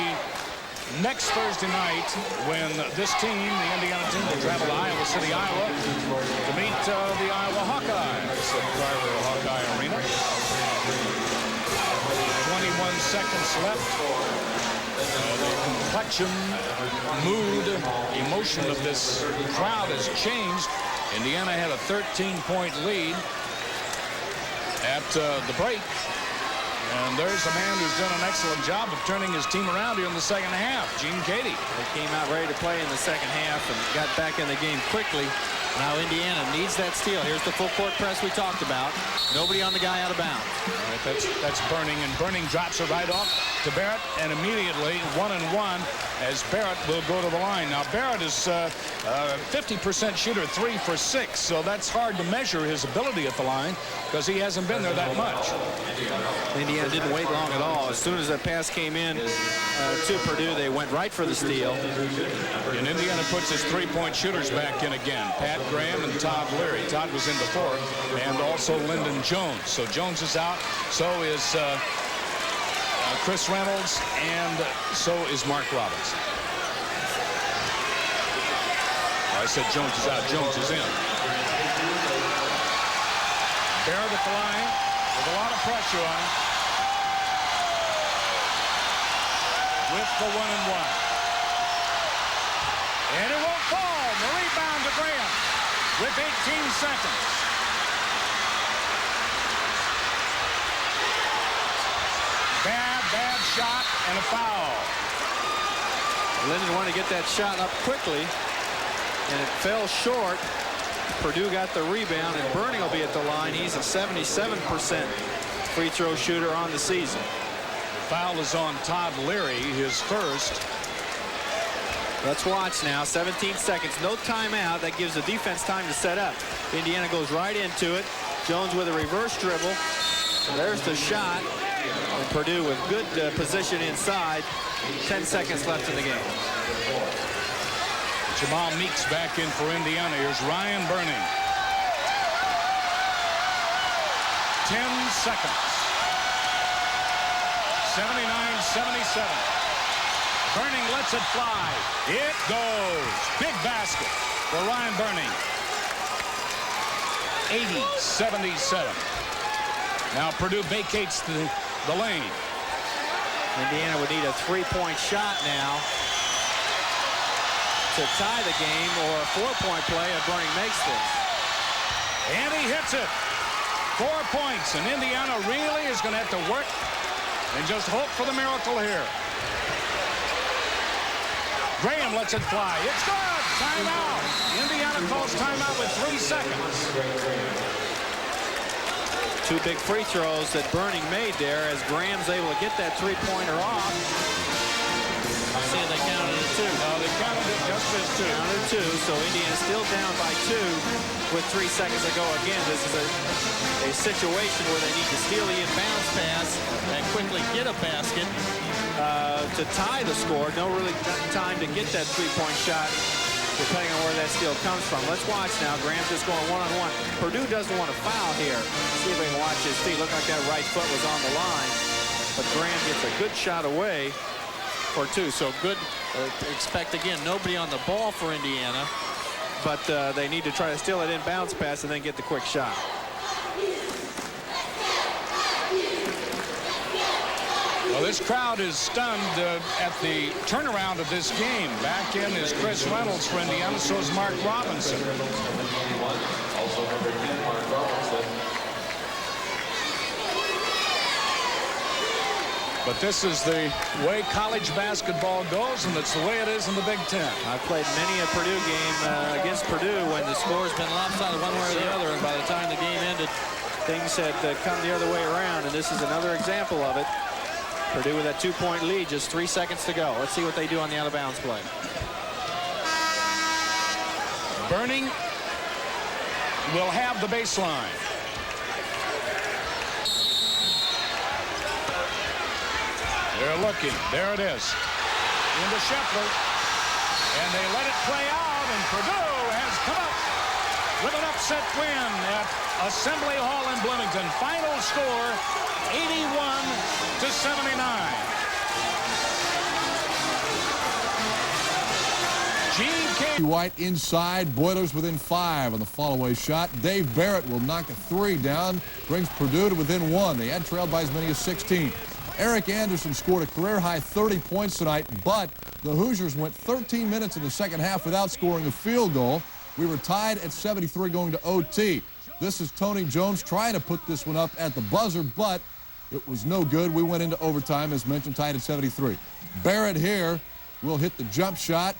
Speaker 2: next Thursday night when this team, the Indiana team, will travel to Iowa City, Iowa, to meet the Iowa Hawkeyes at Carver Hawkeye Arena. 21 seconds left. The complexion, mood, emotion of this crowd has changed. Indiana had a 13-point lead at the break. And there's a man who's done an excellent job of turning his team around here in the second half, Gene Cady.
Speaker 1: They came out ready to play in the second half and got back in the game quickly. Now Indiana needs that steal. Here's the full court press we talked about. Nobody on the guy out of bounds.
Speaker 2: All right, that's Burning, and Burning drops it right off to Barrett, and immediately 1-and-1 as Barrett will go to the line. Now Barrett is 50% shooter, 3 for 6, so that's hard to measure his ability at the line because he hasn't been there that much.
Speaker 1: Indiana didn't wait long at all. As soon as that pass came in to Purdue, they went right for the steal.
Speaker 2: And Indiana puts his 3-point shooters back in again. Pat Graham and Todd Leary. Todd was in before, and also Lyndon Jones. So Jones is out. So is Chris Reynolds, and so is Mark Robinson. I said Jones is out. Jones is in. Barrett at the line with a lot of pressure on him. With the 1-and-1. And it won't fall. The rebound to Graham with 18 seconds. Bad shot and a foul.
Speaker 1: Lyndon wanted to get that shot up quickly, and it fell short. Purdue got the rebound, and Burning will be at the line. He's a 77% free throw shooter on the season.
Speaker 2: The foul is on Todd Leary, his first.
Speaker 1: Let's watch now. 17 seconds. No timeout. That gives the defense time to set up. Indiana goes right into it. Jones with a reverse dribble. There's the shot. And Purdue with good position inside. 10 seconds left in the game.
Speaker 2: Jamal Meeks back in for Indiana. Here's Ryan Burning. 10 seconds. 79-77. Burning lets it fly. It goes. Big basket for Ryan Burning. 80-77. Now Purdue vacates the lane.
Speaker 1: Indiana would need a 3-point shot now to tie the game, or a 4-point play if Burning makes this.
Speaker 2: And he hits it. 4 points, and Indiana really is going to have to work and just hope for the miracle here. Graham lets it fly. It's good. Timeout. Indiana calls timeout with 3 seconds.
Speaker 1: 2 big free throws that Burning made there as Graham's able to get that 3-pointer off. See, they counted it 2.
Speaker 2: No, they counted it just as 2.
Speaker 1: Counted 2, so Indiana still down by 2 with 3 seconds to go. Again, this is a situation where they need to steal the inbounds pass and quickly get a basket to tie the score. No really time to get that 3-point shot, depending on where that steal comes from. Let's watch now. Graham's just going 1-on-1. Purdue doesn't want to foul here. See if we can watch his feet. Looked like that right foot was on the line. But Graham gets a good shot away for 2. So good. Expect, again, nobody on the ball for Indiana. but they need to try to steal it in bounce pass and then get the quick shot.
Speaker 2: Well, this crowd is stunned at the turnaround of this game. Back in is Chris Reynolds for Indiana, so is Mark Robinson.
Speaker 6: Also number 10, Mark Robinson.
Speaker 2: But this is the way college basketball goes, and it's the way it is in the Big Ten.
Speaker 1: I've played many a Purdue game against Purdue when the score's been lopsided one way or the other, and by the time the game ended, things had come the other way around, and this is another example of it. Purdue with that 2-point lead, just 3 seconds to go. Let's see what they do on the out-of-bounds play.
Speaker 2: Burning will have the baseline. They're looking. There it is. Into Scheffler. And they let it play out, and Purdue has come up with an upset win at Assembly Hall in Bloomington. Final score, 81-79. Gene K.
Speaker 9: White inside, Boilers within 5 on the fall-away shot. Dave Barrett will knock a 3 down, brings Purdue to within 1. They had trailed by as many as 16. Eric Anderson scored a career-high 30 points tonight, but the Hoosiers went 13 minutes in the second half without scoring a field goal. We were tied at 73 going to OT. This is Tony Jones trying to put this one up at the buzzer, but it was no good. We went into overtime, as mentioned, tied at 73. Barrett here will hit the jump shot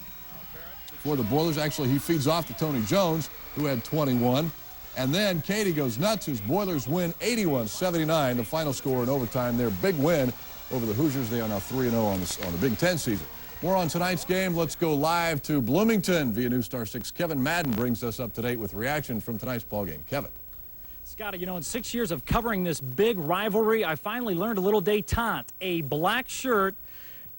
Speaker 9: for the Boilers. Actually, he feeds off to Tony Jones, who had 21. And then Katie goes nuts as Boilers win 81-79, the final score in overtime. Their big win over the Hoosiers. They are now 3-0 on the Big Ten season. More on tonight's game. Let's go live to Bloomington via News Star 6. Kevin Madden brings us up to date with reaction from tonight's ballgame. Kevin.
Speaker 13: Scotty, you know, in 6 years of covering this big rivalry, I finally learned a little detente. A black shirt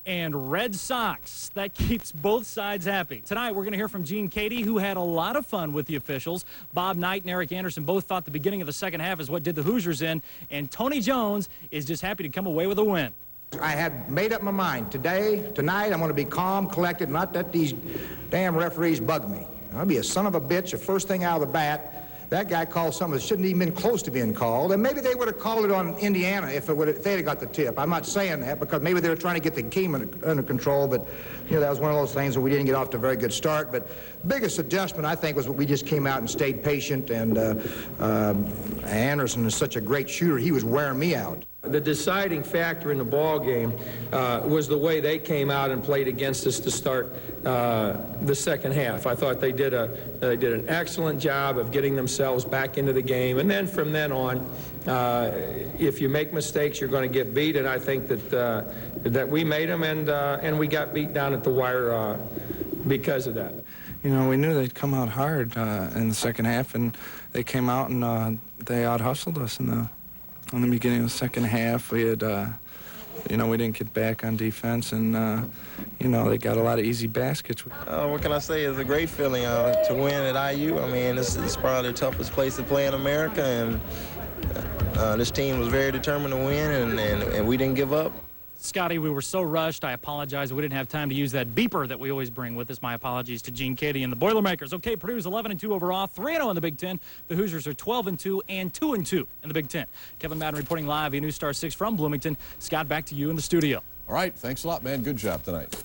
Speaker 13: and red socks. That keeps both sides happy. Tonight, we're going to hear from Gene Katie, who had a lot of fun with the officials. Bob Knight and Eric Anderson both thought the beginning of the second half is what did the Hoosiers in. And Tony Jones is just happy to come away with a win.
Speaker 14: I had made up my mind. Tonight, I'm going to be calm, collected, not let these damn referees bug me. I'll be a son of a bitch the first thing out of the bat. That guy called something that shouldn't even been close to being called. And maybe they would have called it on Indiana if they'd have got the tip. I'm not saying that because maybe they were trying to get the game under control, but you know, that was one of those things where we didn't get off to a very good start. But the biggest adjustment, I think, was we just came out and stayed patient, and Anderson is such a great shooter. He was wearing me out.
Speaker 15: The deciding factor in the ball game was the way they came out and played against us to start the second half. I thought they did an excellent job of getting themselves back into the game, and then from then on, if you make mistakes, you're going to get beat. And I think that we made them, and we got beat down at the wire because of that.
Speaker 16: You know, we knew they'd come out hard in the second half, and they came out and they out-hustled us in the beginning of the second half. We had, you know, we didn't get back on defense, and, you know, they got a lot of easy baskets.
Speaker 19: What can I say? It's a great feeling to win at IU. I mean, it's probably the toughest place to play in America, and this team was very determined to win, and we didn't give up.
Speaker 13: Scotty, we were so rushed. I apologize. We didn't have time to use that beeper that we always bring with us. My apologies to Gene Katie and the Boilermakers. Okay, Purdue's 11-2 overall, 3-0 in the Big Ten. The Hoosiers are 12-2 and 2-2 in the Big Ten. Kevin Madden reporting live via News Star 6 from Bloomington. Scott, back to you in the studio.
Speaker 9: All right, thanks a lot, man. Good job tonight.